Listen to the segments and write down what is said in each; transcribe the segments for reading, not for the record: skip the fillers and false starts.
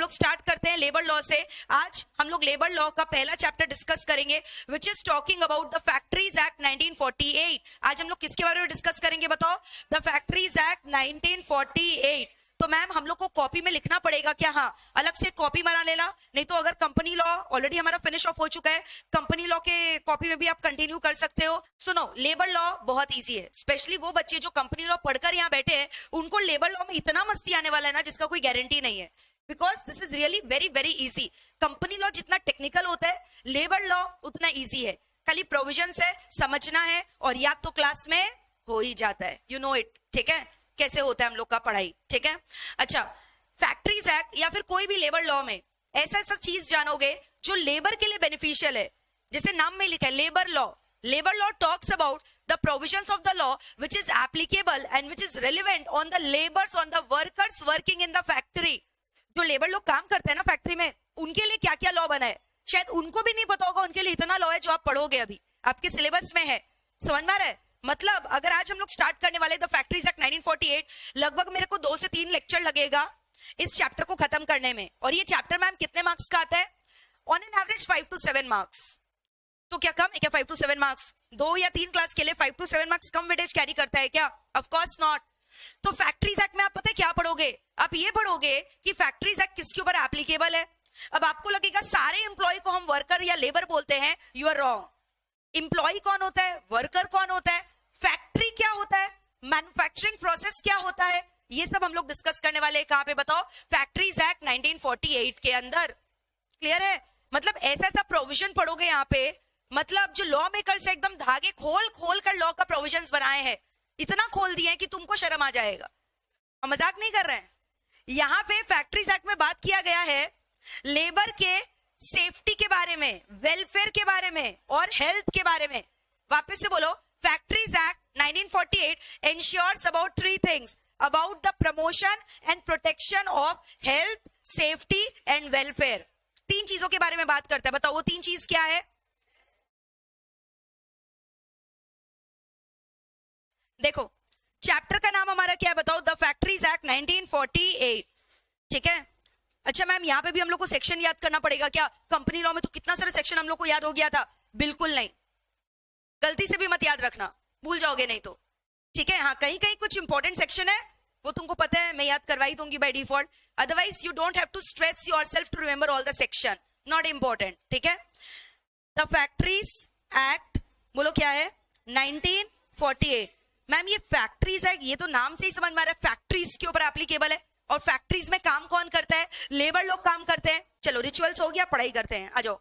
लोग स्टार्ट करते हैं लेबर लॉ से। आज हम लोग लेबर लॉ का पहला चैप्टर डिस्कस करेंगे, which is talking about the factories act 1948। आज हम लोग किसके बारे में डिस्कस करेंगे बताओ? The factories act 1948। तो मैम हम लोग को कॉपी में लिखना पड़ेगा क्या? हाँ, अलग से कॉपी बना लेना, नहीं तो अगर कंपनी लॉ ऑलरेडी हमारा फिनिश ऑफ हो चुका है, कंपनी लॉ के कॉपी में भी आप कंटिन्यू कर सकते हो। सुनो, लेबर लॉ बहुत इजी है, स्पेशली वो बच्चे जो कंपनी लॉ पढ़कर यहाँ बैठे हैं, उनको लेबर लॉ में इतना मस्ती आने वाला है ना जिसका कोई गारंटी नहीं है, because this is really very very easy. Company law जितना टेक्निकल होता है, लेबर लॉ उतना इजी है, खाली प्रोविजंस है, समझना है और याद तो क्लास में हो ही जाता है। यू नो इट, ठीक है, कैसे होता है हम लोग का पढ़ाई, ठीक है। अच्छा, फैक्ट्रीज एक्ट या फिर कोई भी लेबर लॉ में ऐसा ऐसा चीज जानोगे जो लेबर के लिए बेनिफिशियल है। जैसे नाम में लिखा है labour law. Labour law talks about the provisions of the law which is applicable and which is relevant on the labours, on the workers working in the factory. जो लेबर लोग काम करते हैं ना फैक्ट्री में, उनके लिए क्या क्या लॉ बना है शायद उनको भी नहीं पता होगा। उनके लिए इतना लॉ है जो आप पढ़ोगे, अभी आपके सिलेबस में है। समझ में आ रहा है? मतलब अगर आज हम लोग स्टार्ट करने वाले द फैक्ट्रीज एक्ट 1948, लगभग मेरे को 2 से 3 लेक्चर लगेगा इस चैप्टर को खत्म करने में। और ये चैप्टर मैम कितने मार्क्स का आता है? On an average 5 to 7 marks. तो क्या कम है क्या 5 to 7 मार्क्स? 2 या 3 क्लास के लिए 5 to 7 marks come weightage carry करता है क्या? Of course not. तो फैक्ट्रीज एक्ट में आप पता है क्या पढ़ोगे? आप ये पढ़ोगे कि फैक्ट्रीज एक्ट किसके ऊपर एप्लीकेबल है। अब आपको लगेगा सारे एम्प्लॉय को हम वर्कर या लेबर बोलते हैं, यू आर रॉन्ग। एम्प्लॉय कौन होता है, वर्कर कौन होता है, फैक्ट्री क्या होता है, मैन्युफैक्चरिंग प्रोसेस क्या होता है, ये सब हम लोग डिस्कस करने वाले हैं। कहां पे बताओ? फैक्ट्रीज एक्ट 1948 के अंदर। क्लियर है? मतलब ऐसा ऐसा प्रोविजन पढ़ोगे यहाँ पे, मतलब जो लॉ मेकर्स एकदम धागे खोल खोल कर लॉ का प्रोविजंस बनाए हैं, इतना खोल दिए हैं कि तुमको शर्म आ जाएगा। हम मजाक नहीं कर रहे हैं। यहाँ पे फैक्ट्रीज एक्ट में बात किया गया है लेबर के सेफ्टी के बारे में, वेलफेयर के बारे में और हेल्थ के बारे में। वापस से बोलो, factories act 1948 ensures about 3 things about the promotion and protection of health, safety and welfare। 3 चीजों के बारे में बात करता है। बताओ वो 3 चीज क्या है? देखो, चैप्टर का नाम हमारा क्या है बताओ? द फैक्ट्रीज एक्ट 1948, ठीक है। अच्छा मैम, यहाँ पे भी हम लोग को सेक्शन याद करना पड़ेगा क्या? कंपनी लॉ में तो कितना सारा सेक्शन हम लोग को याद हो गया था। बिल्कुल नहीं, गलती से भी मत याद रखना, भूल जाओगे नहीं तो, ठीक है। हाँ, कहीं कहीं कुछ इंपॉर्टेंट सेक्शन है, वो तुमको पता है, मैं याद करवाई दूंगी by default. Otherwise you don't have to stress yourself to remember all the section, not important, ठीक है। द फैक्ट्रीज एक्ट बोलो क्या है? 1948। मैम ये फैक्ट्रीज एक्ट, ये तो नाम से ही समझ में आ रहा है फैक्ट्रीज के ऊपर एप्लीकेबल है। और फैक्ट्रीज में काम कौन करता है? लेबर लोग काम करते हैं। चलो रिचुअल्स हो गया, पढ़ाई करते हैं, आ जाओ।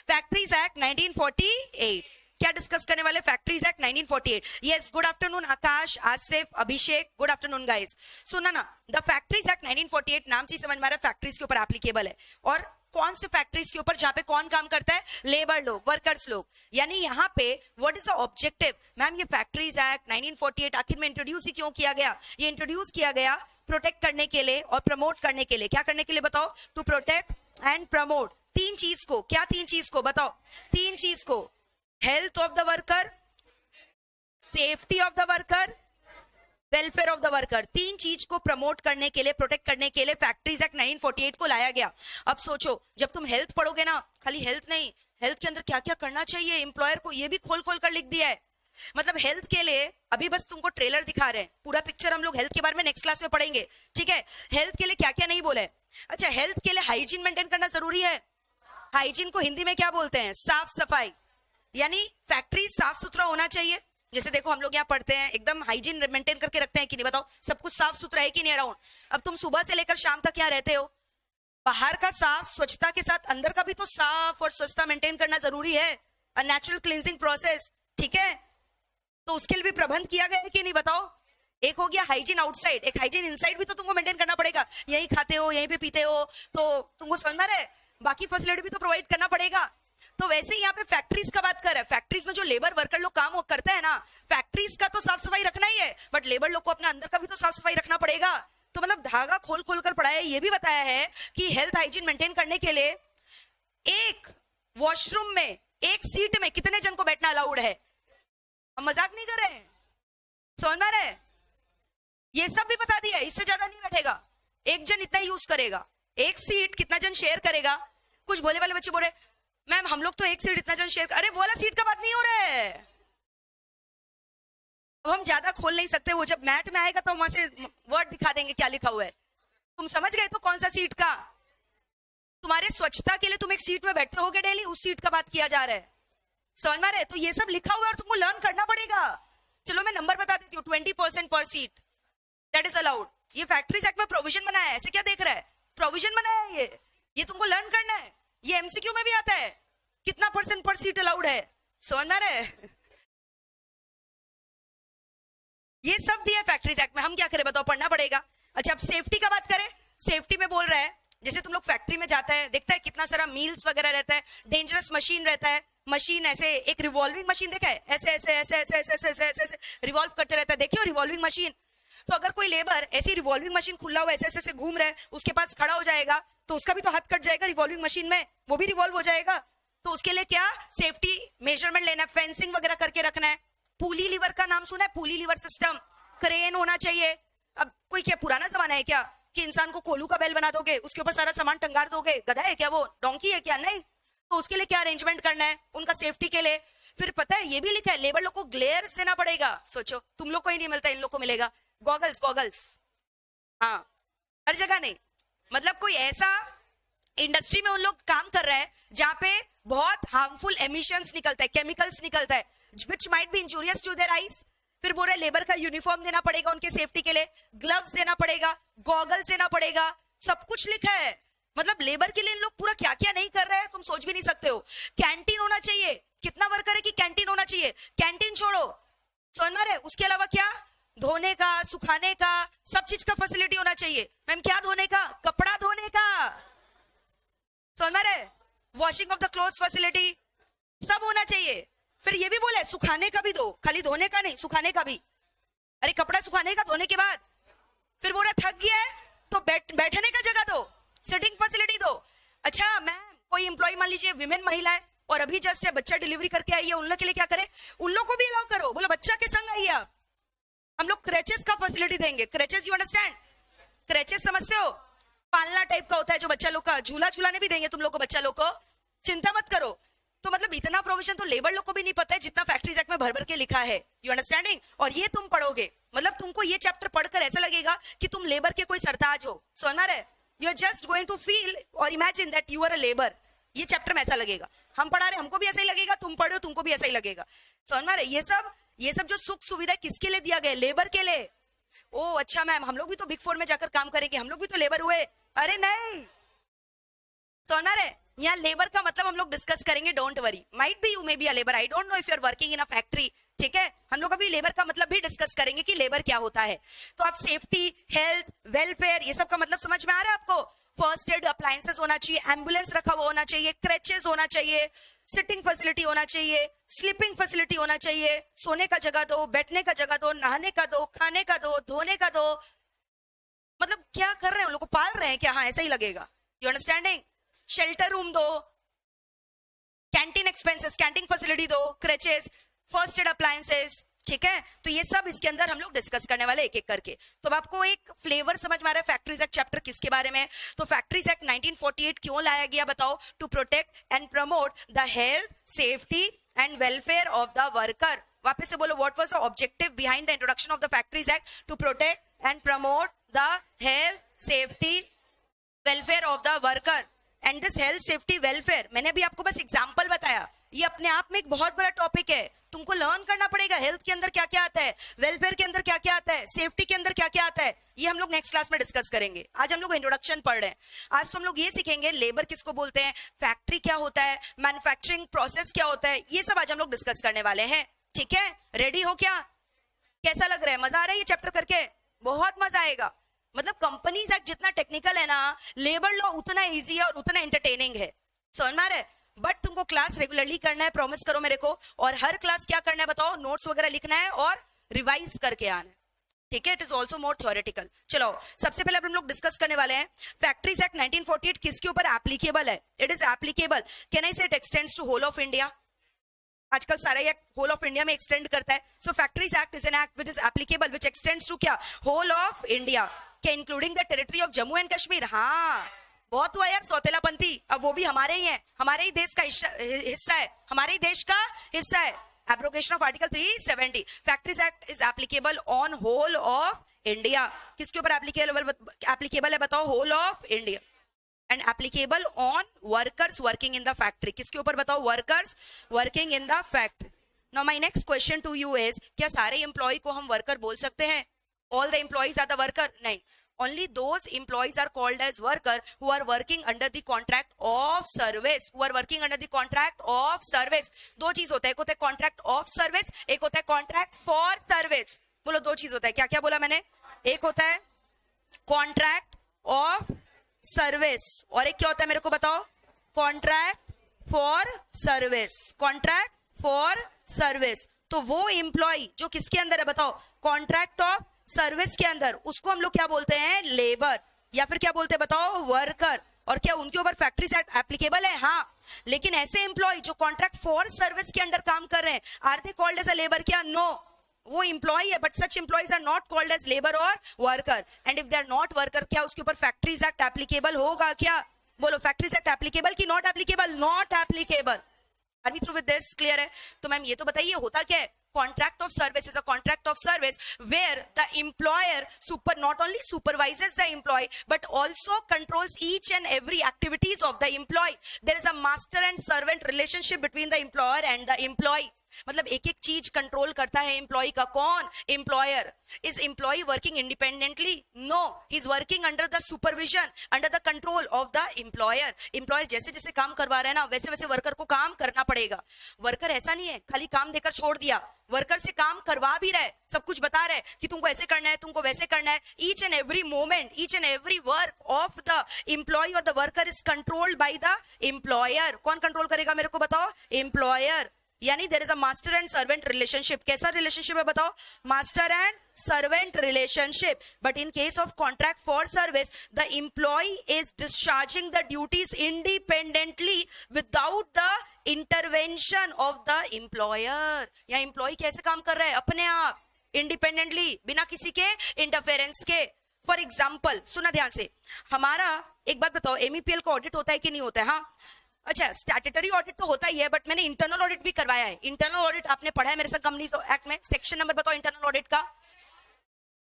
फैक्ट्रीज एक्ट 1948 क्या डिस्कस करने वाले? Factories act 1948। Yes, good afternoon Akash, Asif, Abhishek, good afternoon guys. सुना ना, द फैक्ट्रीज एक्ट 1948 नाम से समझ में आ रहा है फैक्ट्रीज के ऊपर एप्लीकेबल है। और कौन से फैक्ट्रीज के ऊपर? जहां पे कौन काम करता है? लेबर लोग, वर्कर्स लोग। यानी यहाँ पे what is the objective? Ma'am ये फैक्ट्रीज एक्ट 1948 आखिर में इंट्रोड्यूस ही क्यों किया गया? ये इंट्रोड्यूस किया गया प्रोटेक्ट करने के लिए और प्रमोट करने के लिए। क्या करने के लिए बताओ? To protect and promote. 3 चीज को, क्या 3 चीज को बताओ? 3 चीज को, health of the worker, safety of the worker, welfare of the worker. 3 चीज को प्रमोट करने के लिए, प्रोटेक्ट करने के लिए फैक्ट्रीज एक्ट 1948 को लाया गया। अब सोचो, जब तुम हेल्थ पढ़ोगे ना, खाली हेल्थ नहीं, हेल्थ के अंदर क्या क्या करना चाहिए एम्प्लॉयर को, ये भी खोल खोल कर लिख दिया है। मतलब हेल्थ के लिए अभी बस तुमको ट्रेलर दिखा रहे हैं, पूरा पिक्चर हम लोग हेल्थ के बारे में नेक्स्ट क्लास में पढ़ेंगे, ठीक है। हेल्थ के लिए क्या क्या नहीं बोला है। अच्छा, हेल्थ के लिए हाइजीन मेंटेन करना जरूरी है। हाइजीन को हिंदी में क्या बोलते हैं? साफ सफाई। यानी फैक्ट्री साफ सुथरा होना चाहिए। जैसे देखो हम लोग यहाँ पढ़ते हैं, एकदम हाइजीन मेंटेन करके रखते हैं कि नहीं? बताओ, सब कुछ साफ सुथरा है कि नहीं अराउंड? अब तुम सुबह से लेकर शाम तक यहाँ रहते हो, बाहर का साफ स्वच्छता के साथ अंदर का भी तो साफ और स्वच्छता मेंटेन करना जरूरी है, अ नेचुरल क्लींजिंग प्रोसेस, ठीक है। तो उसके लिए भी प्रबंध किया गया है कि नहीं? बताओ। एक हो गया हाइजीन आउटसाइड, एक हाइजीन इनसाइड भी तो तुमको मेंटेन करना पड़ेगा। यहीं खाते हो, यहीं पे पीते हो, तो तुमको समझ में आ रहा है, बाकी फैसिलिटी भी तो प्रोवाइड करना पड़ेगा। तो वैसे ही यहाँ पे फैक्ट्रीज का बात कर रहा है। फैक्ट्रीज में जो लेबर वर्कर लोग काम करते हैं ना, फैक्ट्रीज का तो साफ सफाई रखना ही है, बट लेबर लोग को अपने अंदर का भी तो साफ सफाई रखना पड़ेगा। तो मतलब धागा खोल खोल कर पढ़ाया है। ये भी बताया है कि हेल्थ हाइजीन मेंटेन करने के लिए एक वॉशरूम में, एक सीट में कितने जन को बैठना अलाउड है। हम मजाक नहीं कर रहे हैं, समझ में आ रहा है? ये सब भी बता दिया है, इससे ज्यादा नहीं बैठेगा। एक जन इतना यूज करेगा, एक सीट कितना जन शेयर करेगा? कुछ भोले वाले बच्चे बोल रहे मैम हम लोग तो एक सीट इतना जन शेयर, अरे वो वाला सीट का बात नहीं हो रहा है। अब हम ज्यादा खोल नहीं सकते, वो जब मैट में आएगा तो वहां से वर्ड दिखा देंगे क्या लिखा हुआ है। तुम समझ गए तो कौन सा सीट का? तुम्हारे स्वच्छता के लिए तुम एक सीट में बैठे होगे डेली, उस सीट का बात किया जा रहा है। समझ में आ रहा है? तो ये सब लिखा हुआ है और तुमको लर्न करना पड़ेगा। चलो मैं नंबर बता देती हूँ, 20% पर सीट दैट इज अलाउड। ये फैक्ट्रीज एक्ट में प्रोविजन बनाया है, ऐसे क्या देख रहा है? प्रोविजन बनाया है ये तुमको लर्न करना है। ये एमसीक्यू में भी आता है, कितना % पर सीट अलाउड है। समझ में आ रहा है? ये सब दिया फैक्ट्रीज एक्ट में, हम क्या करें बताओ? पढ़ना पड़ेगा। अच्छा अब सेफ्टी का बात करें, सेफ्टी में बोल रहा है जैसे तुम लोग फैक्ट्री में जाता है, देखता है कितना सारा मील्स वगैरह रहता है, डेंजरस मशीन रहता है, मशीन ऐसे एक रिवॉल्विंग मशीन देखा है, ऐसे ऐसे ऐसे ऐसे ऐसे ऐसे ऐसे ऐसे ऐसे रिवॉल्व करते रहता है, देखियो रिवॉल्विंग मशीन। तो अगर कोई लेबर ऐसी रिवॉल्विंग मशीन खुला हुआ ऐसे ऐसे ऐसे घूम रहा है, उसके पास खड़ा हो जाएगा तो उसका भी तो हाथ कट जाएगा रिवॉल्विंग मशीन में, वो भी रिवॉल्व हो जाएगा। तो उसके लिए क्या सेफ्टी मेजरमेंट लेना है, फेंसिंग वगैरह करके रखना है। पुली लीवर का नाम सुना है? पुली लीवर सिस्टम, क्रेन होना चाहिए। अब कोई क्या पुराना जमाना है क्या कि इंसान को कोलू का बैल बना दोगे, उसके ऊपर सारा सामान टंगार दोगे? गधा है क्या वो? डोंकी है क्या? नहीं। तो उसके लिए क्या अरेंजमेंट करना है उनका सेफ्टी के लिए। फिर पता है ये भी लिखा है लेबर लोग को ग्लेयर देना पड़ेगा। सोचो तुम लोग को ही नहीं मिलता, इन लोग को मिलेगा गॉगल्स। गॉगल्स हाँ हर जगह नहीं, मतलब कोई ऐसा इंडस्ट्री में उन लोग काम कर रहे हैं जहां पे बहुत हार्मफुल एमिशंस निकलता है, केमिकल्स निकलता है which might be injurious to their eyes। फिर बोल रहे लेबर का यूनिफॉर्म देना पड़ेगा उनके सेफ्टी के लिए, ग्लव्स देना पड़ेगा, गॉगल्स देना पड़ेगा, सब कुछ लिखा है। मतलब लेबर के लिए इन लोग पूरा क्या क्या नहीं कर रहे हैं तुम सोच भी नहीं सकते हो। कैंटीन होना चाहिए, कितना वर्कर है कि कैंटीन होना चाहिए? कैंटीन छोड़ो, समझ में आ रहा है? उसके अलावा क्या धोने का, सुखाने का, सब चीज का फैसिलिटी होना चाहिए। मैम क्या धोने का? कपड़ा धोने का, समझ में आ रहा है? Washing of the clothes facility सब होना चाहिए। फिर ये भी बोले सुखाने का भी दो, खाली धोने का नहीं, सुखाने का भी। अरे कपड़ा सुखाने का धोने के बाद फिर बोला थक गया है तो बैठने का जगह दो, सिटिंग फैसिलिटी दो। अच्छा मैम कोई एम्प्लॉय मान लीजिए विमेन महिला है और अभी जस्ट है बच्चा डिलीवरी करके आई है, उन लोग के लिए क्या करे? उन लोग को भी अलाउ करो। बोलो बच्चा के संग आई है, हम लोग क्रेचेस का फैसिलिटी देंगे। क्रेचेस यू अंडरस्टैंड? क्रेचेस समझते हो? पालना टाइप का होता है जो बच्चा लोग का, झूला झूलाने भी देंगे तुम लोग को, बच्चा लोग को, चिंता मत करो। तो मतलब इतना प्रोविजन तो लेबर लोग को भी नहीं पता है जितना फैक्ट्रीज एक्ट में भर भर के लिखा है। You understanding? और ये तुम पढ़ोगे मतलब तुमको ये चैप्टर पढ़कर ऐसा लगेगा कि तुम लेबर के कोई सरताज हो। समझ में आ रहा है? You are just going to feel और imagine that you are a labour. ये चैप्टर में ऐसा लगेगा, हम पढ़ा रहे हमको भी ऐसा ही लगेगा, तुम पढ़ो तुमको भी ऐसा ही लगेगा। समझ में आ रहा है? ये सब जो सुख सुविधा किसके लिए दिया गया? लेबर के लिए। ओ अच्छा मैम हम लोग भी तो बिग 4 में जाकर काम करेंगे, हम लोग भी तो लेबर हुए। अरे नहीं, समझ में आ रहा है? यहाँ लेबर का मतलब हम लोग डिस्कस करेंगे, don't worry. Might be you may be a labour, I don't know if you are working in a factory, ठीक है? हम लोग अभी लेबर का मतलब भी डिस्कस करेंगे कि लेबर क्या होता है। तो आप सेफ्टी, हेल्थ, वेलफेयर, ये सब का मतलब समझ में आ रहा है आपको? फर्स्ट एड अप्लायंसेस होना चाहिए, एम्बुलेंस रखा हुआ होना चाहिए, क्रेचेस होना चाहिए, सिटिंग फैसिलिटी होना चाहिए, स्लीपिंग फैसिलिटी होना चाहिए, सोने का जगह दो, बैठने का जगह दो, नहाने का दो, खाने का दो, धोने का दो। मतलब क्या कर रहे हैं? उन लोग को पाल रहे हैं क्या? हाँ ऐसा ही लगेगा। You understanding? शेल्टर रूम दो, कैंटीन एक्सपेंसेस, कैंटीन फैसिलिटी दो, क्रेचेस, फर्स्ट एड अप्लायंसेस, ठीक है? तो ये सब इसके अंदर हम लोग डिस्कस करने वाले एक एक करके। तो अब आपको एक फ्लेवर समझ में आ रहा है फैक्ट्रीज एक्ट चैप्टर किसके बारे में? तो फैक्ट्रीज एक्ट 1948 क्यों लाया गया बताओ? To protect and promote the health, safety and welfare of the worker. वापस से बोलो, what was the objective behind the introduction of the factories act? To protect and promote the health, safety, welfare of the worker. And this health, safety, welfare, मैंने अभी आपको बस example बताया, ये अपने आप में एक बहुत बड़ा टॉपिक है। तुमको लर्न करना पड़ेगा हेल्थ के अंदर क्या क्या आता है, वेलफेयर के अंदर क्या क्या आता है, सेफ्टी के अंदर क्या क्या आता है। ये हम लोग नेक्स्ट क्लास में डिस्कस करेंगे। आज हम लोग इंट्रोडक्शन पढ़ रहे हैं। आज तो हम लोग ये सीखेंगे लेबर किसको बोलते हैं, फैक्ट्री क्या होता है, मैन्युफैक्चरिंग प्रोसेस क्या होता है, ये सब आज हम लोग डिस्कस करने वाले हैं। ठीक है, रेडी हो क्या? कैसा लग रहा है? मजा आ रहा है ये चैप्टर करके? बहुत मजा आएगा। मतलब कंपनीज एक्ट जितना टेक्निकल है ना, लेबर लॉ उतना इजी है और उतना एंटरटेनिंग है। समझ में आ रहा है? बट तुमको क्लास रेगुलरली करना है, प्रॉमिस करो मेरे को। और हर क्लास क्या करना है बताओ? नोट्स वगैरह लिखना है और रिवाइज करके आना है, ठीक है? It is also more theoretical. चलो सबसे पहले हम लोग डिस्कस करने वाले हैं फैक्ट्रीज एक्ट 1948 किसके ऊपर एप्लीकेबल है। It is applicable, can I say it extends to whole of India. आजकल सारा एक्ट होल ऑफ इंडिया में एक्सटेंड करता है। So factories act is an act which is applicable which extends to क्या? Whole of India. क्या including the territory of Jammu and Kashmir? हाँ बहुत हुआ यार सौतेलापंथी, अब वो भी हमारे ही है, हमारे ही देश का हिस्सा है, हमारे ही देश का हिस्सा है। Abrogation of article 370। Factories act is applicable on whole of India. किसके ऊपर एप्लीकेबल है बताओ? Whole of India. And applicable on workers working in the factory. किसके ऊपर बताओ? Workers working in the factory. Now my next question to you is, क्या सारे employ को हम वर्कर बोल सकते हैं? All the employees are the worker? नहीं, only those employees are called as worker who are working under the contract of service, who are working under the contract of service। दो चीज होता है, एक होता है कॉन्ट्रैक्ट ऑफ सर्विस, एक होता है कॉन्ट्रैक्ट फॉर सर्विस। बोलो, दो चीज होता है, क्या क्या बोला मैंने? एक होता है कॉन्ट्रैक्ट ऑफ सर्विस और एक क्या होता है मेरे को बताओ? Contract for service. Contract for service. तो वो एम्प्लॉय जो किसके अंदर है बताओ? कॉन्ट्रैक्ट ऑफ सर्विस के अंदर, उसको हम लोग क्या बोलते हैं? लेबर, या फिर क्या बोलते हैं बताओ? वर्कर। और क्या उनके ऊपर फैक्ट्रीज एक्ट एप्लीकेबल है? हाँ। लेकिन ऐसे एम्प्लॉय जो कॉन्ट्रैक्ट फॉर सर्विस के अंदर काम कर रहे हैं, are they called as a labour? क्या? नो, वो एम्प्लॉय है, but such employees are not called as labour और worker. And if they are not worker, क्या उसके ऊपर फैक्ट्रीज एक्ट एप्लीकेबल होगा? क्या बोलो, फैक्ट्रीज एक्ट एप्लीकेबल की not applicable? Not applicable. Are we through with this? Clear है? तो मैम ये तो बताइए होता क्या है? Contract of service is a contract of service where the employer not only supervises the employee but also controls each and every activities of the employee. There is a master and servant relationship between the employer and the employee. मतलब एक एक चीज control करता है employ का। कौन? Employer. Is employ working independently? No, he is working under the supervision, under the control of the employer. Employer जैसे जैसे काम करवा रहे हैं ना, वैसे वैसे वर्कर को काम करना पड़ेगा। वर्कर ऐसा नहीं है खाली काम देकर छोड़ दिया, वर्कर से काम करवा भी रहे, सब कुछ बता रहे कि तुमको ऐसे करना है, तुमको वैसे करना है। Each and every moment, each and every work of the employee और the worker is controlled by the employer. कौन कंट्रोल करेगा मेरे को बताओ? एम्प्लॉयर। यानी there is a master and servant relationship. कैसा रिलेशनशिप है बताओ? Master and servant relationship. But in case of contract for service, the employee is discharging the duties independently without the intervention of the employer. या employee कैसे काम कर रहा है? अपने आप, independently, बिना किसी के interference के। For example, सुना ध्यान से, हमारा एक बात बताओ, MEPL का ऑडिट होता है कि नहीं होता है? हाँ, अच्छा, स्टैट्यूटरी ऑडिट तो होता ही है, बट मैंने इंटरनल ऑडिट भी करवाया है। इंटरनल ऑडिट आपने पढ़ा है मेरे साथ कंपनीज एक्ट में। सेक्शन नंबर बताओ इंटरनल ऑडिट का?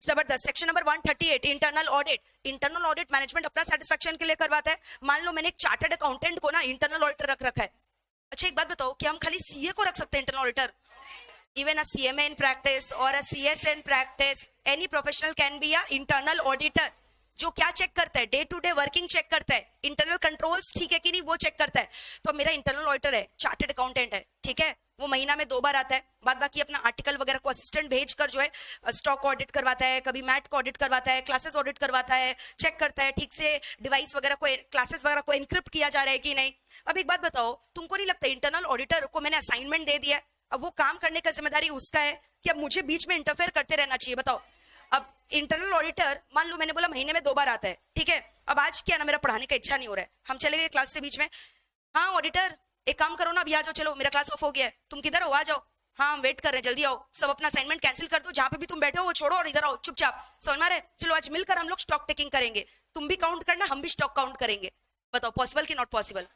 जबरदस्त। Section number 138 internal audit. Internal audit management अपना सेटिस्फेक्शन के लिए करवाता है। मान लो मैंने एक चार्टर्ड अकाउंटेंट को ना इंटरनल ऑडिटर रख रखा है। अच्छा, एक बात बताओ, क्या हम खाली सीए को रख सकते हैं internal auditor? Even a CMA in practice or a CS in practice, any professional can be a internal auditor. जो क्या चेक करता है? Day to day working check करता है, इंटरनल कंट्रोल्स ठीक है कि नहीं वो चेक करता है। तो मेरा इंटरनल ऑडिटर है, चार्टर्ड अकाउंटेंट है, ठीक है, वो महीना में 2 बार आता है। बाद बाकी अपना आर्टिकल वगैरह को असिस्टेंट भेज कर जो है स्टॉक ऑडिट करवाता है, कभी मैट को ऑडिट करवाता है, क्लासेस ऑडिट करवाता है, चेक करता है ठीक से डिवाइस वगैरह को, क्लासेस वगैरह को एनक्रिप्ट किया जा रहा है कि नहीं। अब एक बात बताओ, तुमको नहीं लगता इंटरनल ऑडिटर को मैंने असाइनमेंट दे दिया, अब वो काम करने का जिम्मेदारी उसका है कि अब मुझे बीच में इंटरफेयर करते रहना चाहिए? बताओ। अब इंटरनल ऑडिटर मान लो मैंने बोला महीने में 2 बार आता है, ठीक है, अब आज क्या ना मेरा पढ़ाने का इच्छा नहीं हो रहा है, हम चले गए क्लास से बीच में, हाँ ऑडिटर एक काम करो ना, अभी आ जाओ, चलो मेरा क्लास ऑफ हो गया है, तुम किधर हो, आ जाओ, हाँ हम वेट कर रहे हैं, जल्दी आओ, सब अपना असाइनमेंट कैंसिल कर दो, जहां पे भी तुम बैठे हो वो छोड़ो और इधर आओ चुपचाप, समझ में आ रहा है? चलो आज मिलकर हम लोग स्टॉक टेकिंग करेंगे, तुम भी काउंट करना, हम भी स्टॉक काउंट करेंगे। बताओ पॉसिबल कि नॉट पॉसिबल?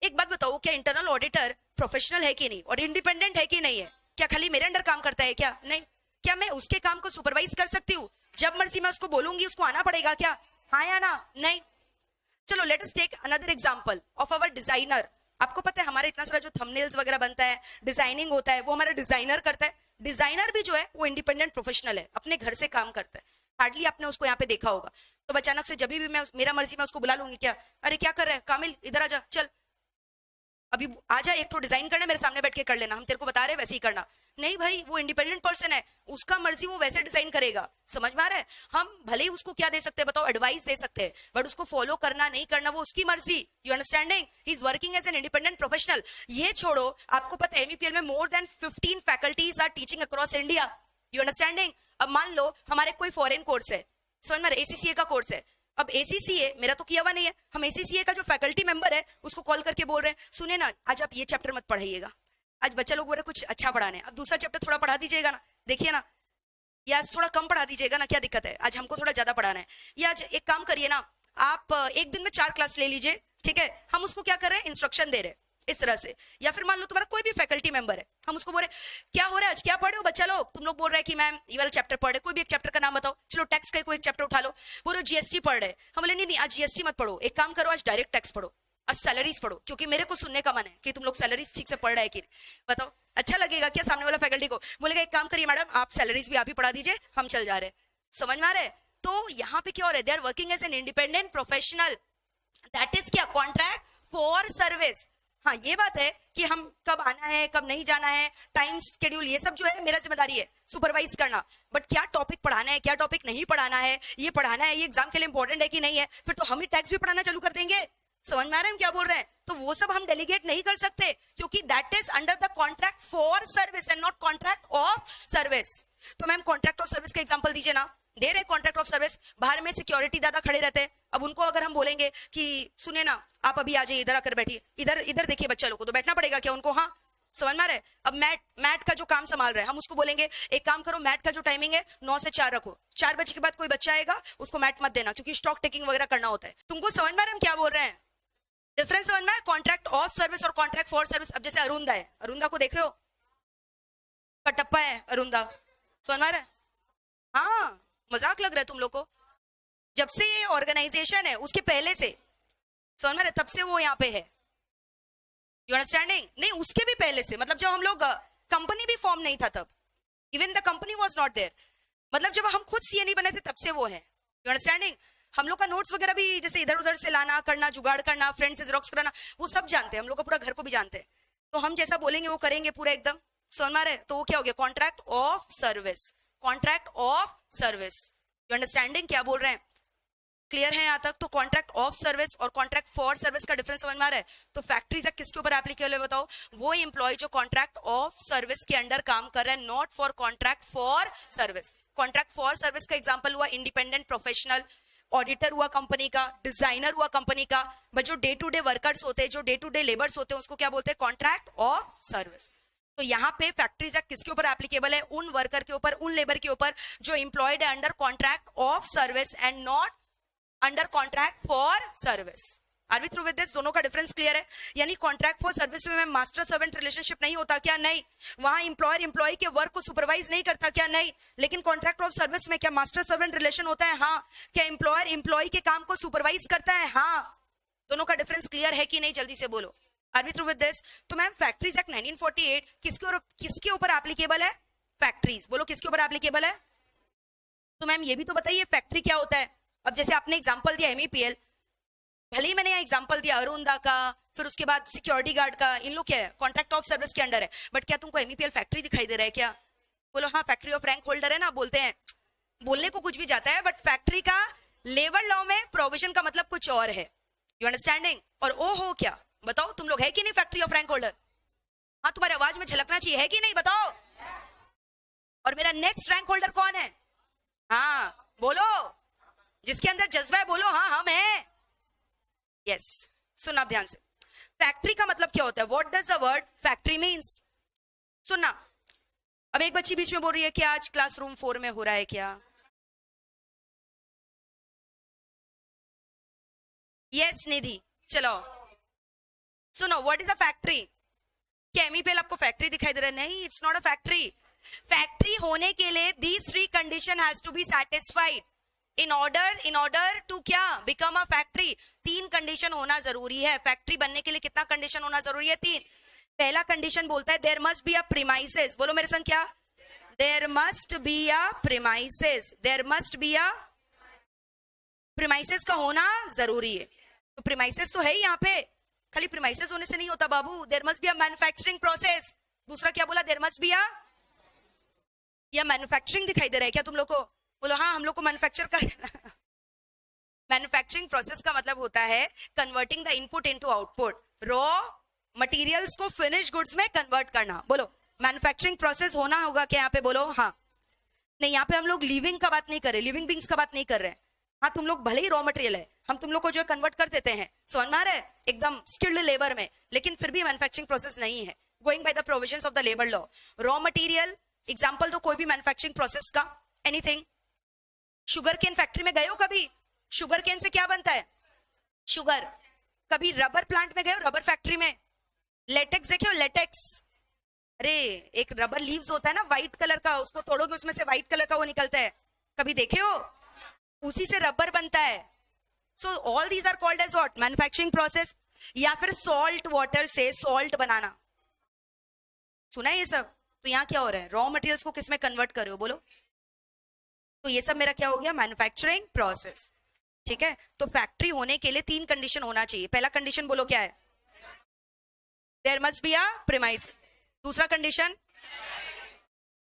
एक बात बताओ, क्या इंटरनल ऑडिटर प्रोफेशनल है कि नहीं और इंडिपेंडेंट है कि नहीं है? क्या खाली मेरे अंडर काम करता है क्या? नहीं। क्या मैं उसके काम को सुपरवाइज कर सकती हूँ? जब मर्जी मैं उसको बोलूंगी उसको आना पड़ेगा क्या? हाँ या ना? नहीं। चलो let us take another example of our designer. आपको पता है हमारा इतना सारा जो थंबनेल्स वगैरह बनता है, डिजाइनिंग होता है, वो हमारा डिजाइनर करता है। डिजाइनर भी जो है वो इंडिपेंडेंट प्रोफेशनल है, अपने घर से काम करता है, हार्डली आपने उसको यहाँ पे देखा होगा। तो अचानक से जब भी मैं मेरा मर्जी मैं उसको बुला लूंगी, क्या अरे क्या कर रहा है कामिल, इधर आ जा, चल अभी आ जा, एक तो डिजाइन करना मेरे सामने बैठ के कर लेना, हम तेरे को बता रहे हैं वैसे ही करना। नहीं भाई, वो इंडिपेंडेंट पर्सन है, उसका मर्जी, वो वैसे डिजाइन करेगा। समझ में आ रहा है? हम भले ही उसको क्या दे सकते हैं बताओ, एडवाइस दे सकते हैं, बट उसको फॉलो करना नहीं करना वो उसकी मर्जी। You understanding? He is working as an independent professional. ये छोड़ो, आपको पता है MEPL में more than 15 faculties are teaching across India. You understanding? अब मान लो हमारे कोई फॉरेन कोर्स है, समझ में, ACCA का कोर्स है, अब ACCA मेरा तो किया हुआ नहीं है, हम ACCA का जो फैकल्टी मेंबर है उसको कॉल करके बोल रहे हैं, सुने ना आज आप ये चैप्टर मत पढ़ाइएगा, आज बच्चा लोग बोल रहे कुछ अच्छा पढ़ाने, अब दूसरा चैप्टर थोड़ा पढ़ा दीजिएगा ना, देखिए ना, या आज थोड़ा कम पढ़ा दीजिएगा ना, क्या दिक्कत है, आज हमको थोड़ा ज्यादा पढ़ाना है, या आज एक काम करिए ना, आप एक दिन में 4 क्लास ले लीजिए, ठीक है, हम उसको क्या कर रहे हैं, इंस्ट्रक्शन दे रहे हैं इस तरह से। या फिर मान लो तुम्हारा कोई भी फैकल्टी मेंबर है, हम उसको बोल रहे क्या हो रहा है आज, क्या पढ़े हो बच्चा लोग, तुम लोग बोल रहे हैं कि मैम ये वाला चैप्टर पढ़े, कोई भी एक चैप्टर का नाम बताओ, चलो टैक्स का कोई एक चैप्टर उठा लो, बोलो जीएसटी पढ़ रहे, हम बोले नहीं आज जीएसटी मत पढ़ो, एक काम करो आज डायरेक्ट टैक्स पढ़ो, आज सैलरीज पढ़ो, क्योंकि मेरे को सुनने का मन है कि तुम लोग सैलरीज ठीक से पढ़ रहे हैं कि नहीं, बताओ अच्छा लगेगा क्या सामने वाला फैकल्टी को, बोलेगा एक काम करिए मैडम आप सैलरीज भी आप ही पढ़ा दीजिए, हम चल जा रहे हैं, समझ में आ रहा है। तो यहाँ पे क्या हो रहा है, they are working as an independent professional, that is क्या, कॉन्ट्रैक्ट फॉर सर्विस। हाँ ये बात है कि हम कब आना है कब नहीं जाना है, टाइम शेड्यूल, ये सब जो है मेरा जिम्मेदारी है सुपरवाइज करना, बट क्या टॉपिक पढ़ाना है क्या टॉपिक नहीं पढ़ाना है, ये पढ़ाना है ये एग्जाम के लिए इंपॉर्टेंट है कि नहीं है, फिर तो हम ही टैक्स भी पढ़ाना चालू कर देंगे, समझ में आ रहा है हम क्या बोल रहे हैं। तो वो सब हम डेलीगेट नहीं कर सकते, क्योंकि that is under the contract for service and not contract of service. तो मैम कॉन्ट्रैक्ट ऑफ सर्विस का एग्जांपल दीजिए ना, दे रहे कॉन्ट्रैक्ट ऑफ सर्विस, बाहर में सिक्योरिटी दादा खड़े रहते हैं, अब उनको अगर हम बोलेंगे कि सुनिए ना आप अभी आ जाइए इधर आकर बैठिए, इधर इधर देखिए बच्चा लोग को, तो बैठना पड़ेगा क्या उनको, हाँ समझ में आ रहा है। अब मैट का जो काम संभाल रहे हैं, हम उसको बोलेंगे एक काम करो मैट का जो टाइमिंग है 9 से 4 रखो, 4 बजे के बाद कोई बच्चा आएगा उसको मैट मत देना, क्योंकि स्टॉक टेकिंग वगैरह करना होता है। तुमको समझ में आ रहा है हम क्या बोल रहे हैं, डिफरेंस समझ में, कॉन्ट्रैक्ट ऑफ सर्विस और कॉन्ट्रैक्ट फॉर सर्विस। अब जैसे अरुंदा है, अरुंदा को देखे हो, कटप्पा है अरुंदा, समझ में आ रहा है, हाँ मजाक लग रहा है तुम लोग को, जब से ये ऑर्गेनाइजेशन है उसके पहले से, समझ में आ रहा है, तब से वो यहाँ पे है, यू अंडरस्टैंडिंग, नहीं उसके भी पहले से, मतलब जब हम लोग कंपनी भी फॉर्म नहीं था तब, even the company was not there, मतलब जब हम खुद सीए नहीं बने थे तब से वो है, यू अंडरस्टैंडिंग। हम लोग का नोट्स वगैरह भी जैसे इधर उधर से लाना करना, जुगाड़ करना, फ्रेंड से जेरोक्स कराना, वो सब जानते हैं, हम लोग का पूरा घर को भी जानते हैं, तो हम जैसा बोलेंगे वो करेंगे पूरा एकदम, समझ में आ रहा है। तो वो क्या हो गया, contract of service, contract of service, you understanding क्या बोल रहे हैं, क्लियर है यहाँ तक। तो कॉन्ट्रैक्ट ऑफ सर्विस और कॉन्ट्रैक्ट फॉर सर्विस का डिफरेंस समझ में आ रहा है। तो फैक्ट्रीज एक्ट किसके ऊपर एप्लीकेबल है बताओ, वो एम्प्लॉय जो कॉन्ट्रैक्ट ऑफ सर्विस के अंडर काम कर रहा है, not for contract for service. Contract for service का एग्जांपल हुआ इंडिपेंडेंट प्रोफेशनल, ऑडिटर हुआ कंपनी का, डिजाइनर हुआ कंपनी का, बट जो डे टू डे वर्कर्स होते हैं, जो डे टू डे लेबर्स होते हैं, उसको क्या बोलते हैं, कॉन्ट्रैक्ट ऑफ सर्विस। तो यहाँ पे फैक्ट्रीज एक्ट किसके ऊपर एप्लीकेबल है, उन वर्कर के ऊपर, उन लेबर के ऊपर जो एम्प्लॉयड है under contract of service and not under contract for service. Are we through with this, दोनों का डिफरेंस क्लियर है। यानी कॉन्ट्रैक्ट फॉर सर्विस में मास्टर सर्वेंट रिलेशनशिप नहीं होता क्या, नहीं, वहां एम्प्लॉयर एम्प्लॉय के वर्क को सुपरवाइज नहीं करता क्या, नहीं, लेकिन कॉन्ट्रैक्ट ऑफ सर्विस में क्या मास्टर सर्वेंट रिलेशन होता है, हाँ, क्या एम्प्लॉयर एम्प्लॉय के काम को सुपरवाइज करता है, हाँ। दोनों का डिफरेंस क्लियर है कि नहीं, जल्दी से बोलो, are we through with this. तो मैम फैक्ट्रीज एक्ट 1948 किसके ऊपर एप्लीकेबल है, फैक्ट्रीज, बोलो किसके ऊपर एप्लीकेबल है। तो मैम ये भी तो बताइए फैक्ट्री क्या होता है। अब जैसे आपने एग्जांपल दिया एमईपीएल, भले ही मैंने यहाँ एग्जांपल दिया अरुंदा का, फिर उसके बाद सिक्योरिटी गार्ड का, इन लोग क्या है, कॉन्ट्रैक्ट ऑफ सर्विस के अंडर है, बट क्या तुमको एमईपीएल फैक्ट्री दिखाई दे रहा है क्या, बोलो हाँ फैक्ट्री ऑफ रैंक होल्डर है ना, बोलते हैं, बोलने को कुछ भी जाता है, बट फैक्ट्री का लेबर लॉ में प्रोविजन का मतलब कुछ और है, यू अंडरस्टैंडिंग। और ओ हो क्या, बताओ तुम लोग है कि नहीं फैक्ट्री ऑफ रैंक होल्डर, हाँ तुम्हारी आवाज में झलकना चाहिए, है कि नहीं बताओ। और मेरा नेक्स्ट रैंक होल्डर कौन है, हाँ बोलो, जिसके अंदर जज्बा है बोलो, हाँ हम हैं, यस। सुनना ध्यान से, फैक्ट्री का मतलब क्या होता है, what does the word factory means. सुनना, अब एक बच्ची बीच में बोल रही है कि आज क्लासरूम 4 में हो रहा है क्या, यस निधि, चलो सुनो, व्हाट इज अ फैक्ट्री। क्या एमईपीएल आपको फैक्ट्री दिखाई दे रहा है, नहीं, it's not a factory. Factory होने के लिए these 3 condition has to be satisfied in order to क्या बिकम अ फैक्ट्री। 3 कंडीशन होना जरूरी है फैक्ट्री बनने के लिए। कितना कंडीशन होना जरूरी है, 3। पहला कंडीशन बोलता है there must be a premises, बोलो मेरे संग क्या, there must be a premises, there must be a premises का होना जरूरी है। तो प्रीमाइसेस तो है ही यहाँ पे, खाली प्रीमाइसेस होने से नहीं होता बाबू, there must be a manufacturing process. दूसरा क्या बोला, देयर मस्ट बी अ, या मैन्युफैक्चरिंग दिखाई दे रहा है क्या तुम लोग को, बोलो हाँ हम लोग को मैन्युफैक्चर कर मैन्युफैक्चरिंग प्रोसेस का मतलब होता है converting the input into output, raw materials को फिनिश गुड्स में कन्वर्ट करना। बोलो मैन्युफैक्चरिंग प्रोसेस होना होगा क्या यहाँ पे, बोलो हाँ। नहीं, यहाँ पे हम लोग लिविंग का बात नहीं कर रहे, लिविंग बींग्स का बात नहीं कर रहे हैं। हाँ तुम लोग भले ही रॉ मटेरियल है, हम तुम लोग को जो कन्वर्ट कर देते हैं, समझ में आ रहा है, एकदम स्किल्ड लेबर में, लेकिन फिर भी मैन्युफैक्चरिंग प्रोसेस नहीं है, going by the provisions of the labour law. Raw material example दो कोई भी मैन्युफैक्चरिंग प्रोसेस का, एनीथिंग। शुगर केन फैक्ट्री में गए हो कभी, शुगर केन से क्या बनता है? शुगर। कभी रबर प्लांट में गए हो, रबर फैक्ट्री में? लेटेक्स देखे हो? लेटेक्स, अरे एक रबर लीव्स होता है ना व्हाइट कलर का, उसको तोड़ोगे उसमें से व्हाइट कलर का वो निकलता है, कभी देखे हो? उसी से रबर बनता है। So all these are called as what? Manufacturing process. या फिर सॉल्ट वाटर से सॉल्ट बनाना, सुना है ये सब? तो यहाँ क्या हो रहा है? रॉ मटेरियल्स को किस में कन्वर्ट कर रहे हो, बोलो? तो ये सब मेरा क्या हो गया? Manufacturing process. ठीक है, तो फैक्ट्री होने के लिए 3 कंडीशन होना चाहिए। पहला कंडीशन बोलो क्या है? There must be a premise. दूसरा कंडीशन,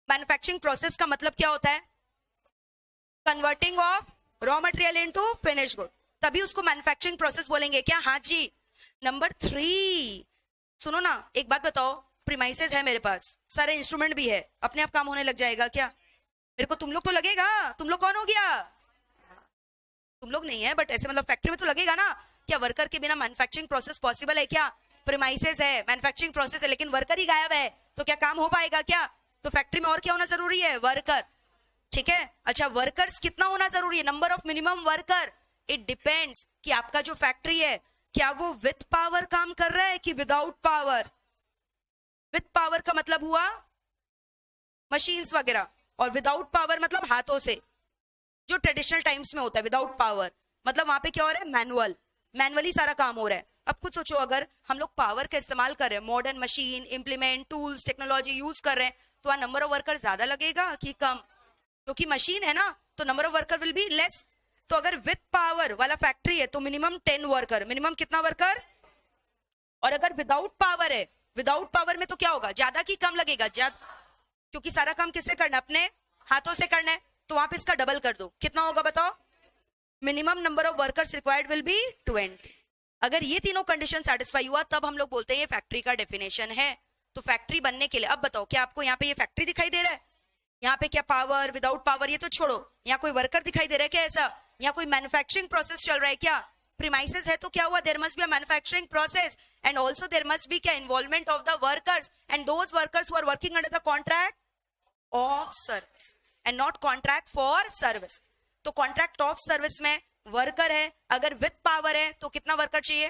मैन्युफैक्चरिंग प्रोसेस का मतलब क्या होता है? Converting of raw material into finish good, तभी उसको मैन्युफैक्चरिंग प्रोसेस बोलेंगे क्या? हाँ जी। नंबर 3, सुनो ना, एक बात बताओ, प्रीमाइसेस है मेरे पास, सारे इंस्ट्रूमेंट भी है, अपने आप काम होने लग जाएगा क्या? मेरे को तुम लोग तो लगेगा। तुम लोग कौन हो गया? तुम लोग नहीं है, बट ऐसे मतलब फैक्ट्री में तो लगेगा ना। क्या वर्कर के बिना मैन्युफैक्चरिंग प्रोसेस पॉसिबल है क्या? प्रीमाइसेस है, मैन्युफैक्चरिंग प्रोसेस है, लेकिन वर्कर ही गायब है, तो क्या काम हो पाएगा क्या? तो फैक्ट्री में और क्या होना जरूरी है? वर्कर। ठीक है, अच्छा वर्कर्स कितना होना जरूरी है? Number of minimum worker, it depends कि आपका जो फैक्ट्री है क्या वो विथ पावर काम कर रहा है कि विदाउट पावर। विथ पावर का मतलब हुआ मशीन्स वगैरह, और विदाउट पावर मतलब हाथों से, जो ट्रेडिशनल टाइम्स में होता है। विदाउट पावर मतलब वहां पे क्या हो रहा है? मैनुअल, मैनुअली सारा काम हो रहा है। अब कुछ सोचो, अगर हम लोग पावर का इस्तेमाल कर रहे हैं, modern machine, implement, tools, technology use कर रहे हैं, तो वहां नंबर ऑफ वर्कर ज्यादा लगेगा कि कम? क्योंकि मशीन है ना, तो number of worker will be less. तो अगर विथ पावर वाला फैक्ट्री है तो मिनिमम 10 वर्कर, मिनिमम कितना वर्कर? और अगर विदाउट पावर है, विदाउट पावर में तो क्या होगा? ज्यादा की कम लगेगा? ज्यादा, क्योंकि सारा काम किससे करना है? अपने हाथों से करना है। तो वहां पे इसका डबल कर दो, कितना होगा बताओ? Minimum number of workers required will be 20। अगर ये तीनों कंडीशन सेटिस्फाई हुआ तब हम लोग बोलते हैं ये फैक्ट्री का डेफिनेशन है। तो फैक्ट्री बनने के लिए, अब बताओ क्या आपको यहाँ पे ये फैक्ट्री दिखाई दे रहा है? यहाँ पे क्या पावर, विदाउट पावर, ये तो छोड़ो, यहाँ कोई वर्कर दिखाई दे रहा है क्या? ऐसा यहाँ कोई मैन्युफैक्चरिंग प्रोसेस चल रहा है क्या? प्रीमाइसेस है तो क्या हुआ? There must be a manufacturing process, and also there must be क्या? Involvement of the workers, and those workers who are working under the contract of service and not contract for service. तो contract of service में worker है, अगर with power है तो कितना worker चाहिए?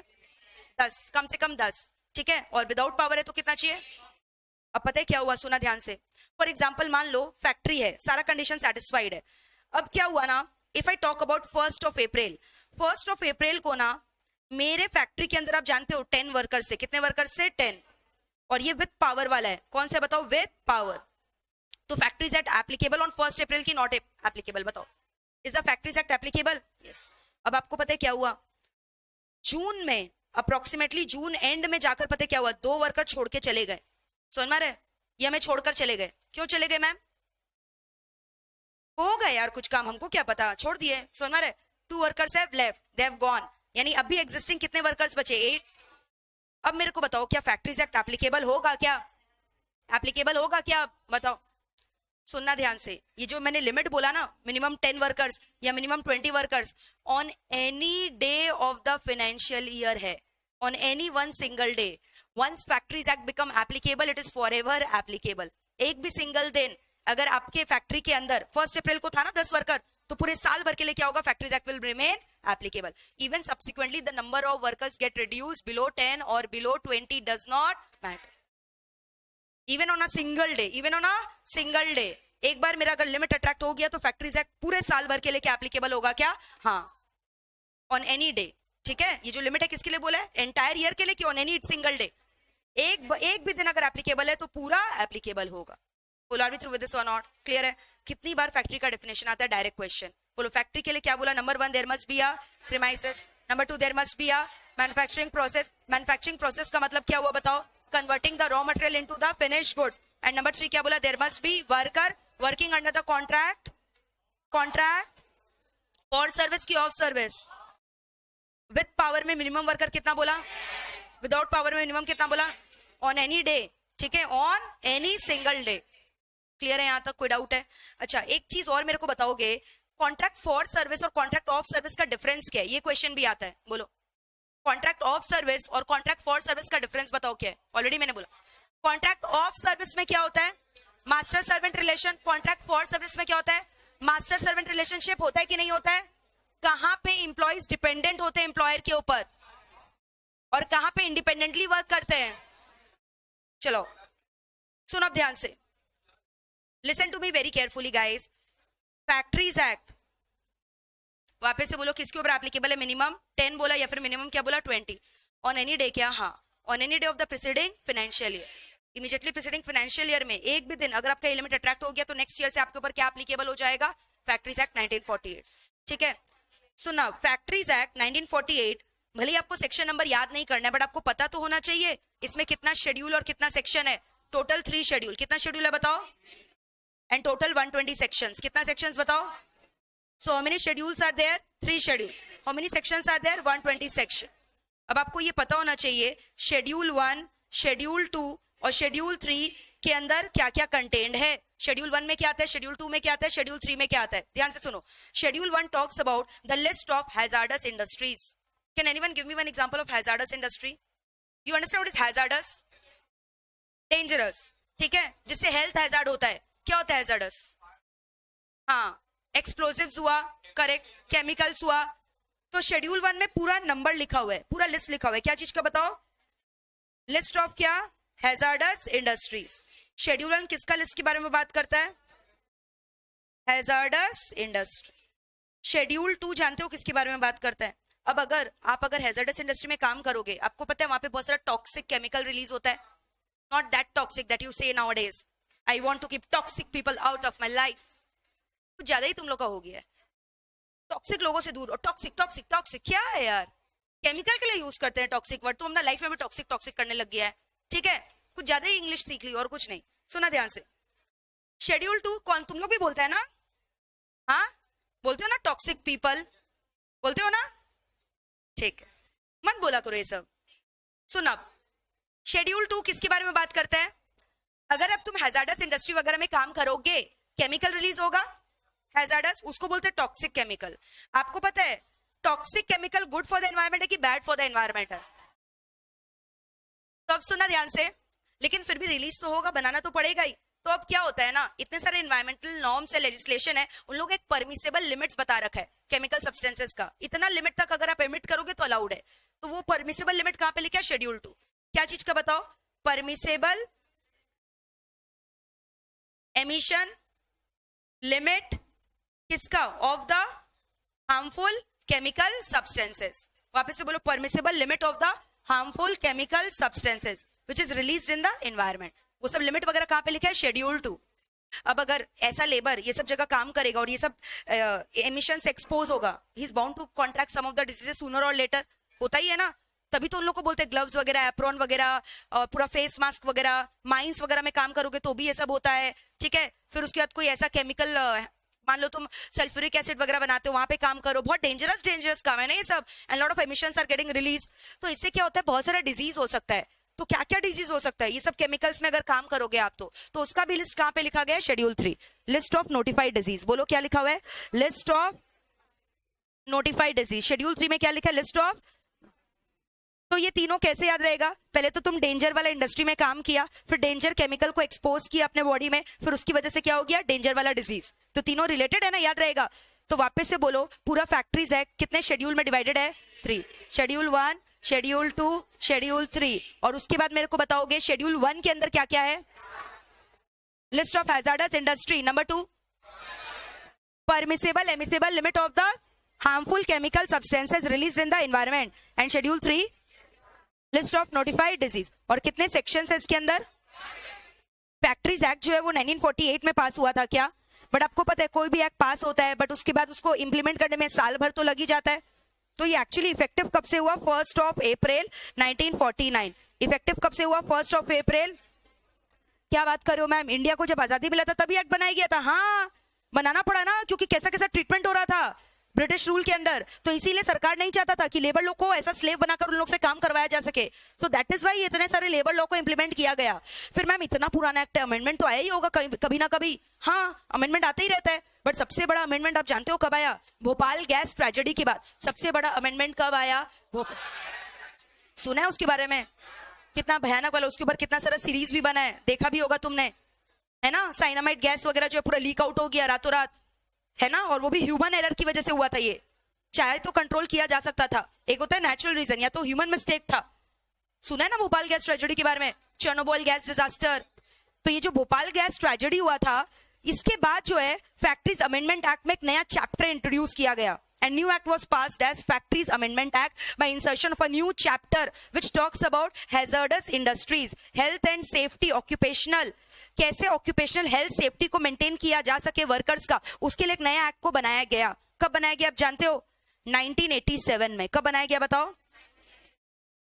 10, कम से कम 10। ठीक है, और विदाउट पावर है तो कितना चाहिए? अब पता है क्या हुआ? सुना ध्यान से। फॉर एग्जाम्पल मान लो फैक्ट्री है, सारा कंडीशन सेटिस्फाइड है। अब क्या हुआ ना, if I talk about 1st of April, 1st of April को ना मेरे फैक्ट्री के अंदर आप जानते हो 10 वर्कर से, कितने वर्कर से? 10। और ये विथ पावर वाला है, कौन सा बताओ? With power. तो factories act applicable on 1st April की नॉट एप्लीकेबल? बताओ, is the factories act applicable? Yes. अब आपको पता है क्या हुआ? जून में, अप्रोक्सीमेटली जून एंड में जाकर पता है क्या हुआ? 2 वर्कर छोड़ के चले गए। समझ में आ रहा है? ये हमें छोड़कर चले गए। क्यों चले गए मैम? हो गए यार कुछ काम, हमको क्या पता, छोड़ दिए। समझ में आ रहा है? 2 workers have left, they have gone, यानी अभी एग्जिस्टिंग कितने वर्कर्स बचे? 8। अब मेरे को बताओ क्या फैक्ट्रीज एक्ट एप्लीकेबल होगा क्या? एप्लीकेबल होगा क्या? बताओ, सुनना ध्यान से। ये जो मैंने लिमिट बोला ना, मिनिमम 10 वर्कर्स या minimum 20 workers on any day of the financial year है, on any one single day. Once factories act become applicable, it is forever applicable. एक भी सिंगल दिन अगर आपके फैक्ट्री के अंदर 1st अप्रैल को था ना 10 वर्कर, तो पूरे साल भर के लिए क्या होगा? Factories act will remain applicable. Even subsequently the number of workers gate reduced below 10 और below 20 does not matter. Even on a single day, even on a single day. एक बार मेरा अगर लिमिट अट्रैक्ट हो गया तो फैक्ट्रीज एक्ट पूरे साल भर के लिए क्या एप्लीकेबल होगा क्या? हाँ, ऑन एनी डे। ठीक है, ये जो लिमिट है किसके लिए बोला है? एंटायर ईयर के लिए कि ऑन एनी सिंगल डे? एक भी दिन अगर एप्लीकेबल है तो पूरा एप्लीकेबल होगा। बोलो, are we through with this or not? Clear है? कितनी बार फैक्ट्री का डेफिनेशन आता है? Direct question. बोलो, फैक्ट्री के लिए क्या बोला? Number 1 there must be a premises, number 2 there must be a manufacturing process. Manufacturing process का मतलब क्या हुआ बताओ? Converting the raw material into the finished goods. And number 3 क्या बोला? There must be worker working under the contract for service की of service. With power में minimum worker कितना बोला? विदाउट पावर में मिनिमम कितना बोला? On any day. ठीक है, on any single day. Clear है? यहां तक कोई डाउट है? अच्छा, एक चीज और मेरे को बताओगे, कॉन्ट्रैक्ट फॉर सर्विस और कॉन्ट्रैक्ट ऑफ सर्विस का डिफरेंस क्या है? ये क्वेश्चन भी आता है। बोलो, कॉन्ट्रैक्ट ऑफ सर्विस और कॉन्ट्रैक्ट फॉर सर्विस का डिफरेंस बताओ क्या है? ऑलरेडी मैंने बोला, कॉन्ट्रैक्ट ऑफ सर्विस में क्या होता है? Master servant relation. Contract for service में क्या होता है? मास्टर सर्वेंट रिलेशनशिप होता है कि नहीं होता है? कहां पे एम्प्लॉयज डिपेंडेंट होते हैं एम्प्लॉयर के ऊपर और कहां पे इंडिपेंडेंटली वर्क करते हैं? चलो सुनो अब ध्यान से, listen to me very carefully guys. Factories act वापस से बोलो किसके ऊपर एप्लीकेबल है? मिनिमम 10 बोला या फिर मिनिमम क्या बोला? 20 ऑन एनी डे। क्या? हाँ, on any day of the preceding financial year, immediately preceding financial year में एक भी दिन अगर आपका लिमिट अट्रैक्ट हो गया तो नेक्स्ट ईयर से आपके ऊपर क्या एप्लीकेबल हो जाएगा? Factories act 1948। ठीक है, सुना, फैक्ट्रीज एक्ट 1948, भले ही आपको सेक्शन नंबर याद नहीं करना है बट आपको पता तो होना चाहिए इसमें कितना शेड्यूल और कितना सेक्शन है। Total 3 schedule. कितना शेड्यूल है बताओ? And total 120 sections. कितना सेक्शंस बताओ? So how many schedules are there? 3 schedule. How many sections are there? 120 section. अब आपको ये पता होना चाहिए शेड्यूल 1, शेड्यूल 2 और शेड्यूल 3 के अंदर क्या क्या कंटेंट है। शेड्यूल 1 में क्या आता है, शेड्यूल 2 में क्या आता है, शेड्यूल 3 में क्या आता है? ध्यान से सुनो। Schedule 1 talks about the list of hazards industries. Can anyone give me one example of hazardous industry? You understand what is hazards? Dangerous, ठीक है, जिससे हेल्थ हैजार्ड होता है। क्या होता है हैजार्डस? हाँ, एक्सप्लोसिव्स हुआ, करेक्ट, केमिकल्स हुआ। तो शेड्यूल 1 में पूरा नंबर लिखा हुआ है, पूरा लिस्ट लिखा हुआ है। क्या चीज का बताओ? लिस्ट ऑफ क्या? Hazards industries. शेड्यूल 1 किसका लिस्ट के बारे में बात करता है? Hazards industry. शेड्यूल 2 जानते हो किसके बारे में बात करता है? अब अगर हैजार्डस इंडस्ट्री में काम करोगे, आपको पता है वहां पे बहुत सारा टॉक्सिक केमिकल रिलीज होता है। Not that toxic that you say nowadays, I want to keep toxic people out of my life. कुछ ज्यादा ही तुम लोग का हो गया है, टॉक्सिक लोगों से दूर। और टॉक्सिक टॉक्सिक टॉक्सिक क्या है यार? केमिकल के लिए यूज करते हैं टॉक्सिक वर्ड। तुम अपना लाइफ में भी टॉक्सिक टॉक्सिक करने लग गया है, ठीक है? कुछ ज्यादा ही इंग्लिश सीख ली और कुछ नहीं। सुना ध्यान से, शेड्यूल 2 कौन तुम लोग भी बोलते हैं ना? हाँ बोलते हो ना, टॉक्सिक पीपल बोलते हो ना? ठीक है, मत बोला करो ये सब। सुना, शेड्यूल 2 किसके बारे में बात करता है? अगर अब तुम हैजार्डस इंडस्ट्री वगैरह में काम करोगे, केमिकल रिलीज होगा हैजार्डस, उसको बोलते हैं टॉक्सिक केमिकल। आपको पता है toxic chemical good for the environment है कि बैड फॉर द एनवायरमेंट है? तो अब सुना ध्यान से, लेकिन फिर भी रिलीज तो होगा, बनाना तो पड़ेगा ही। तो अब क्या होता है ना, इतने सारे एनवायरमेंटल नॉर्म्स है, लेजिस्लेशन है, उन लोग एक परमिसेबल लिमिट्स बता रखा है केमिकल सब्सटेंसेस का। इतना लिमिट तक अगर आप एमिट करोगे तो अलाउड है। तो वो परमिसेबल लिमिट कहां पे लिखा है? शेड्यूल 2। क्या चीज का बताओ? परमिसेबल एमिशन लिमिट किसका? Of the harmful chemical substances. वापस से बोलो, permissible limit of the harmful chemical substances which is released in the environment. वो सब लिमिट वगैरह कहां पे लिखा है? शेड्यूल 2। अब अगर ऐसा लेबर ये सब जगह काम करेगा और ये सब एमिशन से एक्सपोज होगा, he is bound to contract some of the diseases sooner or later. होता ही है ना, तभी तो उन लोग को बोलते हैं ग्लव्स वगैरह, एप्रॉन वगैरह, पूरा फेस मास्क वगैरह। माइंस वगैरह में काम करोगे तो भी ये सब होता है, ठीक है? फिर उसके बाद कोई ऐसा केमिकल, मान लो तुम सल्फ्यूरिक एसिड वगैरह बनाते हो, वहां पे काम करो, बहुत डेंजरस काम है ना ये सब, and lot of emissions are getting release. तो इससे क्या होता है? बहुत सारा डिजीज हो सकता है। तो क्या क्या डिजीज हो सकता है ये सब केमिकल्स में अगर काम करोगे आप तो उसका भी लिस्ट कहां पे लिखा गया है? Schedule 3, list of notified disease. बोलो क्या लिखा हुआ है? List of notified disease. Schedule 3 में क्या लिखा है? List of. तो ये तीनों कैसे याद रहेगा? पहले तो तुम डेंजर वाला इंडस्ट्री में काम किया, फिर डेंजर केमिकल को एक्सपोज किया अपने बॉडी में, फिर उसकी वजह से क्या हो गया? डेंजर वाला डिजीज। तो तीनों रिलेटेड है ना, याद रहेगा? तो वापस से बोलो, पूरा फैक्ट्रीज एक्ट कितने शेड्यूल में डिवाइडेड है? 3। Schedule 1, schedule 2, schedule 3। और उसके बाद मेरे को बताओगे शेड्यूल 1 के अंदर क्या क्या है? List of hazardous industry. Number 2, permissible emissible limit of the harmful chemical substances released in the environment. And schedule 3, list of notified disease. और कितने सेक्शंस है इसके अंदर? फैक्ट्रीज एक्ट जो है वो 1948 में पास हुआ था क्या? बट आपको पता है कोई भी एक्ट पास होता है बट उसके बाद उसको इंप्लीमेंट करने में साल भर तो लग ही जाता है। तो ये एक्चुअली इफेक्टिव कब से हुआ? 1 अप्रैल 1949। इफेक्टिव कब से हुआ? 1 अप्रैल। क्या बात कर रहे हो मैम? इंडिया को जब आजादी मिला था तभी एक्ट बनाया गया था। हाँ, बनाना पड़ा ना, क्योंकि कैसा कैसा ट्रीटमेंट हो रहा था ब्रिटिश रूल के अंदर। तो इसीलिए सरकार नहीं चाहता था कि लेबर लोग को ऐसा स्लेव बनाकर उन लोग से काम करवाया जा सके। सो दैट इज वाई इतने सारे लेबर लॉ को इंप्लीमेंट किया गया। फिर मैम इतना पुराना एक्ट है, अमेंडमेंट तो आया ही होगा कभी ना कभी। हाँ, अमेंडमेंट आता ही रहता है, बट सबसे बड़ा अमेंडमेंट आप जानते हो कब आया? भोपाल गैस ट्रेजेडी के बाद सबसे बड़ा अमेंडमेंट कब आया? सुना है उसके बारे में? कितना भयानक वाला, उसके ऊपर कितना सारा सीरीज भी बना है, देखा भी होगा तुमने, है ना? साइनामाइड गैस वगैरह जो है पूरा लीक आउट हो गया रातों रात, है ना? और वो भी ह्यूमन एरर की वजह से हुआ था ये। चाहे तो कंट्रोल किया जा सकता था, एक होता है नेचुरल रीजन या तो ह्यूमन मिस्टेक था। सुना है ना भोपाल गैस ट्रेजेडी के बारे में, चेर्नोबिल गैस डिजास्टर। तो ये जो भोपाल गैस ट्रेजेडी हुआ था, इसके बाद जो है फैक्ट्रीज अमेंडमेंट एक्ट में एक नया चैप्टर इंट्रोड्यूस किया गया। And new act was passed as Factories Amendment Act by insertion of a new chapter which talks about hazardous industries, health and safety, occupational, कैसे occupational health safety को maintain किया जा सके वर्कर्स का, उसके लिए एक नया एक्ट को बनाया गया। कब बनाया गया आप जानते हो? 1987 में। कब बनाया गया बताओ?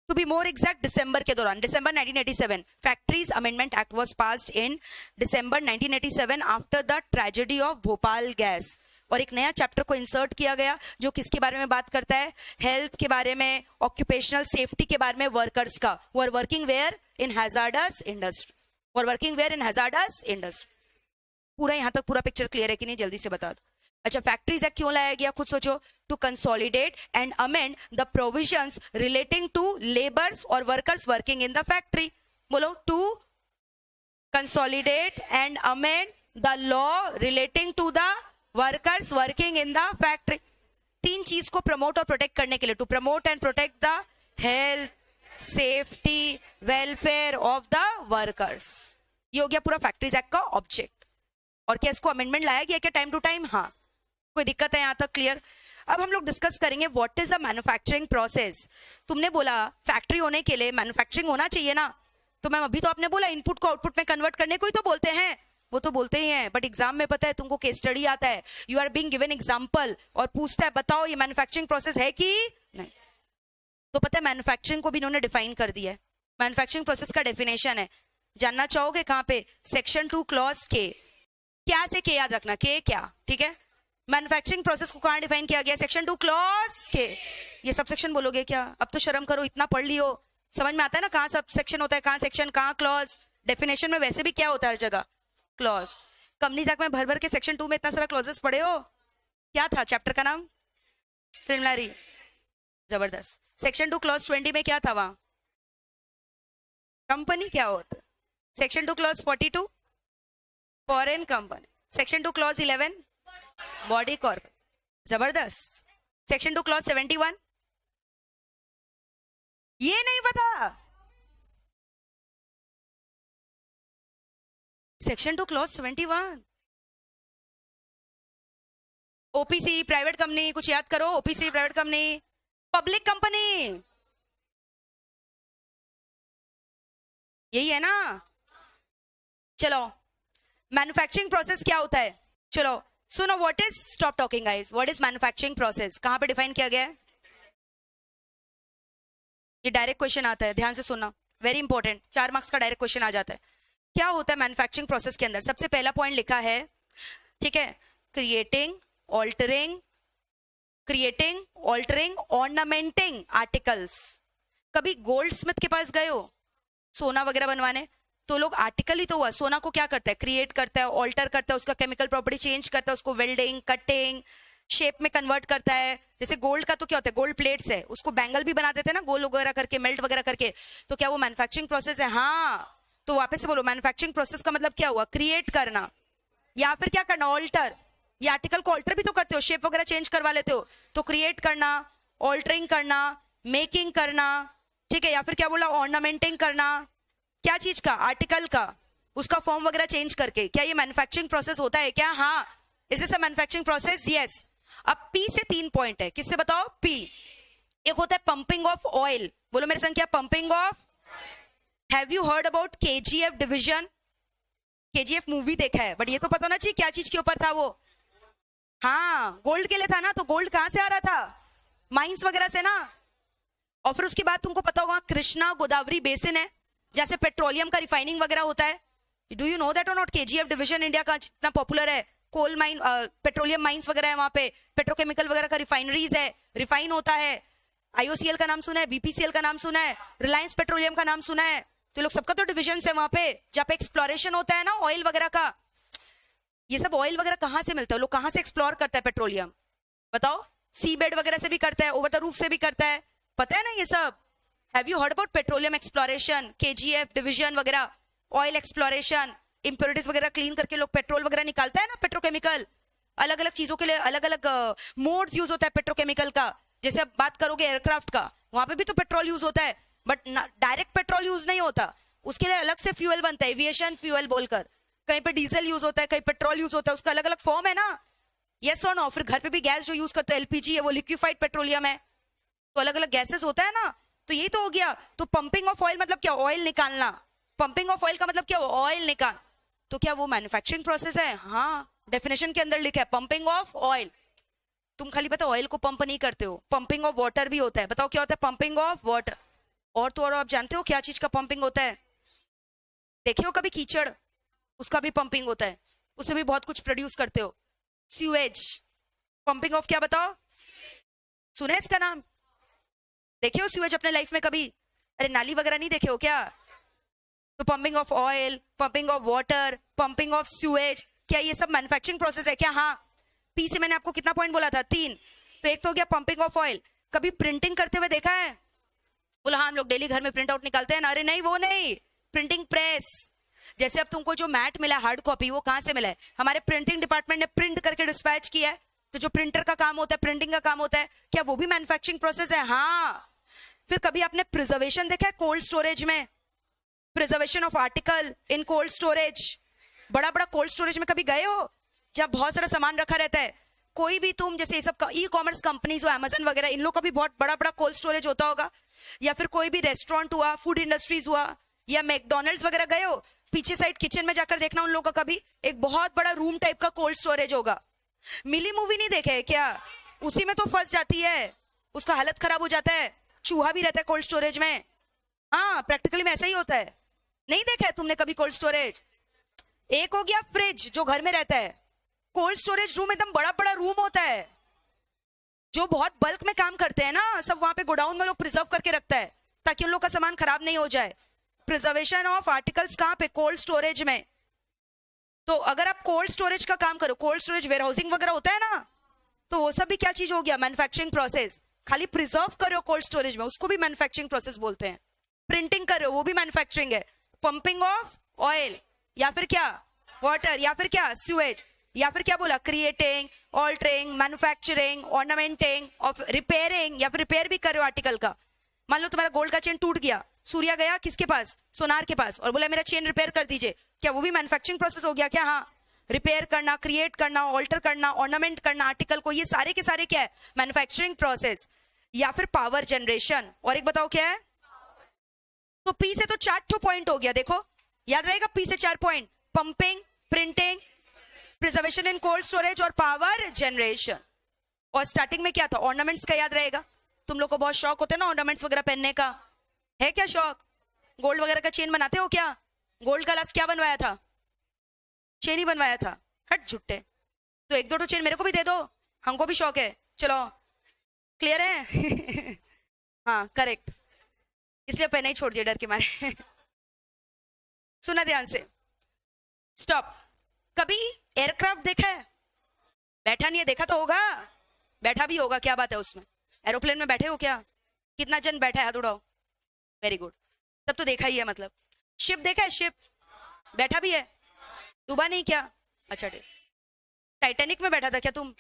To be more exact, दिसंबर के दौरान, दिसंबर 1987, Factories Amendment Act was passed in December 1987 after the tragedy of Bhopal gas. और एक नया चैप्टर को इंसर्ट किया गया जो किसके बारे में बात करता है? हेल्थ के बारे में, ऑक्यूपेशनल सेफ्टी के बारे में वर्कर्स का। वो are working where in hazardous industry, वो are working where in hazardous industry. पूरा यहां तक पूरा पिक्चर क्लियर है कि नहीं? जल्दी से बता दो। अच्छा, फैक्ट्रीज एक्ट क्यों लाया गया खुद सोचो? To consolidate and amend the provisions relating to labours और workers working in the factory. बोलो, to consolidate and amend the law relating to the workers working in the factory. तीन चीज को प्रमोट और प्रोटेक्ट करने के लिए, to promote and protect the health, safety, welfare of the workers. ये हो गया पूरा फैक्ट्रीज एक्ट का ऑब्जेक्ट। और क्या इसको अमेंडमेंट लाया गया क्या टाइम टू टाइम? हाँ। कोई दिक्कत है यहां तक? क्लियर। अब हम लोग डिस्कस करेंगे what is a manufacturing process. तुमने बोला फैक्ट्री होने के लिए मैन्युफैक्चरिंग होना चाहिए ना, तो मैम अभी तो आपने बोला इनपुट को आउटपुट में कन्वर्ट करने को ही तो बोलते हैं। वो तो बोलते ही हैं, बट एग्जाम में पता है तुमको केस स्टडी आता है, you are being given example और पूछता है बताओ ये मैन्युफैक्चरिंग प्रोसेस है कि नहीं। तो पता है मैन्युफैक्चरिंग को भी इन्होंने डिफाइन कर दिया है। मैन्युफैक्चरिंग प्रोसेस का डेफिनेशन है, जानना चाहोगे कहां पे? सेक्शन 2 क्लॉज के। क्या से के याद रखना, के क्या, ठीक है। मैन्युफैक्चरिंग प्रोसेस को कहां डिफाइन किया गया? सेक्शन 2 क्लॉज के। ये सब सेक्शन बोलोगे क्या? अब तो शर्म करो, इतना पढ़ लियो, समझ में आता है ना कहां सब सेक्शन होता है, कहां सेक्शन, कहां क्लॉज। डेफिनेशन में वैसे भी क्या होता है हर जगह? क्लॉज। कंपनीज एक्ट में भर भर के सेक्शन 2 में इतना सारा क्लॉजेस पढ़े हो। क्या था चैप्टर का नाम? प्रिलिमिनरी। जबरदस्त। सेक्शन 2 क्लॉज 20 में क्या था वहां? कंपनी क्या होता है? Section 2 clause 42 foreign company. Section 2 clause 11 body corporate. जबरदस्त। सेक्शन 2 क्लॉज 71 ये नहीं पता। Section 2 clause 71 OPC private company, कुछ याद करो। OPC private company, public company, यही है ना। चलो, मैन्युफैक्चरिंग प्रोसेस क्या होता है? चलो सुनो, what is, stop talking guys, what is manufacturing process? कहां पे डिफाइन किया गया है? ये डायरेक्ट क्वेश्चन आता है, ध्यान से सुनना, वेरी इंपॉर्टेंट, 4 मार्क्स का डायरेक्ट क्वेश्चन आ जाता है। क्या होता है मैन्युफैक्चरिंग प्रोसेस के अंदर? सबसे पहला पॉइंट लिखा है, ठीक है, क्रिएटिंग, ऑल्टरिंग, ऑर्नामेंटिंग आर्टिकल्स। कभी गोल्ड स्मिथ के पास गए हो सोना वगैरह बनवाने? तो लोग आर्टिकल ही तो हुआ, सोना को क्या करता है? क्रिएट करता है, ऑल्टर करता है, उसका केमिकल प्रॉपर्टी चेंज करता है, उसको वेल्डिंग, कटिंग, शेप में कन्वर्ट करता है। जैसे गोल्ड का तो क्या होता है? गोल्ड प्लेट्स है, उसको बैंगल भी बना देते हैं ना गोल वगैरह करके, मेल्ट वगैरह करके। तो क्या वो मैन्युफैक्चरिंग प्रोसेस है? हाँ। तो वापस से बोलो, मैन्युफैक्चरिंग प्रोसेस का मतलब क्या हुआ? क्रिएट करना या फिर क्या करना? ऑल्टर। ये आर्टिकल को ऑल्टर भी तो करते हो, शेप वगैरह चेंज करवा लेते हो। तो क्रिएट करना, ऑल्टरिंग करना, मेकिंग करना, ठीक है। या फिर क्या बोला? ऑर्नामेंटिंग करना। क्या चीज का? आर्टिकल का, उसका फॉर्म वगैरह चेंज करके। क्या ये मैन्युफैक्चरिंग प्रोसेस होता है क्या? हाँ। Is this a manufacturing process? Yes. अब पी से 3 पॉइंट है, किससे बताओ? पी। एक होता है पंपिंग ऑफ ऑयल, बोलो मेरे संग क्या? Pumping of. Have you heard about KGF division? KGF movie देखा है, बट ये तो पता होना चाहिए क्या चीज के ऊपर था वो। हाँ, गोल्ड के लिए था ना। तो गोल्ड कहां से आ रहा था? माइंस वगैरह से ना। और फिर उसके बाद तुमको पता होगा कृष्णा गोदावरी बेसिन है, जैसे पेट्रोलियम का रिफाइनिंग वगैरह होता है। डू यू नो दैट और नॉट? केजीएफ डिवीजन इंडिया का जितना पॉपुलर है, कोल माइन, पेट्रोलियम माइंस वगैरह है वहां पे, पेट्रोकेमिकल वगैरह का रिफाइनरीज है, रिफाइन होता है। आईओसीएल का नाम सुना है, बीपीसीएल का नाम सुना है, रिलायंस पेट्रोलियम का नाम सुना है। तो लोग सबका तो डिविजन है वहां पे, जहाँ पे एक्सप्लोरेशन होता है ना ऑयल वगैरह का। ये सब ऑयल वगैरह कहाँ से मिलता है? लोग कहाँ से एक्सप्लोर करता है पेट्रोलियम? बताओ। सी बेड वगैरह से भी करता है, ओवर द रूफ से भी करता है, पता है ना ये सब। Have you heard about petroleum exploration, KGF division वगैरह, ऑयल एक्सप्लोरेशन, इंप्योरिटीज वगैरह क्लीन करके लोग पेट्रोल वगैरह निकालता है ना, पेट्रोकेमिकल। अलग अलग चीजों के लिए अलग अलग मोड्स यूज होता है पेट्रोकेमिकल का। जैसे आप बात करोगे एयरक्राफ्ट का, वहां पे भी तो पेट्रोल यूज होता है, बट डायरेक्ट पेट्रोल यूज नहीं होता, उसके लिए अलग से फ्यूल बनता है, एविएशन फ्यूल बोलकर। कहीं पे डीजल यूज होता है, कहीं पेट्रोल यूज होता है, उसका अलग अलग फॉर्म है ना। यस और नो। फिर घर पे भी गैस जो यूज करते हैं एलपीजी है, वो लिक्विफाइड पेट्रोलियम है, तो अलग अलग गैसेस होता है ना। तो यही तो हो गया। तो पंपिंग ऑफ ऑयल मतलब क्या? ऑयल निकालना। पंपिंग ऑफ ऑयल का मतलब क्या? ऑयल निकाल। तो क्या वो मैन्युफैक्चरिंग प्रोसेस है? हाँ, डेफिनेशन के अंदर लिखा है पंपिंग ऑफ ऑयल। तुम खाली पता ऑयल को पंप नहीं करते हो, पंपिंग ऑफ वाटर भी होता है। बताओ क्या होता है पंपिंग ऑफ वाटर? और तो और आप जानते हो क्या चीज का पंपिंग होता है? देखे हो कभी कीचड़? उसका भी पंपिंग होता है, उससे भी बहुत कुछ प्रोड्यूस करते हो। सीवेज, पंपिंग ऑफ क्या बताओ? सुना है इसका नाम? देखे हो सीवेज अपने लाइफ में कभी? अरे नाली वगैरह नहीं देखे हो क्या? तो pumping of oil, pumping of water, pumping of sewage, क्या ये सब मैन्युफैक्चरिंग प्रोसेस है क्या? हाँ। पी से मैंने आपको कितना पॉइंट बोला था? 3। तो एक तो हो गया पंपिंग ऑफ ऑयल। कभी प्रिंटिंग करते हुए देखा है? बोला हाँ हम लोग डेली घर में प्रिंट आउट निकालते हैं ना। अरे नहीं, वो नहीं, प्रिंटिंग प्रेस। जैसे अब तुमको जो मैट मिला हार्ड कॉपी, वो कहां से मिला है? हमारे प्रिंटिंग डिपार्टमेंट ने प्रिंट करके डिस्पैच किया है। तो जो प्रिंटर का काम होता है, प्रिंटिंग का काम होता है, क्या वो भी मैन्युफैक्चरिंग प्रोसेस है? हाँ। फिर कभी आपने प्रिजर्वेशन देखा है कोल्ड स्टोरेज में? Preservation of article in cold storage. बड़ा बड़ा कोल्ड स्टोरेज में कभी गए हो जब बहुत सारा सामान रखा रहता है? कोई भी तुम जैसे ये सब ई कॉमर्स कंपनीज हो, अमेजन वगैरह, इन लोग का भी बहुत बड़ा बड़ा कोल्ड स्टोरेज होता होगा। या फिर कोई भी रेस्टोरेंट हुआ, फूड इंडस्ट्रीज हुआ, या मैकडोनल्ड्स वगैरह गए हो, पीछे साइड किचन में जाकर देखना उन लोगों का कभी एक बहुत बड़ा रूम टाइप का कोल्ड स्टोरेज होगा। मिली मूवी नहीं देखे है क्या? उसी में तो फंस जाती है, उसका हालत खराब हो जाता है, चूहा भी रहता है कोल्ड स्टोरेज में। हाँ, प्रैक्टिकली में ऐसा ही होता है। नहीं देखा है तुमने कभी कोल्ड स्टोरेज? एक हो गया फ्रिज जो घर में रहता है। कोल्ड स्टोरेज रूम एकदम बड़ा बड़ा रूम होता है, जो बहुत बल्क में काम करते हैं ना, सब वहां पे गोडाउन में लोग प्रिजर्व करके रखता है ताकि उन लोग का सामान खराब नहीं हो जाए। प्रिजर्वेशन ऑफ आर्टिकल्स कहां पे? कोल्ड स्टोरेज में। तो अगर आप कोल्ड स्टोरेज का काम करो, कोल्ड स्टोरेज वेयर हाउसिंग वगैरह होता है ना, तो वो सब भी क्या चीज हो गया? Manufacturing process. खाली प्रिजर्व करो कोल्ड स्टोरेज में, उसको भी मैन्युफैक्चरिंग प्रोसेस बोलते हैं। प्रिंटिंग करो, वो भी मैन्युफैक्चरिंग है। पंपिंग ऑफ ऑयल, या फिर क्या? वाटर, या फिर क्या? सीवेज, या फिर क्या बोला? Creating, altering, manufacturing, ornamenting, of repairing, या फिर रिपेयर भी करो आर्टिकल का। मान लो तुम्हारा गोल्ड का चेन टूट गया, सूर्या गया किसके पास? सोनार के पास, और बोला मेरा चेन रिपेयर कर दीजिए, क्या वो भी मैन्युफैक्चरिंग प्रोसेस हो गया क्या? हाँ। रिपेयर करना, क्रिएट करना, ऑल्टर करना, ऑर्नामेंट करना आर्टिकल को, ये सारे के सारे क्या है? Manufacturing process. या फिर पावर जनरेशन। और एक बताओ क्या है? तो पी से तो 4 पॉइंट हो गया, देखो याद रहेगा, पी से 4 point. Pumping, printing, preservation in cold storage और पावर जनरेशन। और स्टार्टिंग में क्या था? ऑर्नामेंट्स का याद रहेगा। तुम लोग को बहुत शौक होता है ना ऑर्नामेंट्स वगैरह पहनने का, है क्या शौक? गोल्ड वगैरह का चेन बनाते हो क्या? गोल्ड का लास्ट क्या बनवाया था? चेन ही बनवाया था। हट झुट्टे। तो 1-2 चेन मेरे को भी दे दो, हमको भी शौक है। चलो, क्लियर है? हाँ करेक्ट, इसलिए पहना ही छोड़ दिया डर के मारे। सुना ध्यान से, स्टॉप। कभी एयरक्राफ्ट देखा है? बैठा नहीं है, देखा तो होगा, बैठा भी होगा, क्या बात है उसमें? एरोप्लेन में बैठे हो क्या? कितना जन बैठा है? हाथ उड़ाओ। वेरी गुड, तब तो देखा ही है। मतलब शिप देखा है? शिप बैठा भी है, डूबा नहीं क्या? अच्छा ठीक। टाइटैनिक में बैठा था क्या तुम?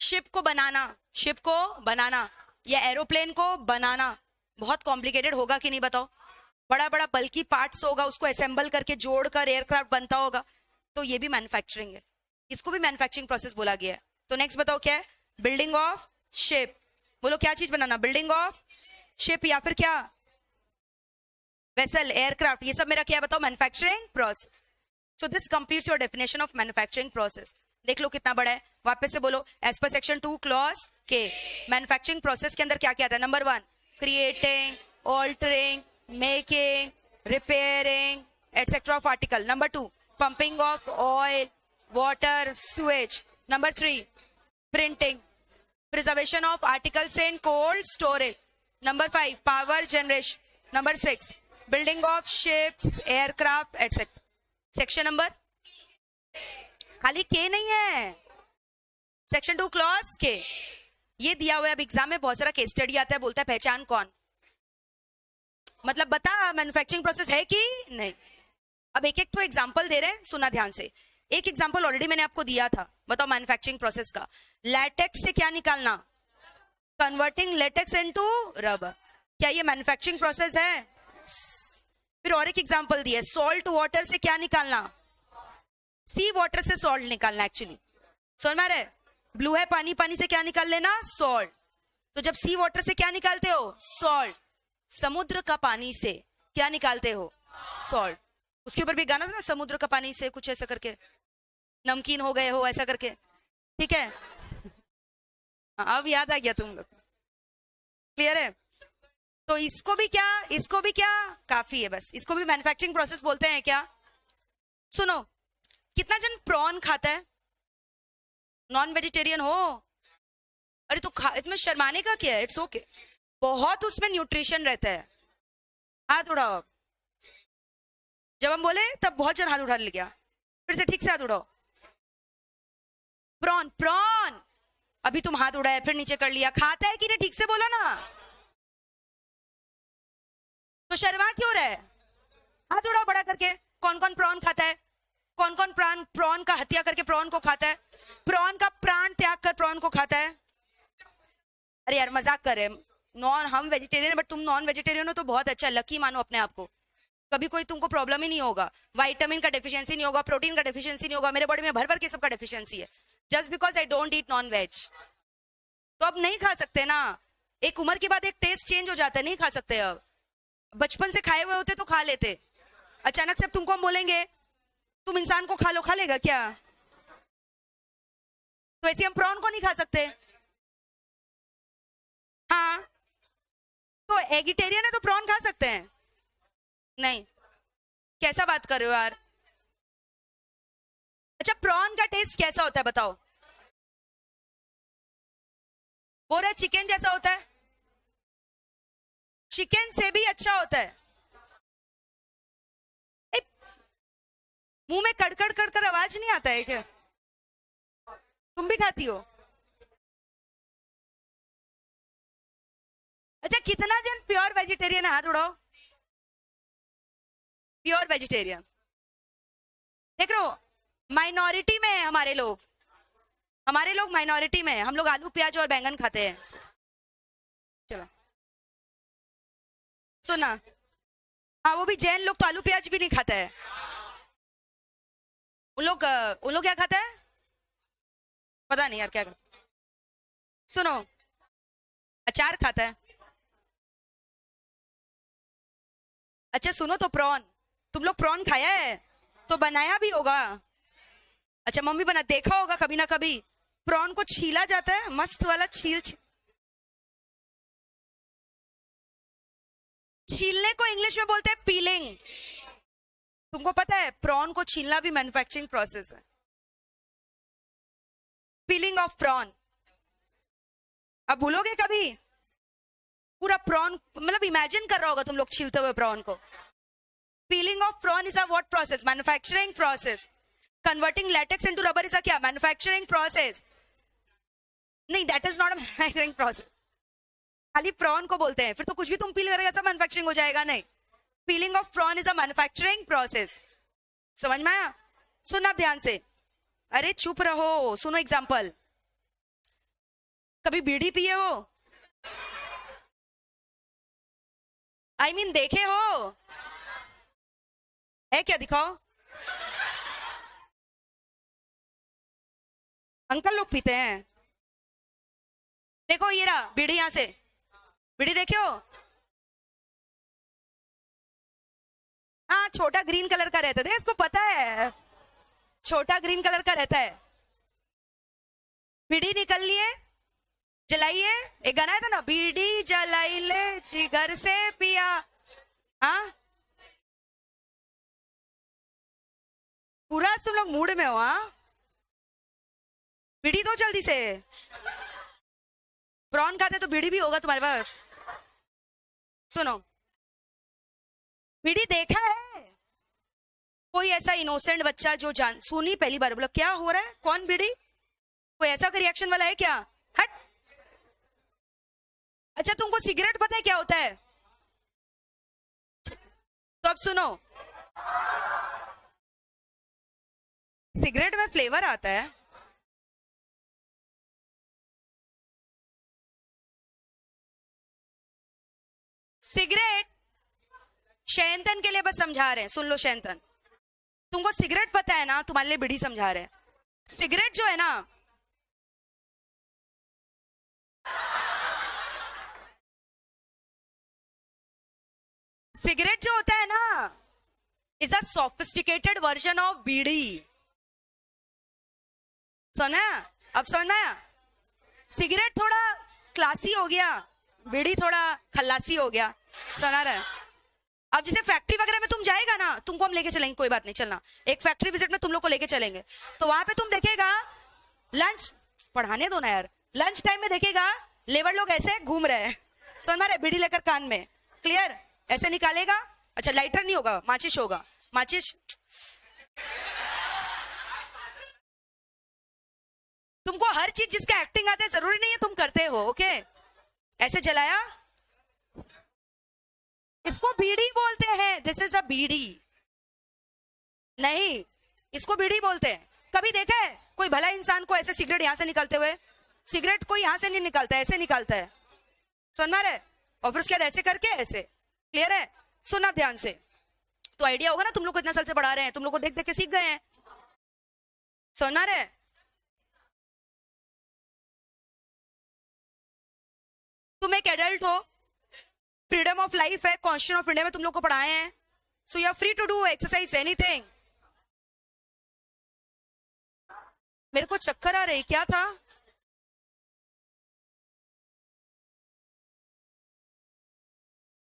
शिप को बनाना या एरोप्लेन को बनाना बहुत कॉम्प्लिकेटेड होगा कि नहीं बताओ? बड़ा बड़ा बल्कि पार्ट्स होगा, उसको असेंबल करके जोड़कर एयरक्राफ्ट बनता होगा। तो ये भी मैन्युफैक्चरिंग है, इसको भी मैन्युफैक्चरिंग प्रोसेस बोला गया है। तो नेक्स्ट बताओ क्या है? Building of ship. बोलो क्या चीज बनाना? बिल्डिंग ऑफ शिप, या फिर क्या? वेसल, एयरक्राफ्ट, ये सब मेरा क्या बताओ? Manufacturing process. So this completes your definition of manufacturing process. देख लो कितना बड़ा है, वापस से बोलो। एज पर सेक्शन 2 क्लॉज के, मैन्युफैक्चरिंग प्रोसेस के अंदर क्या क्या आता है? Number 1 creating, altering, making, repairing etcetera of article. Number 2 pumping of oil, water, sewage. Number 3 printing, preservation of articles in cold storage. Number 5 power generation. Number 6 building of ships, aircraft, etc. Section number खाली के नहीं है, section 2 clause के। ये दिया हुआ है। अब एग्जाम में बहुत सारा केस स्टडी आता है, बोलता है पहचान कौन। मतलब बता मैन्युफैक्चरिंग प्रोसेस है कि नहीं। अब एक एक तो एग्जांपल दे रहे हैं, सुना ध्यान से। एक एग्जांपल ऑलरेडी मैंने आपको दिया था, बताओ मैन्युफैक्चरिंग प्रोसेस का। लैटेक्स से क्या निकालना, कन्वर्टिंग लेटेक्स इनटू रबर। क्या ये मैन्युफैक्चरिंग प्रोसेस है? फिर और एक एग्जांपल दिया, सॉल्ट वाटर से क्या निकालना, सी वाटर से सॉल्ट निकालना। एक्चुअली समझ में आ रहा है, ब्लू है पानी, पानी से क्या निकाल लेना, सॉल्ट। तो जब सी वाटर से क्या निकालते हो, सॉल्ट। समुद्र का पानी से क्या निकालते हो, सॉल्ट। उसके ऊपर भी गाना था ना, समुद्र का पानी से कुछ ऐसा करके नमकीन हो गए हो, ऐसा करके, ठीक है। अब याद आ गया तुम लोग, क्लियर है। तो इसको भी क्या, इसको भी क्या, काफी है बस। इसको भी मैन्युफैक्चरिंग प्रोसेस बोलते हैं क्या। सुनो, कितना जन प्रॉन खाता है, नॉन वेजिटेरियन हो? अरे तो इसमें शर्माने का क्या है, इट्स ओके, बहुत उसमें न्यूट्रिशन रहता है। हाथ उठाओ, जब हम बोले तब बहुत जन हाथ उठा लिया, फिर से ठीक से हाथ उठाओ। प्रॉन, प्रॉन, अभी तुम हाथ उठाए फिर नीचे कर लिया, खाता है कि नहीं, ठीक से बोला ना। तो शर्मा क्यों रहे, हाथ उठाओ बड़ा करके। कौन कौन प्रॉन खाता है, कौन कौन प्रॉन का हत्या करके प्रॉन को खाता है, प्रॉन का प्राण त्याग कर प्रॉन को खाता है। अरे यार मजाक कर रहे, नॉन, हम वेजिटेरियन बट तुम नॉन वेजिटेरियन हो तो बहुत अच्छा, लकी मानो अपने आप को। कभी कोई तुमको प्रॉब्लम ही नहीं होगा, विटामिन का डेफिशिएंसी नहीं होगा, प्रोटीन का डेफिशिएंसी नहीं होगा। मेरे बॉडी में भर भर के सबका डेफिशिएंसी है, just because I don't eat non veg. तो अब नहीं खा सकते ना, एक उम्र के बाद एक टेस्ट चेंज हो जाता है, नहीं खा सकते। अब बचपन से खाए हुए होते तो खा लेते, अचानक से अब तुमको हम बोलेंगे तुम इंसान को खा लो, खा लेगा क्या? तो ऐसे हम प्रॉन को नहीं खा सकते। हाँ, तो एगिटेरियन है तो प्रॉन खा सकते हैं? नहीं, कैसा बात कर रहे हो यार। अच्छा, प्रॉन का टेस्ट कैसा होता है बताओ। बोल रहा चिकन जैसा होता है, चिकन से भी अच्छा होता है। मुंह में कड़कड़ कड़कड़ आवाज नहीं आता है क्या? तुम भी खाती हो? अच्छा, कितना जन प्योर वेजिटेरियन है, हाथ उड़ाओ। प्योर वेजिटेरियन देख रहे हो, माइनॉरिटी में है हमारे लोग, हमारे लोग माइनॉरिटी में है। हम लोग आलू प्याज और बैंगन खाते हैं। चलो सुना, हाँ वो भी जैन लोग तो आलू प्याज भी नहीं खाता है। उन लोग क्या खाता है पता नहीं यार, क्या खाता। सुनो, अचार खाता है। अच्छा सुनो, तो प्रॉन, तुम लोग प्रॉन खाया है तो बनाया भी होगा। अच्छा मम्मी बना, देखा होगा कभी ना कभी। प्रॉन को छीला जाता है, मस्त वाला छीलने को इंग्लिश में बोलते हैं पीलिंग। तुमको पता है प्रॉन को छीलना भी मैन्युफैक्चरिंग प्रोसेस है, पीलिंग ऑफ प्रॉन। अब भूलोगे कभी पूरा प्रॉन, मतलब इमेजिन कर रहा होगा तुम लोग छीलते हुए प्रॉन को। Peeling of prawn is a what process, manufacturing process. Converting latex into rubber is a क्या, मैन्युफैक्चरिंग प्रोसेस। नहीं, that is not a manufacturing process, खाली प्रॉन को बोलते हैं। फिर तो कुछ भी तुम पील करेगा सब मैन्युफैक्चरिंग हो जाएगा, नहीं। Peeling of prawn is a manufacturing process. समझ में आया? सुनना ध्यान से, अरे चुप रहो, सुनो एग्जांपल। कभी बीड़ी पिए हो? आई मीन देखे हो? है क्या, दिखाओ। अंकल लोग पीते हैं, देखो ये रहा बीड़ी, यहां से बीड़ी देखे हो? हाँ, छोटा ग्रीन कलर का रहता है, इसको पता है, छोटा ग्रीन कलर का रहता है। बीड़ी निकल लिए, जलाइए, एक गाना था ना, बीड़ी जलाई ले जिगर से पिया। हाँ, पूरा तुम लोग मूड में हो। हाँ, बीड़ी दो जल्दी से। प्रॉन खाते तो बीड़ी भी होगा तुम्हारे पास। सुनो, बीड़ी देखा है कोई ऐसा इनोसेंट बच्चा जो जान, सुनी पहली बार, बोला क्या हो रहा है, कौन बीड़ी, कोई ऐसा रिएक्शन वाला है क्या? हट। अच्छा तुमको सिगरेट पता है क्या होता है? तो अब सुनो, सिगरेट में फ्लेवर आता है, सिगरेट शैंतन के लिए बस समझा रहे हैं, सुन लो शैंतन, तुमको सिगरेट पता है ना, तुम्हारे लिए बीड़ी समझा रहे हैं। सिगरेट जो है ना, सिगरेट जो होता है ना, is a sophisticated version of bidi. सुना? अब समझ में आया? सिगरेट थोड़ा क्लासी हो गया, बीड़ी थोड़ा खल्लासी हो गया। सुना रहा है? अब जैसे फैक्ट्री वगैरह में तुम जाएगा ना, तुमको हम लेके चलेंगे, कोई बात नहीं, चलना एक फैक्ट्री विजिट में तुम लोग को लेके चलेंगे, तो वहां पे तुम देखेगा लंच, पढ़ाने दो ना यार, लंच टाइम में देखेगा लेबर लोग ऐसे घूम रहे हैं, समझ में? बीड़ी लेकर कान में, क्लियर? ऐसे निकालेगा, अच्छा लाइटर नहीं होगा, माचिस होगा, माचिस। तुमको हर चीज जिसका एक्टिंग आता है जरूरी नहीं है तुम करते हो, ओके? ऐसे जलाया, इसको बीड़ी बोलते हैं, दिस इज अ बीड़ी। नहीं, इसको बीड़ी बोलते हैं। कभी देखा है कोई भला इंसान को ऐसे सिगरेट यहां से निकालते हुए? सिगरेट कोई यहां से नहीं निकालता है, ऐसे निकालता है, सुन रहे? और फिर उसके बाद ऐसे करके ऐसे, क्लियर है? सुना ध्यान से, तो आइडिया होगा ना, तुम लोग को इतना साल से पढ़ा रहे हैं, तुम लोग को देख देख के सीख गए हैं, सुन रहे? तुम एक एडल्ट हो, फ्रीडम ऑफ लाइफ है, कॉन्स्टिट्यूशन ऑफ इंडिया में तुम लोग को पढ़ाए हैं, so you are free to do exercise anything. मेरे को चक्कर आ रही, क्या था?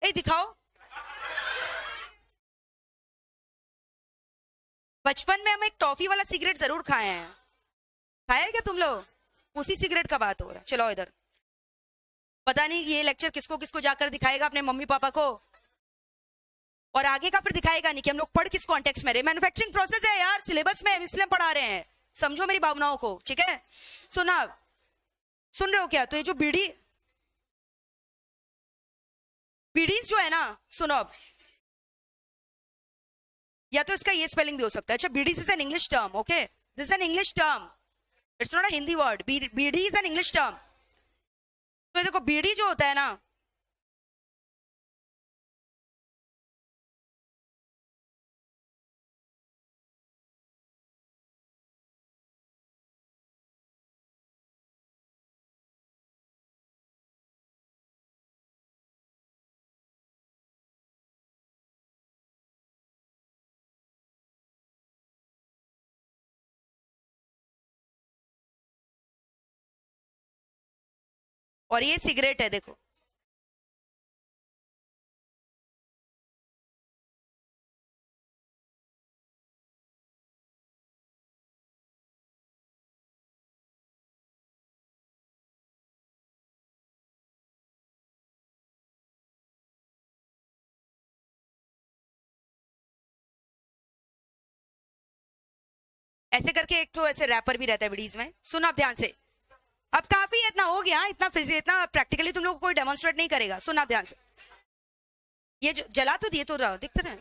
ए दिखाओ, बचपन में हम एक टॉफी वाला सिगरेट जरूर खाए हैं, खाए क्या तुम लोग? उसी सिगरेट का बात हो रहा है। चलो इधर, पता नहीं ये लेक्चर किसको किसको जाकर दिखाएगा, अपने मम्मी पापा को, और आगे का फिर दिखाएगा नहीं कि हम लोग पढ़ किस कॉन्टेक्स्ट में रहे। मैन्युफैक्चरिंग प्रोसेस है यार, सिलेबस में इसलिए पढ़ा रहे हैं, समझो मेरी भावनाओं को, ठीक है? सुना, सुन रहे हो क्या? तो ये जो बीडीज जो है ना, सुनो अब, या तो इसका ये स्पेलिंग भी हो सकता है। अच्छा, bidis is an English term, okay, this is an English term, it's not a Hindi word, bidi is an English term. तो देखो बीड़ी जो होता है ना, और ये सिगरेट है, देखो ऐसे करके, एक तो ऐसे रैपर भी रहता है बीडीज में। सुनो आप ध्यान से, अब काफी इतना हो गया, इतना प्रैक्टिकली तुम लोग को कोई डेमोन्स्ट्रेट नहीं करेगा। सुना ध्यान से, ये जो जला तो दिए तो रहा, दिखते रहे,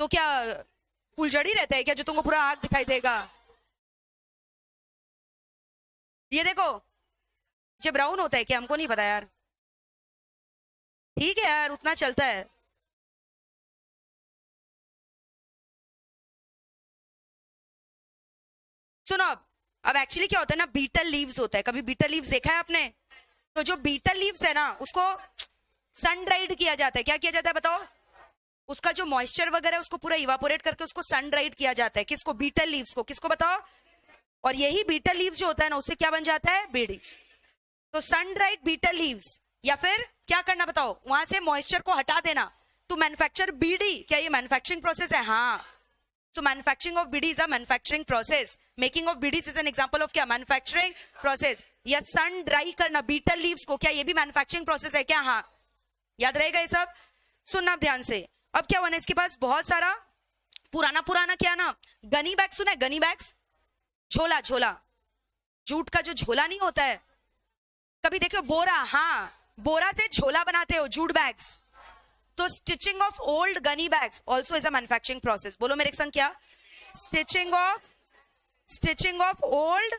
तो क्या फुलझड़ी रहता है क्या जो तुमको पूरा आग दिखाई देगा? ये देखो, जब ब्राउन होता है क्या, हमको नहीं पता यार, ठीक है यार, उतना चलता है। सुनो अब एक्चुअली क्या होता है ना, बीटल लीव्स होता है, कभी बीटल लीव्स देखा है आपने? तो जो बीटल लीव्स है ना, उसको सन ड्राइड किया जाता है। क्या किया जाता है बताओ? उसका जो मॉइस्चर वगैरह उसको पूरा इवापोरेट करके उसको सन ड्राइड किया जाता है। किसको? बीटल लीव्स को। किसको बताओ? और यही बीटल लीव्स जो होता है ना, उससे क्या बन जाता है? बीड़ी। तो सन ड्राइड बीटल लीव्स, या फिर क्या करना बताओ, वहां से मॉइस्चर को हटा देना टू मैन्युफैक्चर बीड़ी। क्या ये मैन्युफैक्चरिंग प्रोसेस है? हाँ। So manufacturing of BD is a manufacturing process. Making of BDs is an example of क्या? Manufacturing process. या sun dry करना beetle leaves को, क्या ये भी manufacturing process है क्या? हाँ, याद रहेगा ये सब। सुनना ध्यान से। अब क्या हुआ ना, इसके पास बहुत सारा पुराना क्या ना, गनी बैग सुना है? गनी बैग्स, झोला, जूट का जो झोला नहीं होता है, कभी देखो बोरा, हाँ, बोरा से झोला बनाते हो, जूट बैग्स। तो stitching of old gunny bags also is a manufacturing process. बोलो मेरे संग क्या? स्टिचिंग ऑफ ओल्ड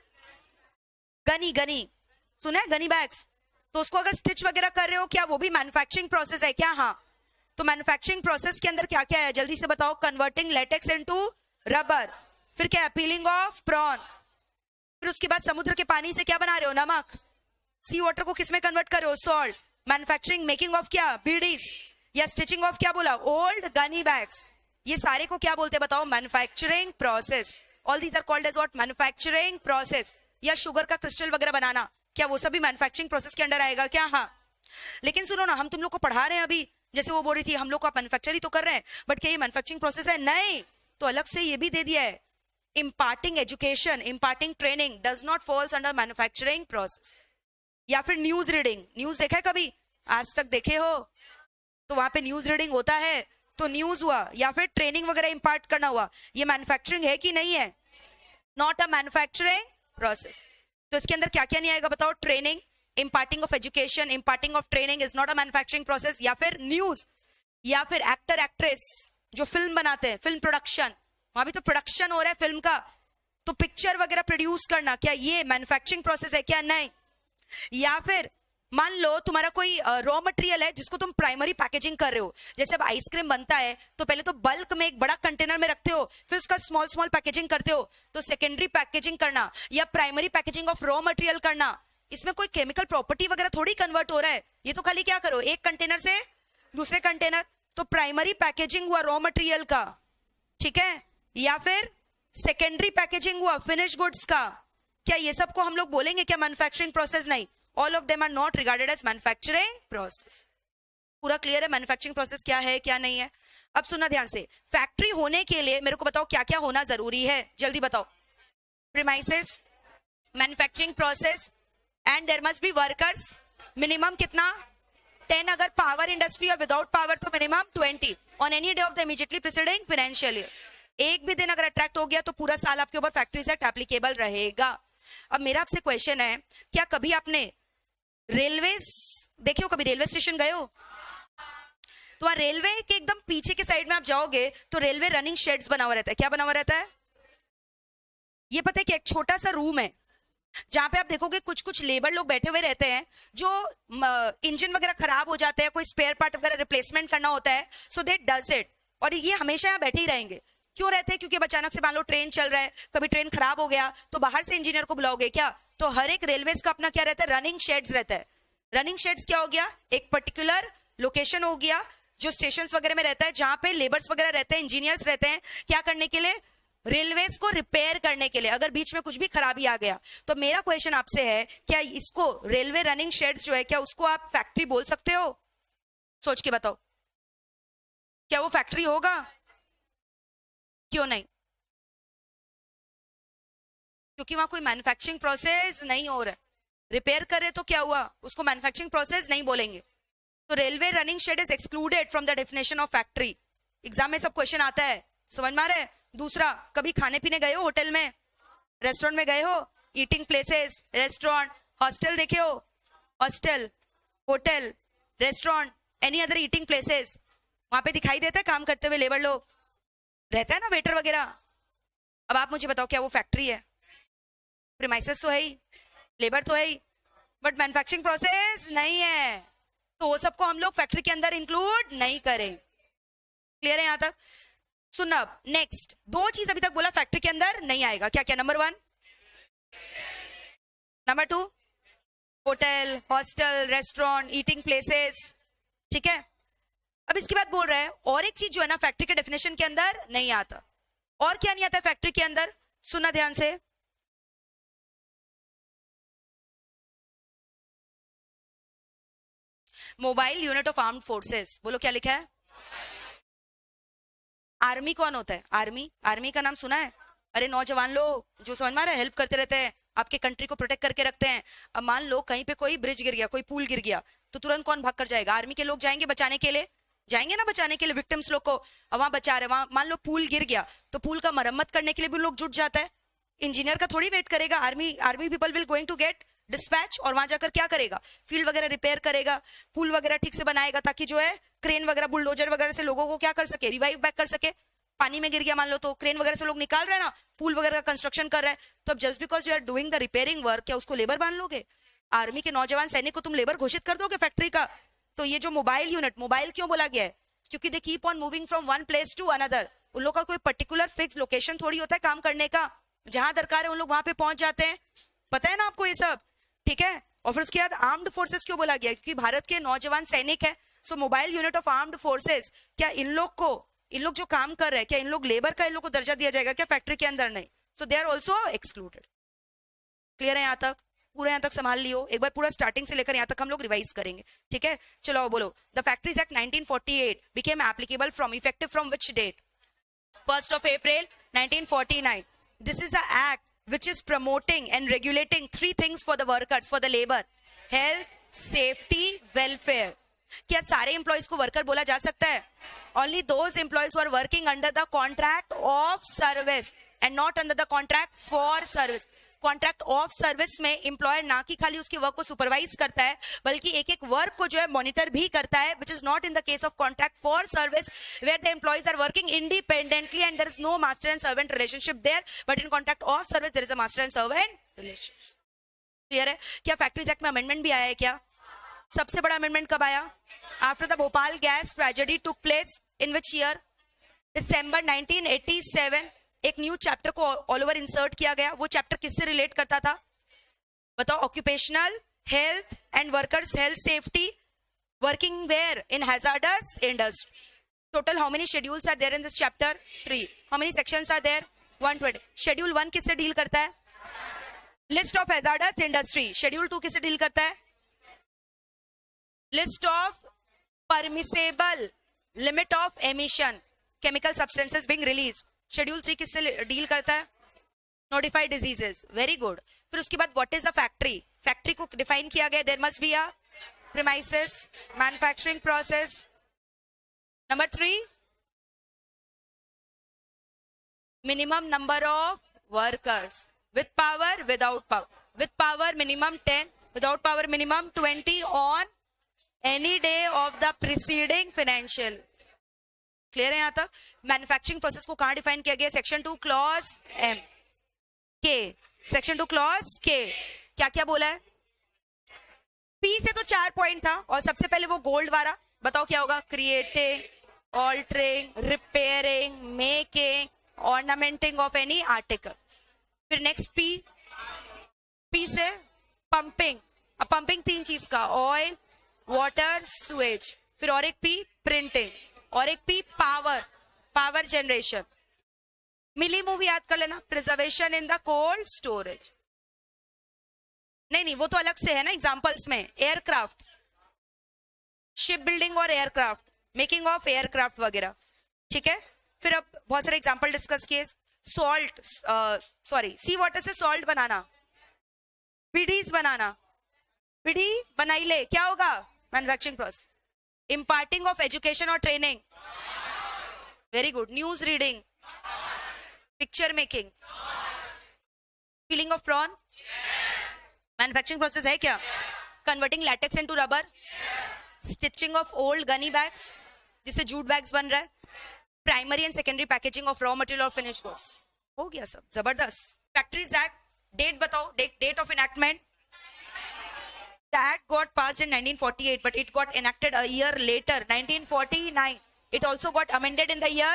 गनी सुना है, गनी बैग्स. तो उसको अगर स्टिच वगैरह कर रहे हो क्या, वो भी मैन्युफैक्चरिंग प्रोसेस है क्या? हाँ. तो मैन्युफैक्चरिंग प्रोसेस के अंदर क्या क्या है जल्दी से बताओ. Converting latex into rubber. फिर क्या है? Peeling of prawn. फिर उसके बाद समुद्र के पानी से क्या बना रहे हो? नमक. सी वाटर को किस में कन्वर्ट कर रहे हो? सॉल्ट. मैन्युफैक्चरिंग मेकिंग ऑफ क्या? बीडीज. या स्टिचिंग ऑफ क्या बोला? Old gunny bags. ये सारे को क्या बोलते हैं बताओ? Manufacturing process. All these are called as what? Manufacturing process. या शुगर का क्रिस्टल वगैरह बनाना, क्या वो सभी मैन्युफैक्चरिंग प्रोसेस के अंडर आएगा क्या? हाँ. लेकिन सुनो ना, हम तुम लोग को पढ़ा रहे हैं अभी, जैसे वो बोल रही थी हम लोग को आप मैन्युफैक्चर ही तो कर रहे हैं, बट क्या ये मैन्युफैक्चरिंग प्रोसेस है? नहीं. तो अलग से ये भी दे दिया है, imparting education, imparting training does not falls under manufacturing process. या फिर न्यूज रीडिंग. न्यूज देखा है कभी? आज तक देखे हो? तो वहां पे न्यूज रीडिंग होता है, तो न्यूज हुआ. या फिर ट्रेनिंग वगैरह इंपार्ट करना हुआ. ये मैन्युफैक्चरिंग है कि नहीं है? Not a manufacturing process. तो इसके अंदर क्या क्या नहीं आएगा बताओ? Training, imparting of education, imparting of training is not a manufacturing process. या फिर न्यूज, या फिर एक्टर एक्ट्रेस जो फिल्म बनाते हैं, फिल्म प्रोडक्शन, वहां भी तो प्रोडक्शन हो रहा है फिल्म का, तो पिक्चर वगैरह प्रोड्यूस करना, क्या ये मैन्युफैक्चरिंग प्रोसेस है क्या? नहीं. या फिर मान लो तुम्हारा कोई रॉ मटेरियल है जिसको तुम प्राइमरी पैकेजिंग कर रहे हो. जैसे अब आइसक्रीम बनता है तो पहले तो बल्क में एक बड़ा कंटेनर में रखते हो, फिर उसका स्मॉल स्मॉल पैकेजिंग करते हो. तो सेकेंडरी पैकेजिंग करना या primary packaging of raw material करना, इसमें कोई केमिकल प्रॉपर्टी वगैरह थोड़ी कन्वर्ट हो रहा है. ये तो खाली क्या करो, एक कंटेनर से दूसरे कंटेनर. तो प्राइमरी पैकेजिंग हुआ रॉ मटेरियल का, ठीक है. या फिर सेकेंडरी पैकेजिंग हुआ फिनिश गुड्स का. क्या ये सब को हम लोग बोलेंगे क्या मैन्युफैक्चरिंग प्रोसेस? नहीं. All of them are not regarded as manufacturing process. पूरा क्लियर है मैन्युफैक्चरिंग प्रोसेस क्या है क्या नहीं है? अब सुनना ध्यान से. फैक्ट्री होने के लिए मेरे को बताओ क्या क्या होना जरूरी है, जल्दी बताओ. Premises, manufacturing process, and there must be workers. Minimum कितना? 10. अगर पावर इंडस्ट्री या विदाउट पावर तो minimum 20 on any day of the immediately preceding financial year. एक भी दिन अगर अट्रैक्ट हो गया तो पूरा साल आपके ऊपर फैक्ट्रीज एक्ट एप्लीकेबल रहेगा. अब मेरा आपसे क्वेश्चन है, क्या कभी आपने रेलवेज देखे हो? कभी रेलवे स्टेशन गए हो? तो वहां रेलवे के एकदम पीछे के साइड में आप जाओगे तो रेलवे रनिंग शेड्स बना हुआ रहता है. क्या बना हुआ रहता है? ये पता है कि एक छोटा सा रूम है जहां पे आप देखोगे कुछ कुछ लेबर लोग बैठे हुए रहते हैं, जो इंजन वगैरह खराब हो जाते हैं, कोई स्पेयर पार्ट वगैरह रिप्लेसमेंट करना होता है, सो दे डज इट. और ये हमेशा यहाँ बैठे ही रहेंगे. क्यों रहते हैं? क्योंकि अचानक से मान लो ट्रेन चल रहा है, कभी ट्रेन खराब हो गया तो बाहर से इंजीनियर को बुलाओगे क्या? तो हर एक रेलवेज का अपना क्या रहता है? रनिंग शेड्स रहता है. रनिंग शेड्स क्या हो गया? एक पर्टिकुलर लोकेशन हो गया जो स्टेशन वगैरह में रहता है, जहां पे लेबर्स वगैरह रहते हैं, इंजीनियर्स रहते हैं. क्या करने के लिए? रेलवेज को रिपेयर करने के लिए, अगर बीच में कुछ भी खराबी आ गया. तो मेरा क्वेश्चन आपसे है, क्या इसको रेलवे रनिंग शेड्स जो है, क्या उसको आप फैक्ट्री बोल सकते हो? सोच के बताओ, क्या वो फैक्ट्री होगा? क्यों नहीं? क्योंकि वहां कोई मैन्युफैक्चरिंग प्रोसेस नहीं हो रहा है. रिपेयर करे तो क्या हुआ? उसको मैन्युफैक्चरिंग प्रोसेस नहीं बोलेंगे. तो railway running shed is excluded from the definition of factory. Exam में सब क्वेश्चन आता है, समझ में आ रहा है? दूसरा, कभी खाने पीने गए हो? होटल में, रेस्टोरेंट में गए हो? ईटिंग प्लेसेस, रेस्टोरेंट, हॉस्टल देखे हो? Hostel, hotel, restaurant, any other eating places, वहां पे दिखाई देता है काम करते हुए लेबर लोग रहता है ना, वेटर वगैरह. अब आप मुझे बताओ क्या वो फैक्ट्री है? प्रीमाइसेस तो है ही, लेबर तो है ही, बट मैन्युफैक्चरिंग प्रोसेस नहीं है. तो वो सबको हम लोग फैक्ट्री के अंदर इंक्लूड नहीं करें. क्लियर है यहां तक? सुनना. अब नेक्स्ट दो चीज अभी तक बोला फैक्ट्री के अंदर नहीं आएगा. क्या क्या? Number 1, number 2, hotel, hostel, restaurant, eating places. ठीक है. अब इसके बाद बोल रहा है और एक चीज जो है ना फैक्ट्री के डेफिनेशन के अंदर नहीं आता. और क्या नहीं आता है फैक्ट्री के अंदर? सुनना ध्यान से. Mobile unit of armed forces. बोलो क्या लिखा है? आर्मी कौन होता है? आर्मी, आर्मी का नाम सुना है? अरे नौजवान लोग जो समझ में आ रहा है, हेल्प करते रहते हैं, आपके कंट्री को प्रोटेक्ट करके रखते हैं. अब मान लो कहीं पे कोई ब्रिज गिर गया, कोई पुल गिर गया, तो तुरंत कौन भाग कर जाएगा? आर्मी के लोग जाएंगे बचाने के लिए, जाएंगे ना बचाने के लिए विक्टिम्स लोग को. अब वहां बचा रहे, वहां मान लो पुल गिर गया तो पुल का मरम्मत करने के लिए भी लोग जुट जाता है. इंजीनियर का थोड़ी वेट करेगा. Army people will going to get dispatch, और वहां जाकर क्या करेगा, फील्ड वगैरह रिपेयर करेगा, पुल वगैरह ठीक से बनाएगा, ताकि जो है क्रेन वगैरह बुलडोजर वगैरह से लोगों को क्या कर सके, रिवाइव बैक कर सके। पानी में गिर गया मान लो तो क्रेन वगैरह से लोग निकाल रहे हैं ना, पुल वगैरह का कंस्ट्रक्शन कर रहे हैं, तो अब just because you are doing the repairing work, क्या उसको लेबर मान लोगे? आर्मी के नौजवान सैनिक को तुम लेबर घोषित कर दोगे फैक्ट्री का? तो ये जो मोबाइल यूनिट, मोबाइल क्यों बोला गया है? क्योंकि they keep on moving from one place to another. उन लोग का कोई पर्टिकुलर फिक्स लोकेशन थोड़ी होता है काम करने का, जहां दरकार है उन लोग वहां पे पहुंच जाते हैं। पता है ना आपको ये सब, ठीक है? और फिर उसके बाद आर्म्ड फोर्सेस क्यों बोला गया? क्योंकि भारत के नौजवान सैनिक है, so mobile unit of armed forces. क्या इन लोग जो काम कर रहे हैं, क्या इन लोग लेबर का इन लोग को दर्जा दिया जाएगा क्या फैक्ट्री के अंदर? नहीं, so they are also excluded. Clear है यहाँ तक? पूरा यहाँ तक संभाल लियो, एक बार पूरा स्टार्टिंग से लेकर यहाँ तक हम लोग रिवाइज करेंगे, ठीक है? चलो बोलो, the factories act 1948 became applicable from effective from which date? 1st of April 1949. This is an act which is promoting and regulating three things for the workers, for the labor: health, safety, welfare. क्या सारे employees को worker बोला जा सकता है? Only those employees who are working under the contract of service and not under the contract for service. Contract of service में employer ना कि खाली उसके वर्क को सुपरवाइज करता है, बल्कि एक एक वर्क को जो है मॉनिटर भी करता है, which is not in the case of contract for service where the employees are working independently and there is no master and servant relationship there, but in contract of service there is a master and servant relationship. Clear है? क्या factories act में amendment भी आया है क्या? सबसे बड़ा amendment कब आया? After the Bhopal gas tragedy took place in which year? December 1987। एक न्यू चैप्टर को ऑल ओवर इंसर्ट किया गया। वो चैप्टर किससे रिलेट करता था? बताओ। Occupational health and workers health safety, working where? In hazardous industry. Total how many schedules are there in this chapter? 3। How many sections are there? 120। Schedule 1 किससे deal करता है? List of hazardous industry. Schedule 2 किससे deal करता है? List of permissible limit of emission chemical substances being release. Schedule 3 किससे deal करता है? Notified diseases. Very good. फिर उसके बाद what is a factory? Factory को डिफाइन किया गया, there must be a premises, manufacturing process. Number 3, minimum number of workers, with power without power. With power minimum 10, without power minimum 20 on any day of the preceding financial. Clear है यहाँ तक? Manufacturing process को कहां define किया गया? Section 2 clause M के। Section 2 clause के क्या क्या बोला है? पी से तो 4 पॉइंट था, और सबसे पहले वो गोल्ड वाला, बताओ क्या होगा? Creating, altering, repairing, making, ornamenting of any article. फिर नेक्स्ट पी, पी से पंपिंग। अब पंपिंग 3 चीज का, ऑयल, वाटर, सुएज। फिर और एक पी प्रिंटिंग, और एक P power, power generation. Mili movie याद कर लेना, preservation in the cold storage. नहीं वो तो अलग से है ना एग्जांपल्स में। एयरक्राफ्ट, शिप बिल्डिंग और एयरक्राफ्ट, मेकिंग ऑफ एयरक्राफ्ट वगैरह, ठीक है? फिर अब बहुत सारे एग्जांपल डिस्कस किए। सॉल्ट, सी वाटर से सॉल्ट बनाना, पिडीज बनाना, पिडी बनाई ले, क्या होगा? Manufacturing process. Imparting of education और training, very good. News reading, picture making, peeling of prawn, manufacturing process है क्या? Converting latex into rubber, stitching of old gunny bags जिससे जूट बैग्स बन रहा है, primary and secondary packaging of raw material और finish goods. हो गया सब, जबरदस्त। फैक्ट्रीज एक्ट, डेट बताओ, date of enactment. The act got passed in 1948, but it got enacted a year later, 1949. It also got amended in the year.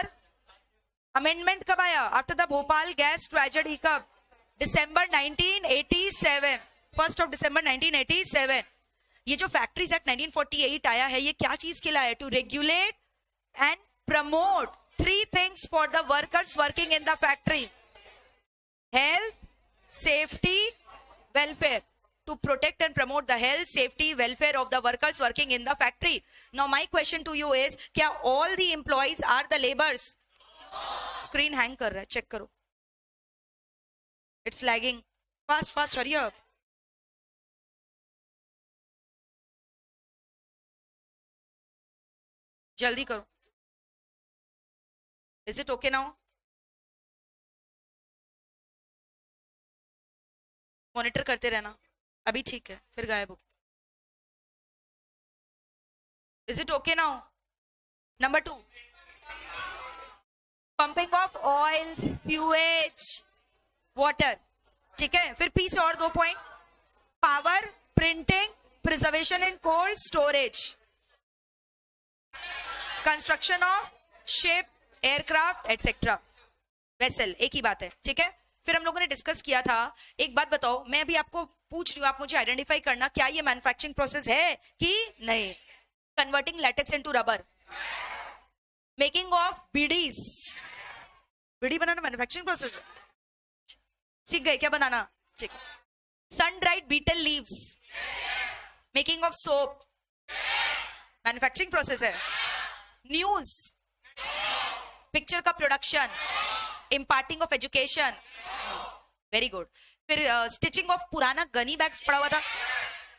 Amendment कब आया? After the Bhopal gas tragedy कब? December 1987, 1st of December 1987. ये जो Factories Act 1948 आया है, ये क्या चीज के लिए आया? To regulate and promote 3 things for the workers working in the factory: health, safety, welfare. To protect and promote the health, safety, welfare of the workers working in the factory. Now my question to you is, क्या all the employees are the laborers? Screen hang कर रहा है, check करो. It's lagging. Fast, hurry up. जल्दी करो. Is it okay now? Monitor करते रहना. अभी ठीक है, फिर गायब हो। Is it okay now? Number 2, pumping of oil, fuels, water. ठीक है, फिर पी से और 2 point, power, printing, preservation in cold storage, construction of ship, aircraft etcetera, vessel, एक ही बात है। ठीक है, फिर हम लोगों ने डिस्कस किया था, एक बात बताओ, मैं अभी आपको पूछ रही हूँ, आप मुझे आइडेंटिफाई करना क्या ये मैन्युफैक्चरिंग प्रोसेस है कि नहीं। Converting latex into rubber, making of bidis, bidi बनाना मैन्युफैक्चरिंग प्रोसेस है। सीख गए क्या बनाना? ठीक है। Sun dried betel leaves, making of soap, manufacturing process है। न्यूज, पिक्चर का production, imparting of education, very good. फिर स्टिचिंग ऑफ पुराना गनी बैग्स पड़ा हुआ था,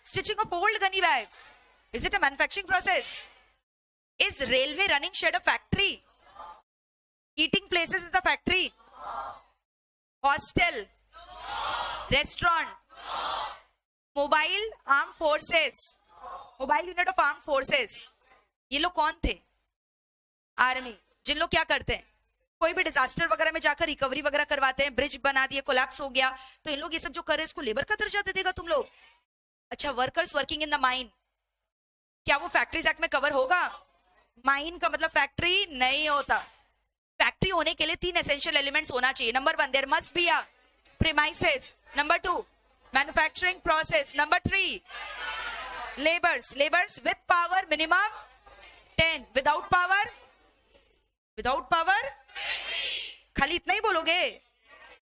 stitching of old gunny bags, is it a manufacturing process? Is railway running shed a factory? Eating places is a factory? Hostel, restaurant, mobile arm forces, mobile unit of arm forces, ये लोग कौन थे? Army, जिन लोग क्या करते हैं, कोई भी डिजास्टर वगैरह में जाकर रिकवरी वगैरह करवाते हैं, ब्रिज बना दिए, कोलैप्स हो गया, तो इन लोग ये सब जो कर रहे हैं इसको लेबर का दर्जा दे देगा तुम लोग? अच्छा, workers working in the mine, क्या वो फैक्ट्रीज एक्ट में कवर होगा? माइन का मतलब फैक्ट्री नहीं होता। फैक्ट्री होने के लिए 3 एसेंशियल एलिमेंट्स होना चाहिए। Number 1, there must be a premises. Number 2, manufacturing process. Number 3, labours, labours with power minimum 10, without power, without power, खाली इतना ही बोलोगे।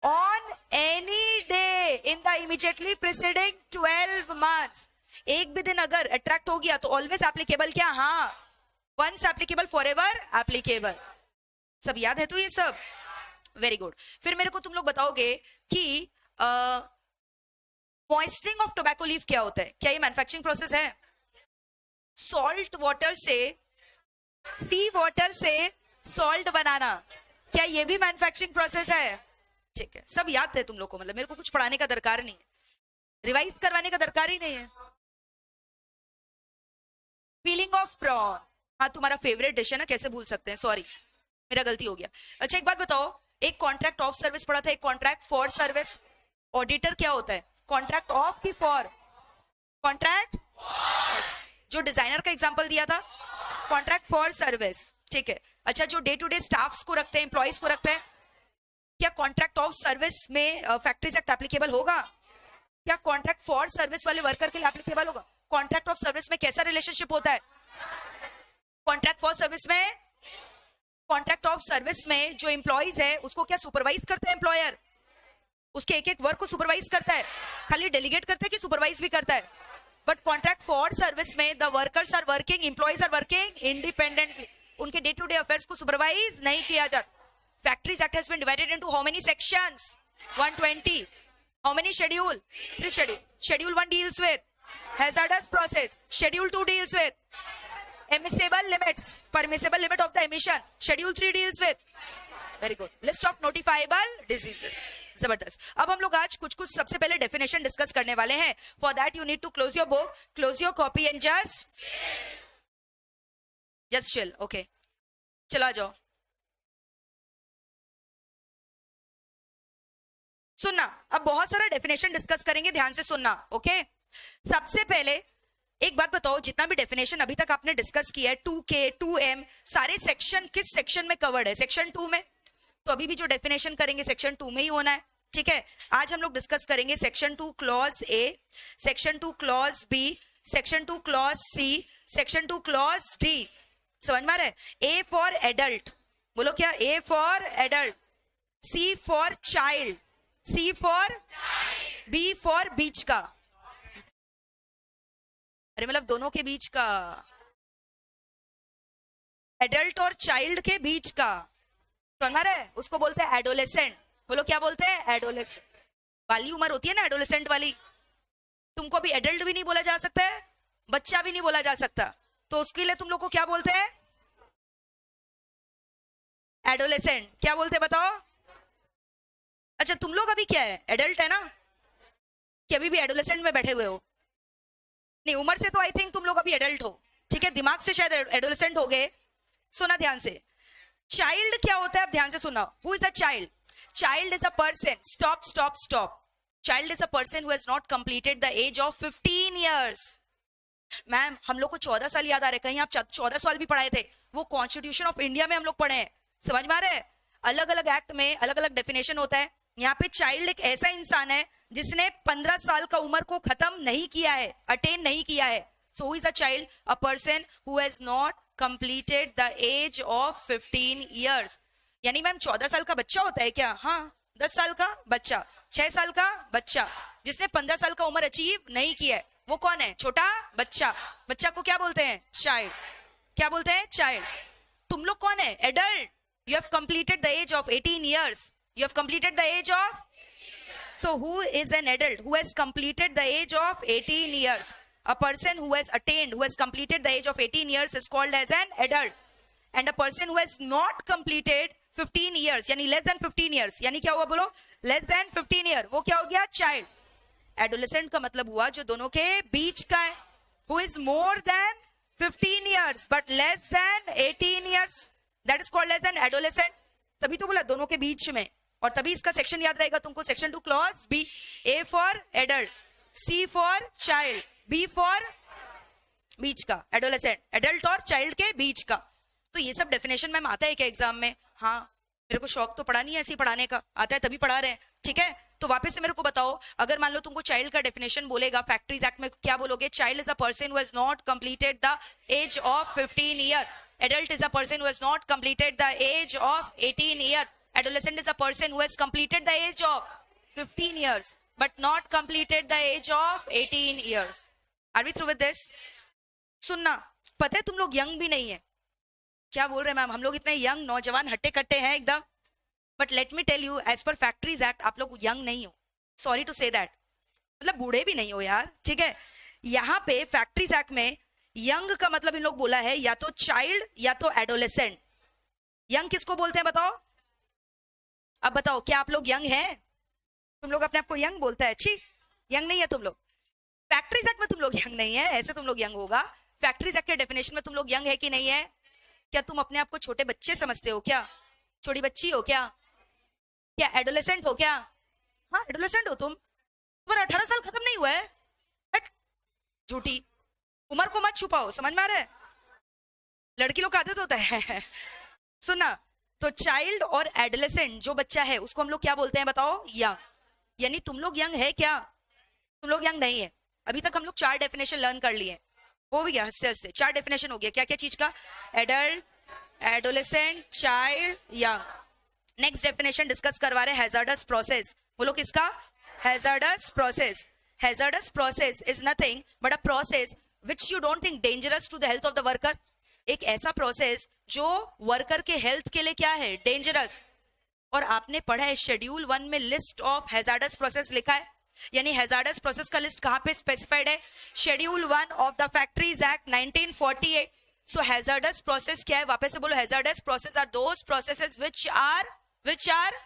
On any day in the immediately preceding 12 months, एक भी दिन अगर अट्रैक्ट हो गया तो ऑलवेज एप्लीकेबल क्या? हाँ, वंस एप्लीकेबल फॉरएवर एप्लीकेबल। सब याद है तो ये सब? Very good. फिर मेरे को तुम लोग बताओगे कि मॉइस्टरिंग ऑफ टोबैको लीफ क्या होता है? क्या ये मैन्युफैक्चरिंग प्रोसेस है? सॉल्ट वाटर से, सी वाटर से सॉल्ट बनाना, क्या ये भी मैन्युफैक्चरिंग प्रोसेस है? ठीक है, सब याद है तुम लोग को, मतलब मेरे को कुछ पढ़ाने का दरकार नहीं है, रिवाइज करवाने का दरकार ही नहीं है। पीलिंग ऑफ प्रॉन, हाँ तुम्हारा फेवरेट डिश है ना, कैसे भूल सकते हैं, सॉरी मेरा गलती हो गया। अच्छा एक बात बताओ, एक कॉन्ट्रैक्ट ऑफ सर्विस पढ़ा था, एक कॉन्ट्रैक्ट फॉर सर्विस। ऑडिटर क्या होता है? कॉन्ट्रैक्ट ऑफ की फॉर? कॉन्ट्रैक्ट, जो डिजाइनर का एग्जांपल दिया था, कॉन्ट्रैक्ट फॉर सर्विस। ठीक है। अच्छा, जो डे टू डे स्टाफ्स को रखते हैं, एम्प्लॉइज को रखते हैं, क्या कॉन्ट्रैक्ट ऑफ सर्विस में फैक्ट्रीज एक्ट एप्लीकेबल होगा? क्या कॉन्ट्रैक्ट फॉर सर्विस वाले वर्कर के लिए एप्लीकेबल होगा? कॉन्ट्रैक्ट ऑफ सर्विस में कैसा रिलेशनशिप होता है? कॉन्ट्रैक्ट फॉर सर्विस में, कॉन्ट्रैक्ट ऑफ सर्विस में जो एम्प्लॉइज है उसको क्या सुपरवाइज करते हैं एम्प्लॉयर? उसके एक एक वर्क को सुपरवाइज करता है? खाली डेलीगेट करता है कि सुपरवाइज भी करता है? बट कॉन्ट्रैक्ट फॉर सर्विस में the workers are working, employees are working independently, उनके डे टू डे अफेयर्स को सुपरवाइज नहीं किया जाता। Factories act has been divided into how many sections? 120. How many schedule? 3 schedule. Schedule 1 deals with hazardous process. Schedule 2 deals with immiscible limits, permissible limit of the emission. Schedule 3 deals with, very good, list of notifiable diseases. जबरदस्त। अब हम लोग आज कुछ कुछ सबसे पहले definition discuss करने वाले हैं। For that you need to close your book, close your copy and just chill. Okay, चला जाओ। सुनना, अब बहुत सारा डेफिनेशन डिस्कस करेंगे, ध्यान से सुनना। ओके, सबसे पहले एक बात बताओ, जितना भी डेफिनेशन अभी तक आपने डिस्कस किया है, 2K 2M, सारे सेक्शन किस सेक्शन में कवर्ड है? सेक्शन 2 में। तो अभी भी जो डेफिनेशन करेंगे सेक्शन 2 में ही होना है। ठीक है, आज हम लोग डिस्कस करेंगे section 2 clause A, section 2 clause B, section 2 clause C, section 2 clause D. समझ में आ रहा है? ए फॉर एडल्ट, बोलो क्या? A for adult, C for child, C for, B for बीच का, अरे मतलब दोनों के बीच का, एडल्ट और चाइल्ड के बीच का, समझ रहे हैं? उसको बोलते हैं एडोलेसेंट। बोलो क्या बोलते हैं? एडोलेसेंट वाली उम्र होती है ना, एडोलेसेंट वाली। तुमको भी एडल्ट भी नहीं बोला जा सकता है, बच्चा भी नहीं बोला जा सकता, तो उसके लिए तुम लोग को क्या बोलते हैं? एडोलेसेंट। क्या बोलते हैं बताओ? अच्छा तुम लोग अभी क्या है? एडल्ट है ना? कि अभी भी एडोलेसेंट में बैठे हुए हो? नहीं, उम्र से तो आई थिंक तुम लोग अभी एडल्ट हो, ठीक है, दिमाग से शायद एडोलेसेंट हो गए। सुना ध्यान से, चाइल्ड क्या होता है, अब ध्यान से सुना। Who is a child? Child is a person, stop stop stop, child is a person who has not completed the age of 15 years. Ma'am हम लोग को 14 साल याद आ रहे, कहीं आप 14 साल भी पढ़ाए थे? वो कॉन्स्टिट्यूशन ऑफ इंडिया में हम लोग पढ़े हैं, समझ में आ रहा है? अलग अलग एक्ट में अलग अलग डेफिनेशन होता है। यहाँ पे चाइल्ड एक ऐसा इंसान है जिसने 15 साल का उम्र को खत्म नहीं किया है, अटेन नहीं किया है। So who is a child? A person who has not completed the age of 15 years. यानी मैम 14 साल का बच्चा होता है क्या? हाँ, 10 साल का बच्चा, 6 साल का बच्चा, जिसने 15 साल का उम्र अचीव नहीं किया है, वो कौन है? छोटा बच्चा। बच्चा को क्या बोलते हैं? चाइल्ड। क्या बोलते हैं? चाइल्ड। तुम लोग कौन है? Adult. You have completed the age of 18 years. You have completed the age of? So who is an adult who has completed the age of 18 years? A person who has attained, who has completed the age of 18 years is called as an adult. And a person who has not completed 15 years, यानी less than 15 years, यानी क्या हुआ बोलो? Less than 15 year, वो क्या हो गया? Child. Adolescent का मतलब हुआ जो दोनों के बीच का है. Who is more than 15 years but less than 18 years, that is called as an adolescent. तभी तो बोला दोनों के बीच में, और तभी इसका सेक्शन याद रहेगा तुमको, section 2 clause B. A for adult, C for child, B for बीच का, एडोलेसेंट, एडल्ट और चाइल्ड के बीच का। तो ये सब डेफिनेशन मैम आता है क्या एग्जाम में? हाँ, मेरे को शौक तो पड़ा नहीं है ऐसे पढ़ाने का, आता है तभी पढ़ा रहे हैं, ठीक है। तो वापस से मेरे को बताओ, अगर मान लो तुमको चाइल्ड का डेफिनेशन बोलेगा फैक्ट्रीज एक्ट में, क्या बोलोगे? Child is a person who has not completed the age of 15 year. Adult is a person who has not completed the age of 18 years. Adolescent is a person who has completed the age of 15 years but not completed the age of 18 years. Are we through with this? सुनना, पता है तुम लोग young भी नहीं है। क्या बोल रहे हैं मैम? हम लोग इतने यंग नौजवान हट्टे कट्टे हैं एकदम। But let me tell you, as per factories act आप लोग यंग नहीं हो, सॉरी टू से दैट, मतलब बूढ़े भी नहीं हो यार, ठीक है। यहाँ पे फैक्ट्रीज एक्ट में यंग का मतलब इन लोग बोला है या तो चाइल्ड या तो एडोलेसेंट। यंग किसको बोलते हैं बताओ? अब बताओ, क्या आप लोग यंग हैं? तुम लोग अपने आप को यंग बोलता है? अच्छी यंग नहीं है तुम लोग। फैक्ट्रीज एक्ट में तुम लोग यंग नहीं है, ऐसे तुम लोग यंग होगा। फैक्ट्रीज एक्ट के डेफिनेशन में तुम लोग यंग है कि नहीं है? क्या तुम अपने आप को छोटे बच्चे समझते हो क्या? छोटी बच्ची हो क्या? क्या एडोलेसेंट हो क्या? हाँ एडोलेसेंट हो तुम। तुम्हारा 18 साल खत्म नहीं हुआ है, झूठी उम्र को मत छुपाओ, समझ में आ रहा है? लड़की लोग का आदत होता है सुना, तो चाइल्ड और एडोलेसेंट जो बच्चा है उसको हम लोग क्या बोलते हैं बताओ? यंग। यानी तुम लोग यंग है क्या? तुम लोग यंग नहीं है। अभी तक हम लोग 4 डेफिनेशन लर्न कर लिए, हो भी गया हंसते हंसते, 4 डेफिनेशन हो गया। क्या क्या चीज का? Adult, adolescent, child, young. Next definition discuss करवा रहे हैं, हैजार्डस प्रोसेस। बोलो किसका? Hazards process. Hazards process is nothing but a process which you don't think dangerous to the health of the worker. एक ऐसा प्रोसेस जो वर्कर के health के लिए क्या है? डेंजरस। और आपने पढ़ा है शेड्यूल 1 में लिस्ट ऑफ हैजार्डस प्रोसेस लिखा है, यानी हैजार्डस प्रोसेस का लिस्ट कहां पे स्पेसिफाइड है? Schedule 1 of the factories act 1948। So hazardous process क्या है? वापस से बोलो, hazardous process are those processes which are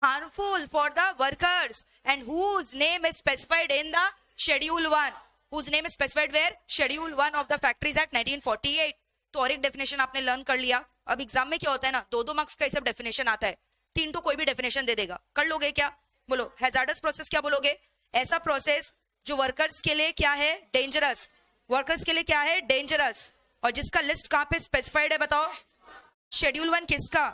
harmful for the workers and whose name is specified in the schedule 1, whose name is specified where? schedule 1 of the factories act 1948। तो और एक definition आपने learn कर लिया। अब exam में क्या होता है ना, 2-2 मार्क्स का सब डेफिनेशन आता है, 3 तो कोई भी डेफिनेशन दे देगा, कर लोगे क्या? बोलो हैजार्डस प्रोसेस क्या बोलोगे? ऐसा प्रोसेस जो वर्कर्स के लिए क्या है? डेंजरस। वर्कर्स के लिए क्या है? डेंजरस। और जिसका लिस्ट कहां पे स्पेसिफाइड है बताओ? शेड्यूल 1 किसका?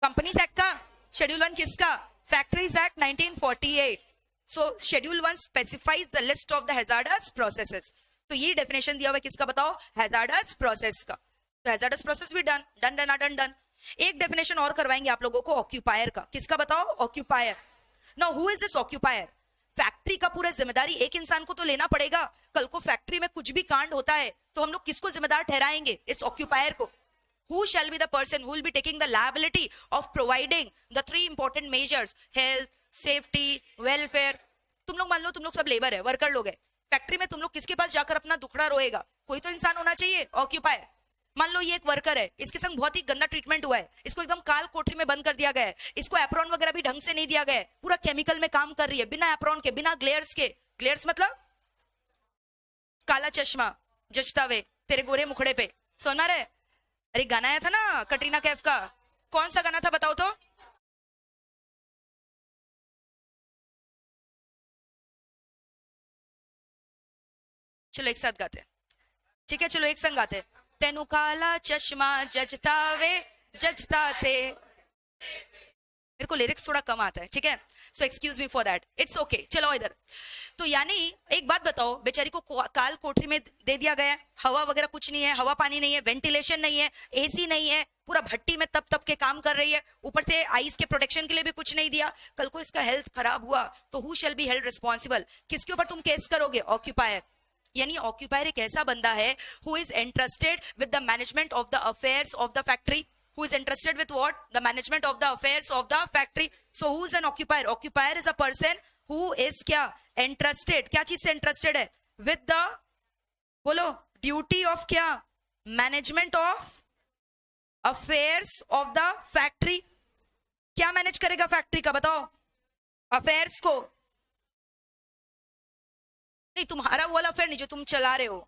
कंपनीज एक्ट का। शेड्यूल 1 किसका? Factories act 1948। So schedule 1 specifies the list of the hazardous processes. तो ये डेफिनेशन दिया हुआ है किसका बताओ? hazardous process का। तो hazardous process भी done done done done done. एक डेफिनेशन और करवाएंगे आप लोगों को ऑक्यूपायर का। किसका बताओ? Occupier. Now who is this occupier? Factory का पूरा जिम्मेदारी एक इंसान को तो लेना पड़ेगा। कल को फैक्ट्री में कुछ भी कांड होता है तो हम लोग किसको जिम्मेदार ठहराएंगे? इस ऑक्यूपायर को। Who shall be the person who will be taking the liability of providing the 3 important measures? Health, safety, welfare. तुम लोग मान लो तुम लोग सब लेबर है, वर्कर लोग है, फैक्ट्री में तुम लोग किसके पास जाकर अपना दुखड़ा रोएगा? कोई तो इंसान होना चाहिए, ऑक्यूपायर। मान लो ये एक वर्कर है, इसके संग बहुत ही गंदा ट्रीटमेंट हुआ है, इसको एकदम काल कोठरी में बंद कर दिया गया है, इसको एप्रॉन वगैरह भी ढंग से नहीं दिया गया है, पूरा केमिकल में काम कर रही है, बिना एप्रॉन के, बिना ग्लेयर्स के। ग्लेयर्स मतलब काला चश्मा जचता वे तेरे गोरे मुखड़े पे, सुना रहे? अरे गाना आया था ना कटरीना कैफ का, कौन सा गाना था बताओ तो? चलो एक साथ गाते हैं, ठीक है? चलो एक संग गाते हैं। तेनू काला चश्मा जचता वे, जचता थे। मेरे को लिरिक्स थोड़ा कम आता है, ठीक है? So excuse me for that, it's okay. चलो इधर। तो यानी एक बात बताओ, बेचारी को काल कोठरी में दे दिया गया है, हवा वगैरह कुछ नहीं है, हवा पानी नहीं है, वेंटिलेशन नहीं है, एसी नहीं है, पूरा भट्टी में तप तप के काम कर रही है, ऊपर से आइस के प्रोटेक्शन के लिए भी कुछ नहीं दिया। कल को इसका हेल्थ खराब हुआ तो who shall be held responsible? किसके ऊपर तुम केस करोगे? ऑक्यूपायर। यानी ऑक्यूपायर एक ऐसा बंदा है who is interested with the management of the affairs of the factory. Who is interested with what? The management of the affairs of the factory. So who is an occupier? Occupier is a person who is क्या? Interested. क्या चीज से interested है? With the, बोलो, duty of क्या? Management of affairs of the factory. क्या manage करेगा factory का बताओ? अफेयर्स को। नहीं, तुम्हारा वो वाला अफेयर नहीं जो तुम चला रहे हो,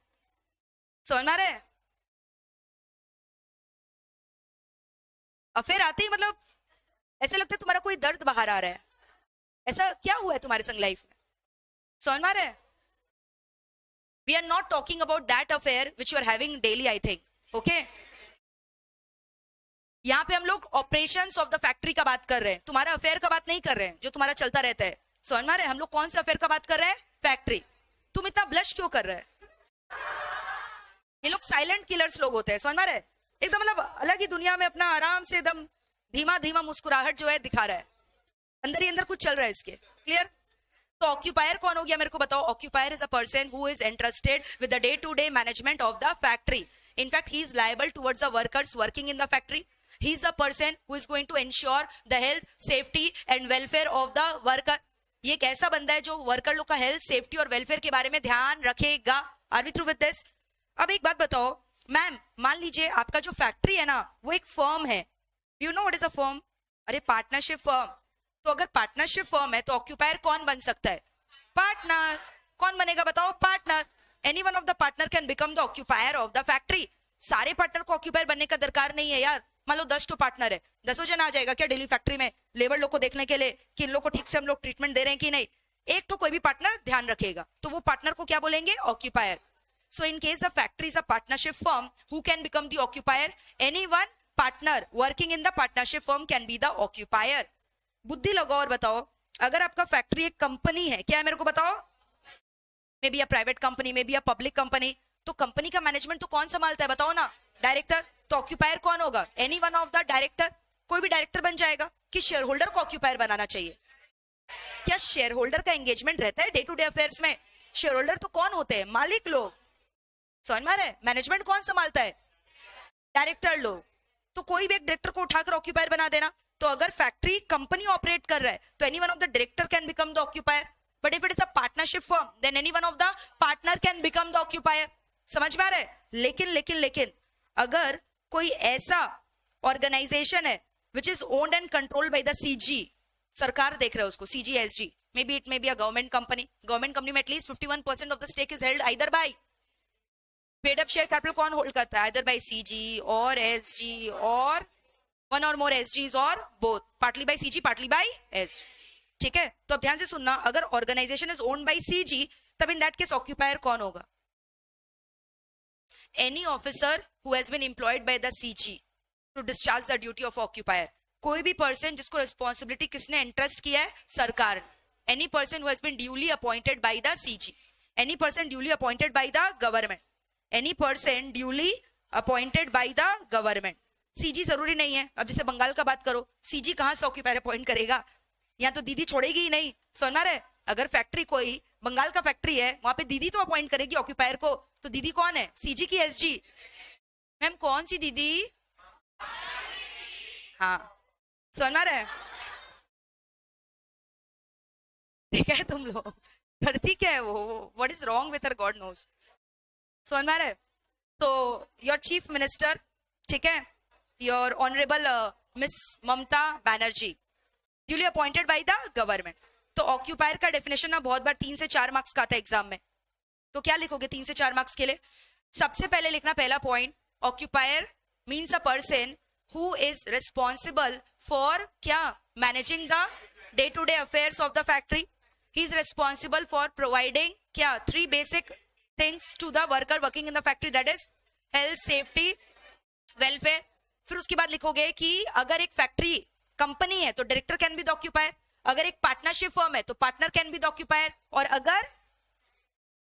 समझ में आ रहा है? अफेयर आते ही मतलब ऐसे लगता है तुम्हारा कोई दर्द बाहर आ रहा है, ऐसा क्या हुआ है तुम्हारे संग लाइफ में, समझ में आ रहा है? We are not talking about that affair which you are having daily, I think, okay? यहाँ पे हम लोग ऑपरेशंस ऑफ द फैक्ट्री का बात कर रहे हैं, तुम्हारा अफेयर का बात नहीं कर रहे हैं जो तुम्हारा चलता रहता है, समझ में आ रहा है? हम लोग कौन सा अफेयर का बात कर रहे हैं? फैक्ट्री। तुम इतना ब्लश क्यों कर रहे हैं? ये लोग साइलेंट किलर्स लोग होते हैं, समझ में आ रहा है? एकदम मतलब अलग ही दुनिया में अपना आराम से एकदम धीमा धीमा मुस्कुराहट जो है दिखा रहा है, अंदर ही अंदर कुछ चल रहा है इसके। क्लियर? तो ऑक्यूपायर कौन हो गया मेरे को बताओ? Occupier is a person who is interested with the day to day management of the factory. In fact he is liable towards the workers working in the factory. He is a person who is going to ensure the health, safety and welfare of the worker. ये एक ऐसा बंदा है जो worker लोग का health, safety और welfare के बारे में ध्यान रखेगा। Are we through with this? अब एक बात बताओ मैम, मान लीजिए आपका जो फैक्ट्री है ना वो एक फर्म है। You know what is a firm? अरे पार्टनरशिप फर्म। तो अगर पार्टनरशिप फर्म है तो ऑक्यूपायर कौन बन सकता है? पार्टनर। कौन बनेगा बताओ? Partner. Any one of the partner can become the occupier of the factory. सारे पार्टनर को ऑक्यूपायर बनने का दरकार नहीं है यार। मान लो 10 तो पार्टनर है, 10 जन आ जाएगा क्या डेली फैक्ट्री में लेबर लोग को देखने के लिए कि इन लोग को ठीक से हम लोग ट्रीटमेंट दे रहे हैं कि नहीं? एक तो कोई भी पार्टनर ध्यान रखेगा, तो वो पार्टनर को क्या बोलेंगे? Occupier. So in case the factory is a partnership firm, who can become the occupier? Any one partner working in the partnership firm can be the occupier. बुद्धि लगाओ और बताओ, अगर आपका फैक्ट्री एक कंपनी है, क्या है मेरे को बताओ? मे be a private company, may be a public company, तो कंपनी का मैनेजमेंट तो कौन संभालता है बताओ ना? डायरेक्टर। तो ऑक्यूपायर कौन होगा? Any one of the director. कोई भी डायरेक्टर बन जाएगा। कि शेयर होल्डर को ऑक्यूपायर बनाना चाहिए? क्या शेयर होल्डर का एंगेजमेंट रहता है डे टू डे अफेयर्स में? शेयर होल्डर तो कौन होते हैं? मालिक लोग, समझ में आ रहा है? मैनेजमेंट कौन संभालता है? डायरेक्टर लोग। तो कोई भी एक डायरेक्टर को उठाकर ऑक्यूपायर बना देना। तो अगर फैक्ट्री कंपनी ऑपरेट कर रहा है तो any one of the director can become the occupier. But if it is a partnership firm then any one of the partner can become the occupier. समझ में आ रहा है? लेकिन लेकिन लेकिन अगर कोई ऐसा ऑर्गेनाइजेशन है which is owned and controlled by the CG, सरकार देख रहा है उसको, CGSG, may be it may be a government company. Government company में at least 51% of the stake is held either by paid up share capital. कौन hold करता है? Either by CG और एसजी और वन और मोर एसजीज और both, partly by CG partly by SG. ठीक है? तो अब ध्यान से सुनना, अगर organisation is owned by CG तब इन दैट केस ऑक्यूपायर कौन होगा? Any officer who has been employed by the CG to discharge the duty of occupier. कोई भी पर्सन जिसको रिस्पॉन्सिबिलिटी किसने इंटरेस्ट किया है? सरकार। Any person who has been duly appointed by the CG, any person duly appointed by the government, any person duly appointed by the government. CG जरूरी नहीं है। अब जैसे बंगाल का बात करो, सीजी कहां से ऑक्यूपायर अपॉइंट करेगा? यहाँ तो दीदी छोड़ेगी ही नहीं, समझ रहे? अगर फैक्ट्री कोई बंगाल का फैक्ट्री है वहां पे दीदी तो अपॉइंट करेगी ऑक्यूपायर को। तो दीदी कौन है? सीजी की एसजी? मैम कौन सी दीदी? हाँ, समझ रहे? ठीक है? तुम लोग करती क्या है वो? What is wrong with her, God knows. समझ में आ रहा है? तो योर चीफ मिनिस्टर, ठीक है, your honourable miss Mamata Banerjee, duly appointed by the government. तो ऑक्यूपायर का डेफिनेशन ना बहुत बार 3 से 4 मार्क्स का आता है एग्जाम में। तो क्या लिखोगे 3 से 4 मार्क्स के लिए? सबसे पहले लिखना पहला point, occupier means a person who is responsible for क्या, managing the day to day affairs of the factory. He is responsible for providing क्या, 3 basic things to the worker working in the factory, that is health, safety, welfare. फिर उसके बाद लिखोगे कि अगर एक factory company है तो director can be the occupier, अगर एक पार्टनरशिप फर्म है तो partner can be the occupier, और अगर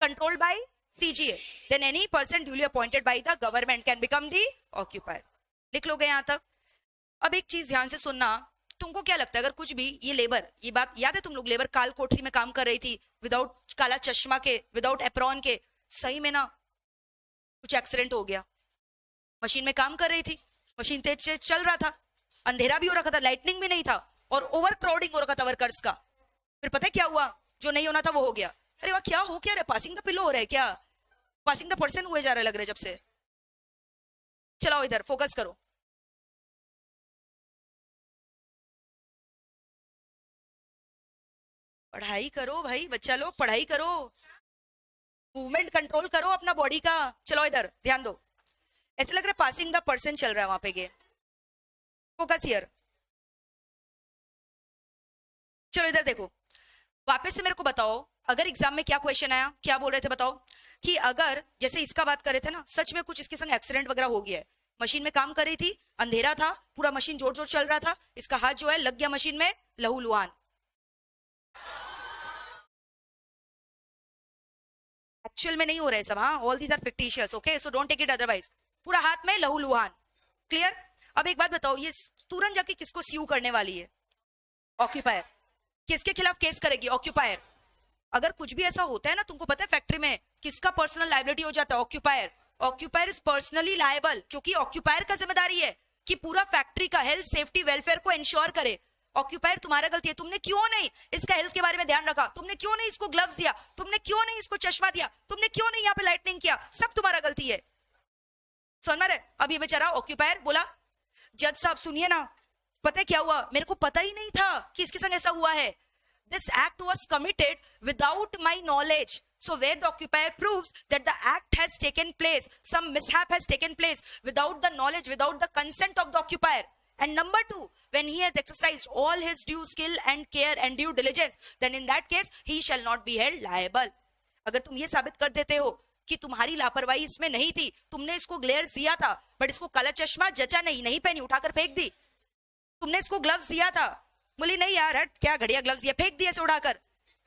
controlled by CGA then any person duly appointed by the government can become the occupier. लिख लोगे यहां तक? अब एक चीज ध्यान से सुनना, तुमको क्या लगता है अगर कुछ भी ये लेबर, ये बात याद है तुम लोग, लेबर काल कोठरी में काम कर रही थी विदाउट काला चश्मा के, विदाउट एप्रॉन के, सही में ना कुछ एक्सीडेंट हो गया, मशीन में काम कर रही थी, मशीन तेज तेज चल रहा था, अंधेरा भी हो रखा था, लाइटनिंग भी नहीं था, और ओवर क्राउडिंग हो रखा था वर्कर्स का। फिर पता है क्या हुआ? जो नहीं होना था वो हो गया। अरे वाह, क्या हो क्या रहा है? पासिंग द पिलो हो रहा है क्या? पासिंग द पर्सन हुए जा रहा है लग रहा है जब से। चलाओ इधर फोकस करो। पढ़ाई करो भाई, बच्चा लोग पढ़ाई करो, मूवमेंट कंट्रोल करो अपना बॉडी का। चलो इधर ध्यान दो, ऐसे लग रहा है पासिंग द पर्सन चल रहा है वहां पे, ये फोकस हियर। चलो इधर देखो, वापस से मेरे को बताओ, अगर एग्जाम में क्या क्वेश्चन आया, क्या बोल रहे थे बताओ, कि अगर जैसे इसका बात कर रहे थे ना, सच में कुछ इसके संग एक्सीडेंट वगैरह हो गया है, मशीन में काम कर रही थी, अंधेरा था, पूरा मशीन जोर जोर चल रहा था, इसका हाथ जो है लग गया मशीन में, लहूलुहान। एक्चुअल में नहीं हो रहा है सब, हाँ, all these are fictitious, okay, so don't take it otherwise. पूरा हाथ में लहूलुहान, क्लियर? अब एक बात बताओ, ये तुरंत जाके किसको स्यू करने वाली है? ऑक्यूपायर। किसके खिलाफ केस करेगी? ऑक्यूपायर। अगर कुछ भी ऐसा होता है ना, तुमको पता है फैक्ट्री में किसका पर्सनल लायबिलिटी हो जाता है? Occupier. Occupier is personally liable, क्योंकि ऑक्यूपायर का जिम्मेदारी है कि पूरा फैक्ट्री का हेल्थ, सेफ्टी, वेलफेयर को इंश्योर करे। ऑक्यूपायर तुम्हारा गलती है, तुमने क्यों नहीं इसका हेल्थ के बारे में ध्यान रखा, तुमने क्यों नहीं इसको ग्लव्स दिया, तुमने क्यों नहीं इसको चश्मा दिया, तुमने क्यों नहीं यहाँ पे लाइटनिंग किया, सब तुम्हारा गलती है। समझ में? अब ये बेचारा ऑक्यूपायर बोला, जज साहब सुनिए ना, पता है क्या हुआ, मेरे को पता ही नहीं था कि इसके संग ऐसा हुआ है, this act was committed without my knowledge. So where the occupier proves that the act has taken place, some mishap has taken place without the knowledge, without the consent of the occupier. And number 2, when he has exercised all his due skill and care and due diligence, then in that case he shall not be held liable. अगर तुम ये साबित कर देते हो कि तुम्हारी लापरवाही इसमें नहीं थी, तुमने इसको ग्लेयर्स दिया था बट इसको काला चश्मा जचा नहीं, नहीं पहनी, उठाकर फेंक दी, तुमने इसको ग्लव्स दिया था, बोली नहीं यार हट, क्या घड़िया ग्लव्स दिया, फेंक दिया से उड़ाकर,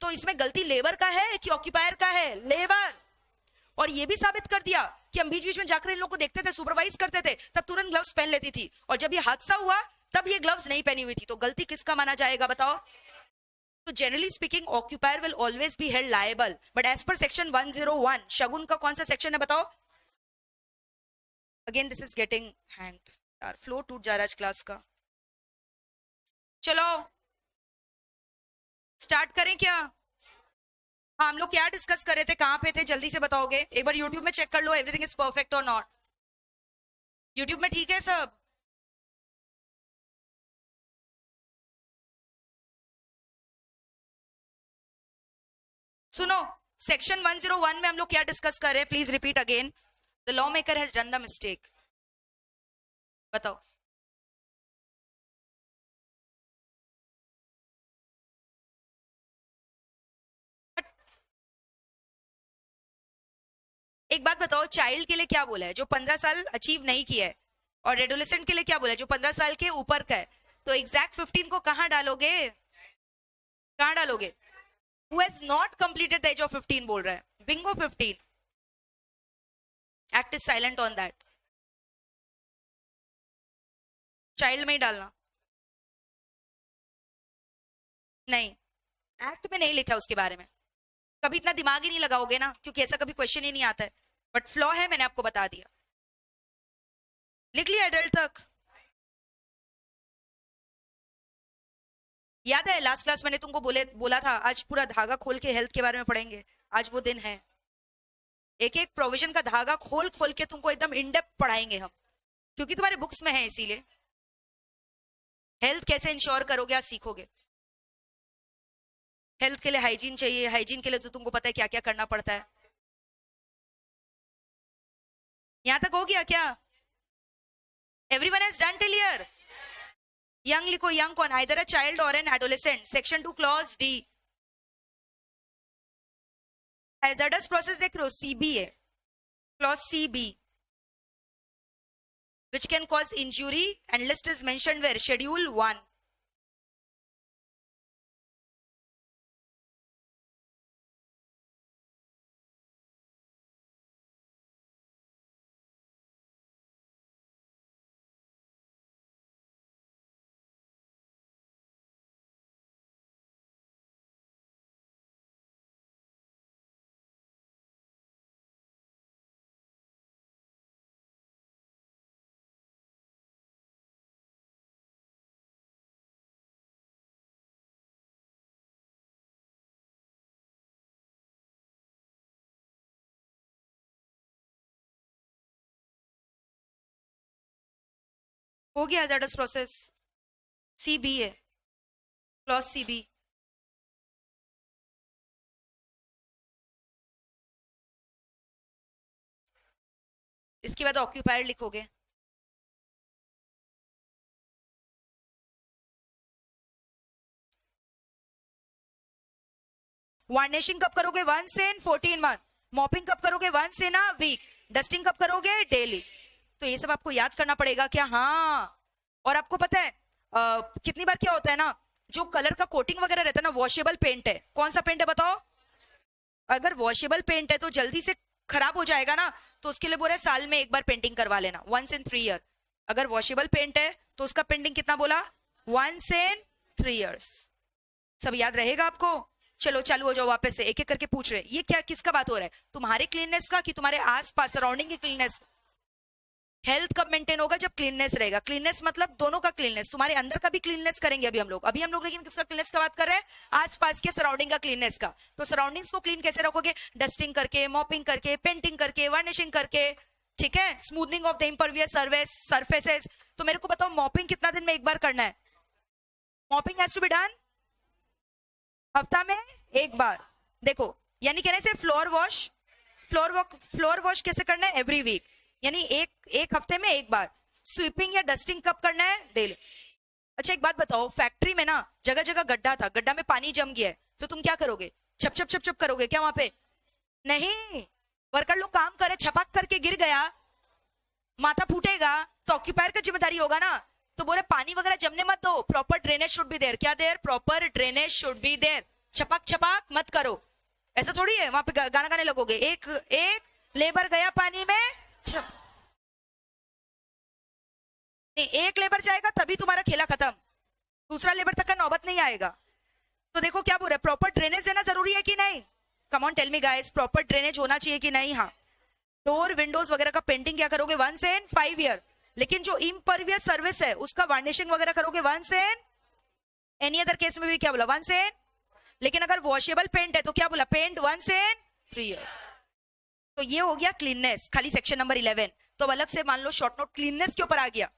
तो इसमें गलती लेबर का है कि ऑक्यूपायर का है? लेबर। और ये भी साबित कर दिया कि हम बीच बीच में जाकर इन लोग को देखते थे, सुपरवाइज करते थे, तब तुरंत ग्लव्स पहन लेती थी, और जब ये हादसा हुआ तब ये ग्लव्स नहीं पहनी हुई थी, तो गलती किसका माना जाएगा बताओ? तो generally speaking occupier will always be held liable, but as per section 101 Shagun का कौन सा सेक्शन है बताओ? Again this is getting hanged यार, फ्लो टूट जा रहा है आज क्लास का। चलो स्टार्ट करें क्या? हाँ, हम लोग क्या डिस्कस कर रहे थे, कहां पे थे, जल्दी से बताओगे? एक बार यूट्यूब में चेक कर लो, एवरीथिंग इज परफेक्ट और नॉट? यूट्यूब में ठीक है सब? सुनो, सेक्शन 101 में हम लोग क्या डिस्कस कर रहे हैं, please repeat again. The law maker has done the mistake, बताओ। एक बात बताओ, चाइल्ड के लिए क्या बोला है? जो 15 साल अचीव नहीं किया है, और एडोलेसेंट के लिए क्या बोला है? जो 15 साल के ऊपर का है। तो एग्जैक्ट 15 को कहां डालोगे? कहां डालोगे? Who has not completed the age of 15 बोल रहा है, Bingo 15, act is silent on that, child में ही डालना। नहीं, एक्ट में नहीं लिखा है उसके बारे में, कभी इतना दिमाग ही नहीं लगाओगे ना, क्योंकि ऐसा कभी क्वेश्चन ही नहीं आता है, बट फ्लॉ है, मैंने आपको बता दिया। लिख लिया एडल्ट तक? याद है लास्ट क्लास मैंने तुमको बोला था आज पूरा धागा खोल के हेल्थ के बारे में पढ़ेंगे, आज वो दिन है। एक एक प्रोविजन का धागा खोल खोल के तुमको एकदम इन डेप्थ पढ़ाएंगे हम, क्योंकि तुम्हारे बुक्स में है, इसीलिए। हेल्थ कैसे इंश्योर करोगे, आज सीखोगे। हेल्थ के लिए हाइजीन चाहिए, हाइजीन के लिए तो तुमको पता है क्या क्या करना पड़ता है। यहां तक हो गया क्या? Everyone has done till here? Young लिखो, यंग कौन? Either a child or an adolescent. Section 2 clause D. Hazardous process देख रहे हो, CBA, clause CB, which can cause injury, and list is mentioned where? Schedule 1. हो गया hazards process, CBA, clause CB. इसके बाद occupier लिखोगे। Varnishing कब करोगे? 1 in 14 month। मॉपिंग कब करोगे? 1 in a week। डस्टिंग कब करोगे? डेली। तो ये सब आपको याद करना पड़ेगा क्या? हाँ। और आपको पता है कितनी बार क्या होता है ना, जो कलर का कोटिंग वगैरह रहता है ना, वॉशेबल पेंट है। कौन सा पेंट है बताओ? अगर वॉशेबल पेंट है तो जल्दी से खराब हो जाएगा ना, तो उसके लिए बोला है साल में एक बार पेंटिंग करवा लेना, 1 in 3 year। अगर वॉशेबल पेंट है तो उसका पेंटिंग कितना बोला? 1 in 3 years। सब याद रहेगा आपको? चलो चालू हो जाओ, वापस से एक एक करके पूछ रहे। ये क्या, किसका बात हो रहा है? तुम्हारे क्लीननेस का कि तुम्हारे आसपास सराउंडिंग की क्लीननेस? हेल्थ कब मेंटेन होगा? जब क्लीननेस रहेगा। क्लीननेस मतलब दोनों का क्लीननेस, तुम्हारे अंदर का भी क्लीननेस करेंगे अभी हम लोग लेकिन किसका क्लीननेस का बात कर रहे हैं? आसपास के सराउंडिंग का क्लीननेस का। तो सराउंडिंग्स को क्लीन कैसे रखोगे? डस्टिंग करके, मॉपिंग करके, पेंटिंग करके, वार्निशिंग करके, ठीक है, smoothening of the impervious surfaces. तो मेरे को बताओ, मॉपिंग कितना दिन में एक बार करना है? Mopping has to be done हफ्ता में एक बार। देखो, यानी कहने से फ्लोर वॉश कैसे करना है? एवरी वीक, यानी एक हफ्ते में एक बार। स्वीपिंग या डस्टिंग कब करना है? डेली। अच्छा एक बात बताओ, फैक्ट्री में ना जगह जगह गड्ढा था, गड्ढा में पानी जम गया है, तो तुम क्या करोगे? छप छप छप छप करोगे क्या वहां पे? नहीं, वर्कर लोग काम करे, छपाक करके गिर गया, माथा फूटेगा, तो ऑक्यूपायर का जिम्मेदारी होगा ना। तो बोले पानी वगैरह जमने मत दो, proper drainage should be there. क्या there? Proper drainage should be there. छपाक छपाक मत करो, ऐसा थोड़ी है वहां पे गाना गाने लगोगे। एक एक लेबर गया पानी में, नहीं, एक लेबर जाएगा तभी तुम्हारा खेला खत्म, दूसरा लेबर तक का नौबत नहीं आएगा। तो देखो क्या बोल रहे, प्रॉपर ड्रेनेज देना जरूरी है कि नहीं? Come on tell me guys, proper drainage होना चाहिए कि नहीं? हाँ। डोर विंडोज वगैरह का पेंटिंग क्या करोगे? 1 in 5 year। लेकिन जो इम्परवियस सर्विस है उसका वार्निशिंग वगैरह करोगे 1 in, एनी अदर केस में भी क्या बोला? 1 in। लेकिन अगर वॉशेबल पेंट है तो क्या बोला? Paint 1 in 3 years। तो ये हो गया क्लीननेस, खाली सेक्शन नंबर 11। तो अब अलग से मान लो शॉर्ट नोट क्लीननेस के ऊपर आ गया,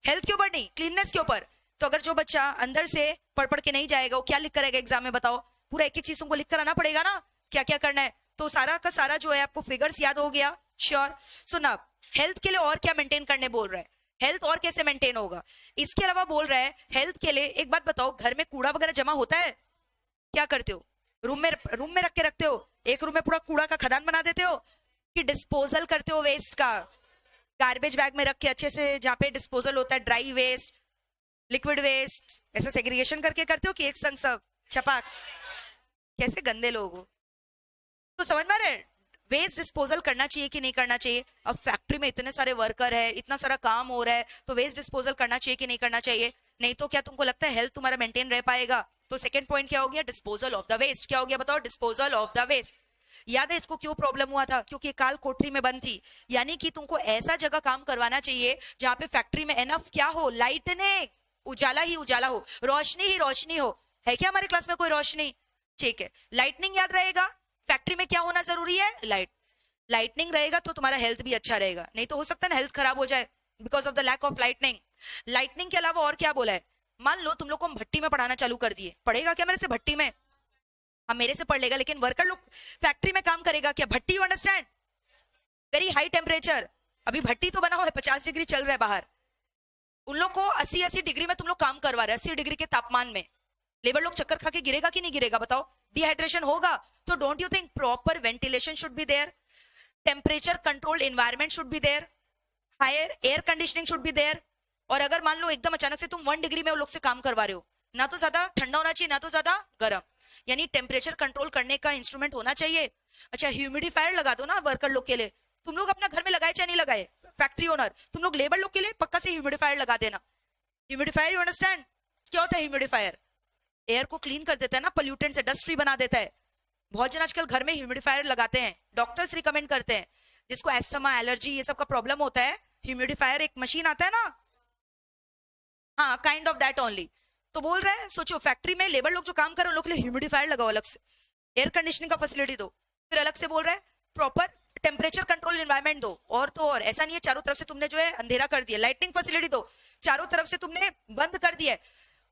हेल्थ के ऊपर नहीं, क्लीननेस के ऊपर। तो अगर जो बच्चा अंदर से पढ़ पढ़ के नहीं जाएगा, वो क्या लिख कर आएगा एग्जाम में? बताओ, पूरा एक एक चीज तुमको लिख कर आना पड़ेगा ना, क्या क्या करना है। तो सारा का सारा जो है आपको फिगर्स याद हो गया, श्योर। सुना, हेल्थ के लिए और क्या मेंटेन करने बोल रहा है? हेल्थ और कैसे मेंटेन होगा? इसके अलावा बोल रहा है हेल्थ के लिए, एक बात बताओ, घर में कूड़ा वगैरह जमा होता है? क्या करते हो? रूम में रख के रखते हो? एक रूम में पूरा कूड़ा का खदान बना देते हो, कि डिस्पोजल करते हो वेस्ट का? गार्बेज बैग में रख के अच्छे से, जहाँ पे डिस्पोजल होता है, ड्राई वेस्ट, लिक्विड वेस्ट, ऐसा सेग्रीगेशन करके करते हो कि एक संग सब छपाक? कैसे गंदे लोग हो। तो समझ में आ रहा है वेस्ट डिस्पोजल करना चाहिए कि नहीं करना चाहिए? अब फैक्ट्री में इतने सारे वर्कर है, इतना सारा काम हो रहा है, तो वेस्ट डिस्पोजल करना चाहिए कि नहीं करना चाहिए? नहीं तो क्या तुमको लगता है हेल्थ तुम्हारा मेंटेन रह पाएगा? तो सेकंड पॉइंट क्या हो गया? Disposal of the waste. क्या हो गया बताओ? Disposal of the waste. याद है इसको क्यों प्रॉब्लम हुआ था? क्योंकि काल कोठरी में बंद थी। यानी कि तुमको ऐसा जगह काम करवाना चाहिए जहां पे फैक्ट्री में एनफ क्या हो? लाइट ने, उजाला ही उजाला हो, रोशनी ही रोशनी हो। है क्या हमारे क्लास में कोई रोशनी? ठीक है, लाइटनिंग याद रहेगा। फैक्ट्री में क्या होना जरूरी है? लाइट। लाइटनिंग रहेगा तो तुम्हारा हेल्थ भी अच्छा रहेगा, नहीं तो हो सकता है ना हेल्थ खराब हो जाए because of the lack of lightning. Lightning के अलावा और क्या बोला है, मान लो तुम लोग को हम भट्टी में पढ़ाना चालू कर दिए, पढ़ेगा क्या मेरे से भट्टी में? हम मेरे से पढ़ लेगा, लेकिन वर्कर लोग फैक्ट्री में काम करेगा क्या? भट्टी, you understand, very high temperature. अभी भट्टी तो बना हुआ है, 50 डिग्री चल रहा है बाहर, उन लोग को 80 डिग्री में तुम लोग काम करवा रहे हैं, 80 डिग्री के तापमान में। लेबर लोग चक्कर खा के गिरेगा कि नहीं गिरेगा बताओ? डिहाइड्रेशन होगा। तो don't you think proper ventilation should be there, temperature controlled environment should be there, higher air conditioning should be there. और अगर मान लो एकदम अचानक से तुम 1 डिग्री में उन लोग से काम करवा रहे हो, ना तो ज्यादा ठंडा होना चाहिए ना तो ज्यादा गर्म, यानी टेम्परेचर कंट्रोल करने का इंस्ट्रूमेंट होना चाहिए। अच्छा, ह्यूमिडिफायर लगा दो ना वर्कर लोग के लिए। तुम लोग अपना घर में लगाए चाहे नहीं लगाए, फैक्ट्री ओनर, तुम लोग लेबर लोग के लिए पक्का से ह्यूमिडिफायर लगा देना। ह्यूमिडिफायर, यू अंडरस्टैंड क्या होता है ह्यूमिडिफायर? एयर को क्लीन कर देता है ना, पोल्यूटेंट से डस्ट फ्री बना देता है। बहुत जन आजकल घर में ह्यूमिडिफायर लगाते हैं, डॉक्टर्स रिकमेंड करते हैं। जिसको एस्थमा, एलर्जी ये सब का प्रॉब्लम होता है, ह्यूमिडिफायर एक मशीन आता है ना, हाँ काइंड ऑफ दैट ओनली। तो बोल रहे हैं, सोचो फैक्ट्री में लेबर लोग जो काम कर रहे हैं उन लोग के लिए ह्यूमिडिफायर लगाओ अलग से, एयर कंडीशनिंग का फैसिलिटी दो। फिर अलग से बोल रहे हैं प्रॉपर टेम्परेचर कंट्रोल एनवायरमेंट दो। और तो और ऐसा नहीं है चारों तरफ से तुमने जो है अंधेरा कर दिया, लाइटिंग फैसिलिटी दो, चारों तरफ से तुमने बंद कर दिया।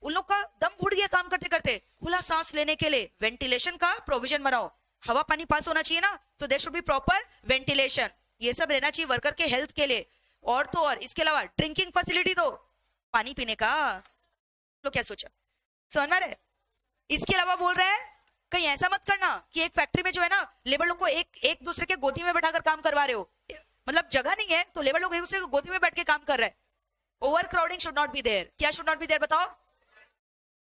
उन लोग का दम घुट गया काम करते करते, खुला सांस लेने के लिए वेंटिलेशन का प्रोविजन बनाओ। हवा पानी पास होना चाहिए ना, तो there should be proper ventilation. ये सब रहना चाहिए वर्कर के हेल्थ के लिए। और तो और इसके अलावा ड्रिंकिंग फैसिलिटी दो, पानी पीने का। लोग क्या सोचा, समझ में आ रहा है? इसके अलावा बोल रहा है कहीं ऐसा मत करना कि एक फैक्ट्री में जो है ना लेबर लोग को एक दूसरे के गोदी में बैठाकर काम करवा रहे हो, मतलब जगह नहीं है तो लेबर लोग एक दूसरे को गोदी में बैठ के काम कर रहे हैं। Overcrowding should not be there. क्या शुड नॉट बी देयर बताओ?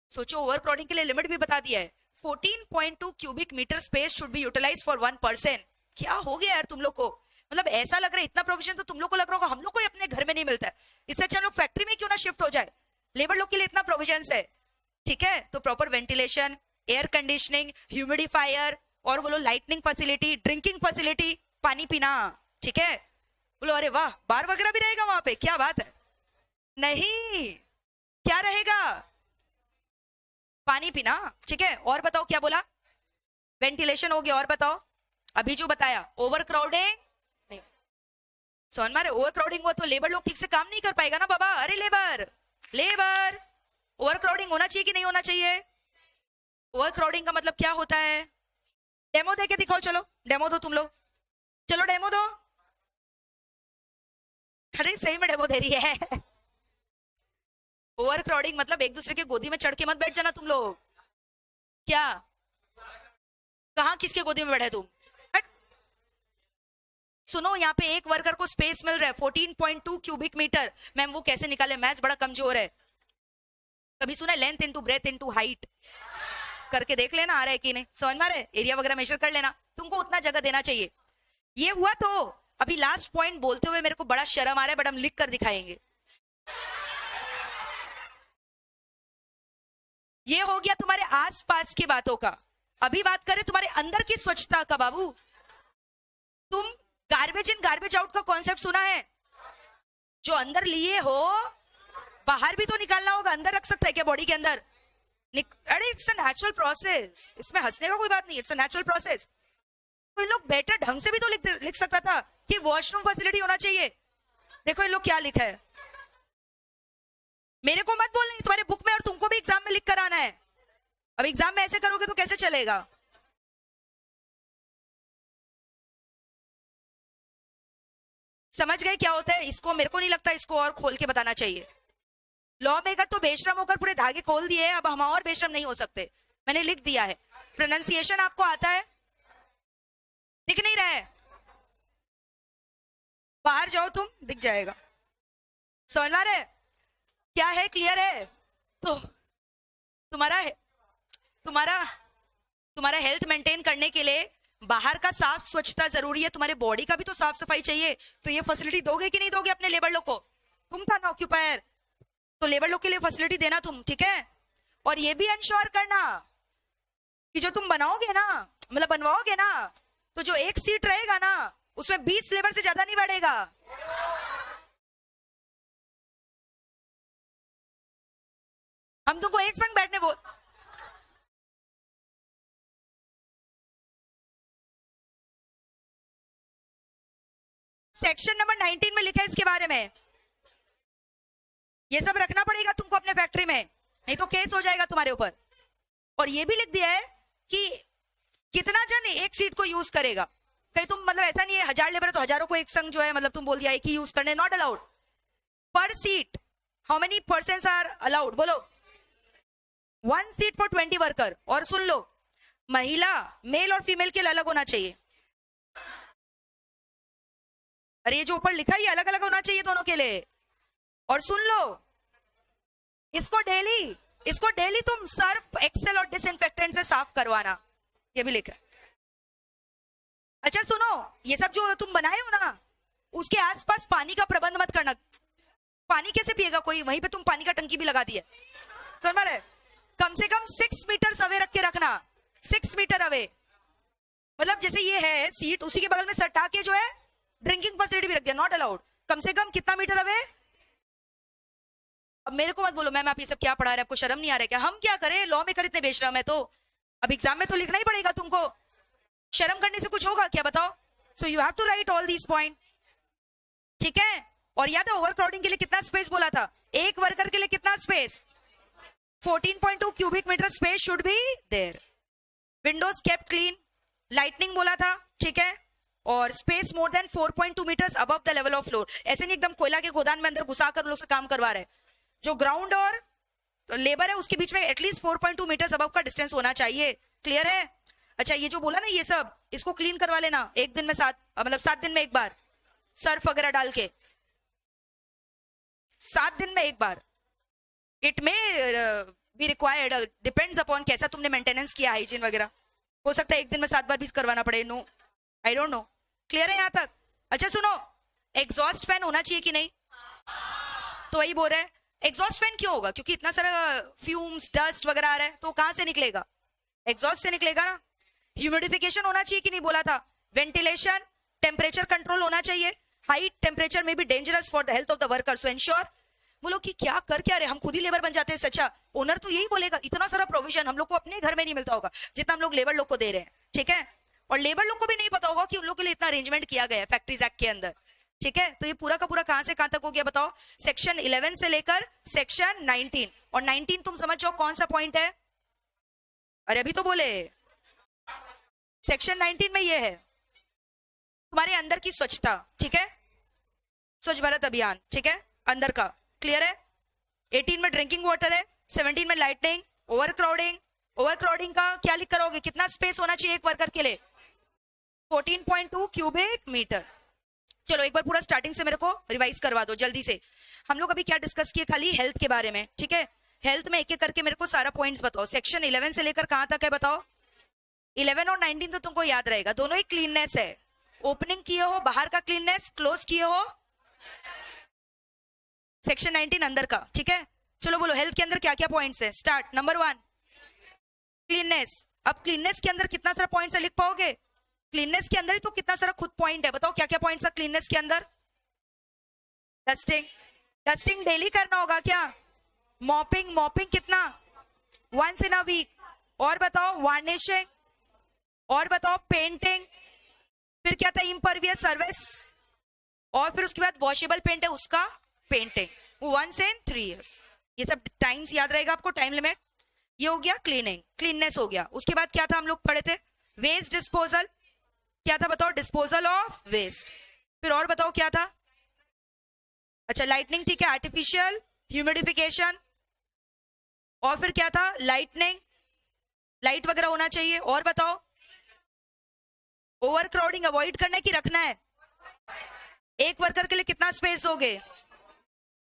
सोचो, ओवर क्राउडिंग के लिए लिमिट भी बता दिया है, 14.2 cubic metre space should be utilise for 1 person. क्या हो गया यार तुम लोग को? मतलब ऐसा लग रहा है इतना प्रोविजन तो तुम लोग को लग रहा होगा हम लोग को ही अपने घर में नहीं मिलता है, इससे अच्छा हम लोग फैक्ट्री में क्यों ना शिफ्ट हो जाए। लेबर लोग के लिए इतना प्रोविजन है, ठीक है? तो proper ventilation, air conditioning, humidifier, और बोलो लाइटनिंग फैसिलिटी, ड्रिंकिंग फैसिलिटी, पानी पीना, ठीक है? बोलो अरे वाह, बार वगैरह भी रहेगा वहां पे, क्या बात है? नहीं, क्या रहेगा? पानी पीना, ठीक है? और बताओ क्या बोला? वेंटिलेशन हो गया, और बताओ? अभी जो बताया ओवर क्राउडिंग नहीं। समझ में? ओवर क्राउडिंग हुआ तो लेबर लोग ठीक से काम नहीं कर पाएगा ना बाबा। अरे लेबर लेबर, ओवर क्राउडिंग होना चाहिए कि नहीं होना चाहिए? ओवर क्राउडिंग का मतलब क्या होता है? डेमो दे के दिखाओ, चलो डेमो दो तुम लोग, चलो डेमो दो। अरे सही में डेमो दे रही है। ओवर क्राउडिंग मतलब एक दूसरे के गोदी में चढ़ के मत बैठ जाना तुम लोग। क्या? कहाँ किसके गोदी में बैठे तुम? हट। सुनो, यहाँ पे एक वर्कर को स्पेस मिल रहा है 14.2 क्यूबिक मीटर। मैम वो कैसे निकाले, मैथ्स बड़ा कमजोर है। कभी सुना length into breadth into height? करके देख लेना आ रहा है कि नहीं, समझ में आ रहा है? एरिया वगैरह मेजर कर लेना, तुमको उतना जगह देना चाहिए। ये हुआ तो अभी लास्ट पॉइंट बोलते हुए मेरे को बड़ा शर्म आ रहा है, बट हम लिख कर दिखाएंगे। ये हो गया तुम्हारे आसपास की बातों का। अभी बात करें तुम्हारे अंदर की स्वच्छता का। बाबू, तुम गार्बेज इन गार्बेज आउट का कॉन्सेप्ट सुना है? जो अंदर लिए हो बाहर भी तो निकालना होगा, अंदर रख सकता है क्या बॉडी के अंदर? अरे इट्स अ नेचुरल प्रोसेस, इसमें हंसने का कोई बात नहीं, इट्स अ नेचुरल प्रोसेस। तो इन लोग बेटर ढंग से भी तो लिख सकता था कि वॉशरूम फैसिलिटी होना चाहिए। देखो इन लोग क्या लिखा है, मेरे को मत बोलना तुम्हारे बुक में, और तुमको भी एग्जाम में लिख कर आना है। अब एग्जाम में ऐसे करोगे तो कैसे चलेगा? समझ गए क्या होता है इसको? मेरे को नहीं लगता इसको और खोल के बताना चाहिए। लॉ मेकर तो बेशरम होकर पूरे धागे खोल दिए, अब हम और बेशरम नहीं हो सकते। मैंने लिख दिया है। प्रोनाउंसिएशन आपको आता है? दिख नहीं रहा है? बाहर जाओ तुम, दिख जाएगा। समझ में आ रहा है? क्या है? क्लियर है? तो तुम्हारा तुम्हारा तुम्हारा हेल्थ मेंटेन करने के लिए बाहर का साफ स्वच्छता जरूरी है, तुम्हारे बॉडी का भी तो साफ सफाई चाहिए। तो ये फैसिलिटी दोगे कि नहीं दोगे अपने लेबर लोग को? तुम था ना ऑक्यूपायर, तो लेबर लोग के लिए फैसिलिटी देना तुम, ठीक है? और ये भी इंश्योर करना कि जो तुम बनाओगे ना, मतलब बनवाओगे ना, तो जो एक सीट रहेगा ना उसमें 20 लेबर से ज्यादा नहीं बैठेगा। हम तुमको एक संग बैठने बोल सेक्शन नंबर 19 में लिखा है इसके बारे में, ये सब रखना पड़ेगा तुमको अपने फैक्ट्री में, नहीं तो केस हो जाएगा तुम्हारे ऊपर। और ये भी लिख दिया है कि कितना जन एक सीट को यूज करेगा। कहीं तुम मतलब ऐसा नहीं है 1000 लेबर है तो हजारों को एक संग जो है मतलब तुम बोल दिया एक ही यूज करने, नॉट अलाउड। पर seat how many persons are allowed, बोलो 1 सीट फॉर 20 वर्कर। और सुन लो, महिला मेल और फीमेल के लिए अलग होना चाहिए। अरे ये जो ऊपर लिखा है ये अलग अलग होना चाहिए दोनों के लिए। और सुन लो, इसको डेली तुम सर्फ एक्सेल और डिसइंफेक्टेंट से साफ करवाना, ये भी लिखा है। अच्छा सुनो, ये सब जो तुम बनाए हो ना, उसके आसपास पानी का प्रबंध मत करना। पानी कैसे पिएगा कोई, वहीं पे तुम पानी का टंकी भी लगा दिया, समझ रहे? कम से कम 6 मीटर अवे रख के रखना, 6 मीटर अवे। मतलब जैसे ये है सीट, उसी के बगल में सटा के जो है ड्रिंकिंग फैसिलिटी भी रख दिया, नॉट अलाउड। कम से कम कितना मीटर अवे? अब मेरे को मत बोलो मैम आप ये सब क्या पढ़ा रहे हैं, आपको शर्म नहीं आ रहा है क्या? हम क्या करें, लॉ में कर इतने बेशरम है तो अब एग्जाम में तो लिखना ही पड़ेगा तुमको। शर्म करने से कुछ होगा क्या, बताओ? So you have to write all these point, ठीक है? और याद है ओवरक्राउडिंग के लिए कितना स्पेस बोला था? एक वर्कर के लिए कितना space? 14.2 cubic metre space should be there. Windows kept clean, lightning बोला था, ठीक है? और space more than 4.2 metres above the level of floor. ऐसे नहीं एकदम कोयला के गोदान में अंदर घुसा कर लोग से काम करवा रहे। जो ग्राउंड और लेबर है उसके बीच में एटलीस्ट 4.2 मीटर्स अबव का डिस्टेंस होना चाहिए। क्लियर है? अच्छा ये जो बोला ना ये सब, इसको क्लीन करवा लेना एक दिन में 7 दिन में एक बार, सर्फ वगैरह डाल के 7 दिन में एक बार। It may be required, depends upon कैसा तुमने मेंटेनेंस किया, हाइजीन वगैरह। हो सकता है एक दिन में 7 बार भी करवाना पड़े, no I don't know. Clear है यहाँ तक? अच्छा सुनो, एग्जॉस्ट फैन होना चाहिए कि नहीं? तो वही बोल रहे हैं, एग्जॉस्ट फैन क्यों होगा? क्योंकि इतना सारा फ्यूम्स डस्ट वगैरह आ रहा है, तो कहां से निकलेगा? एग्जॉस्ट से निकलेगा ना। ह्यूमिडिफिकेशन होना चाहिए कि नहीं बोला था? वेंटिलेशन, टेम्परेचर कंट्रोल होना चाहिए। हाई टेम्परेचर में भी dangerous for the health of the worker, so ensure. बोलो कि क्या कर क्या रहे, हम खुद ही लेबर बन जाते हैं। सच्चा ओनर तो यही बोलेगा, इतना सारा प्रोविजन हम लोग को अपने घर में नहीं मिलता होगा जितना हम लोग लेबर लोग को दे रहे हैं, ठीक है? और लेबर लोग को भी नहीं पता होगा कि उन लोग के लिए इतना अरेंजमेंट किया गया है फैक्ट्रीज एक्ट के अंदर, ठीक है? तो ये पूरा का पूरा कहां से कहां तक हो गया बताओ? सेक्शन 11 से लेकर सेक्शन 19। और 19 तुम समझ जाओ कौन सा पॉइंट है? अरे अभी तो बोले सेक्शन 19 में ये है तुम्हारे अंदर की स्वच्छता, ठीक है? स्वच्छ भारत अभियान, ठीक है? अंदर का क्लियर है? 18 में ड्रिंकिंग वाटर है, 17 में लाइटनिंग, ओवरक्राउडिंग का क्या लिख करोगे? कितना स्पेस होना चाहिए एक वर्कर के लिए? 14.2 क्यूबिक मीटर। चलो एक बार पूरा स्टार्टिंग से मेरे को रिवाइज करवा दो जल्दी से। हम लोग अभी क्या डिस्कस किए? खाली हेल्थ के बारे में, ठीक है? हेल्थ में एक एक करके मेरे को सारा पॉइंट्स बताओ। सेक्शन 11 से लेकर कहां तक है बताओ? 11 और 19 तो तुमको याद रहेगा, दोनों ही क्लीननेस है। ओपनिंग किए हो बाहर का क्लीननेस, क्लोज किए हो सेक्शन 19 अंदर का, ठीक है? चलो बोलो हेल्थ के अंदर क्या क्या पॉइंट्स है? स्टार्ट। Number 1 cleanness. अब क्लीननेस के अंदर कितना सारा पॉइंट्स है लिख पाओगे? क्लीननेस के अंदर ही तो कितना सारा खुद पॉइंट है, बताओ क्या क्या पॉइंट्स है क्लीननेस के अंदर? डस्टिंग डेली करना होगा क्या? मॉपिंग कितना? Once in a week. और बताओ वार्निशिंग, और बताओ पेंटिंग, फिर क्या था? इम्परवियस सर्विस, और फिर उसके बाद वॉशेबल पेंट है उसका पेंटिंग, वंस इन 3 years। ये सब टाइम्स याद रहेगा आपको, टाइम लिमिट। ये हो गया क्लीनिंग, क्लीननेस हो गया। उसके बाद क्या था हम लोग पढ़े थे? Waste disposal. क्या था बताओ? Disposal of waste. फिर और बताओ क्या था? अच्छा लाइटनिंग, ठीक है? Artificial humidification. और फिर क्या था? लाइटनिंग, लाइट वगैरह होना चाहिए। और बताओ ओवरक्राउडिंग अवॉइड करना है कि रखना है? एक वर्कर के लिए कितना स्पेस दोगे?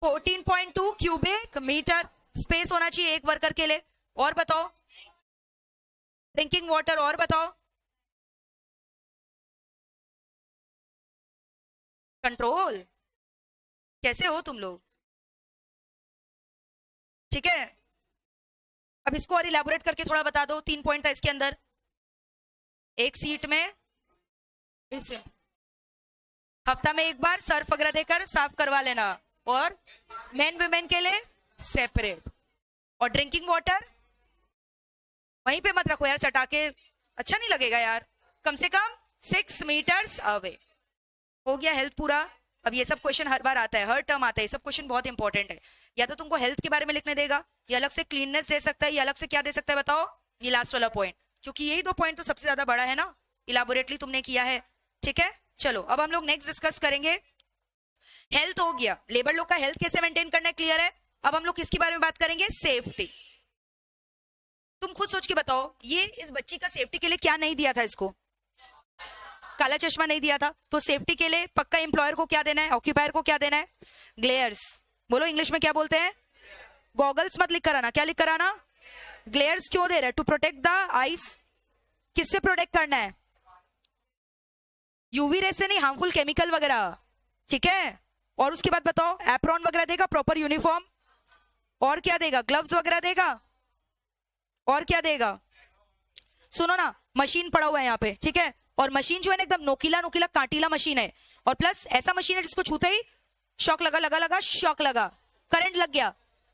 14.2 क्यूबिक मीटर स्पेस होना चाहिए एक वर्कर के लिए। और बताओ ड्रिंकिंग वाटर। और बताओ कंट्रोल। कैसे हो तुम लोग? ठीक है, अब इसको और इलेबोरेट करके थोड़ा बता दो। 3 पॉइंट था इसके अंदर। एक सीट में इसे हफ्ता में एक बार सर्फ वगैरह देकर साफ करवा लेना, और मेन वुमेन के लिए सेपरेट। और ड्रिंकिंग वाटर वहीं पे मत रखो यार, सटा के अच्छा नहीं लगेगा यार। कम से कम 6 मीटर्स अवे। हो गया हेल्थ पूरा। अब ये सब क्वेश्चन हर बार आता है, हर टर्म आता है, ये सब क्वेश्चन बहुत इंपॉर्टेंट है। या तो तुमको हेल्थ के बारे में लिखने देगा, या अलग से क्लीननेस दे सकता है, या अलग से क्या दे सकता है बताओ, ये लास्ट वाला पॉइंट, क्योंकि यही दो पॉइंट तो सबसे ज्यादा बड़ा है ना, इलाबोरेटली तुमने किया है। ठीक है, चलो अब हम लोग नेक्स्ट डिस्कस करेंगे। हेल्थ हो गया, लेबर लोग का हेल्थ कैसे मेंटेन करना है, क्लियर है। अब हम लोग किसके बारे में बात करेंगे, सेफ्टी। तुम खुद सोच के बताओ, ये इस बच्ची का सेफ्टी के लिए क्या नहीं दिया था, इसको काला चश्मा नहीं दिया था, तो सेफ्टी के लिए पक्का एम्प्लॉयर को क्या देना है, ऑक्यूपायर को क्या देना है, ग्लेयर्स। बोलो इंग्लिश में क्या बोलते हैं, गॉगल्स मत लिख कर आना, क्या लिख कर आना, ग्लेयर्स क्यों दे रहे हैं, टू प्रोटेक्ट द आईज। किससे प्रोटेक्ट करना है, यूवी रे से नहीं, हार्मफुल केमिकल वगैरह। ठीक है, और उसके बाद बताओ एप्रॉन वगैरह देगा, प्रॉपर यूनिफॉर्म, और क्या देगा, ग्लव्स वगैरह देगा, और क्या देगा, सुनो ना, मशीन पड़ा हुआ है यहाँ पे, ठीक है, और मशीन जो है ना एकदम नोकीला नोकीला कांटीला मशीन है, और प्लस ऐसा मशीन है जिसको छूते ही शॉक लगा लगा लगा, शॉक लगा, करंट लग गया,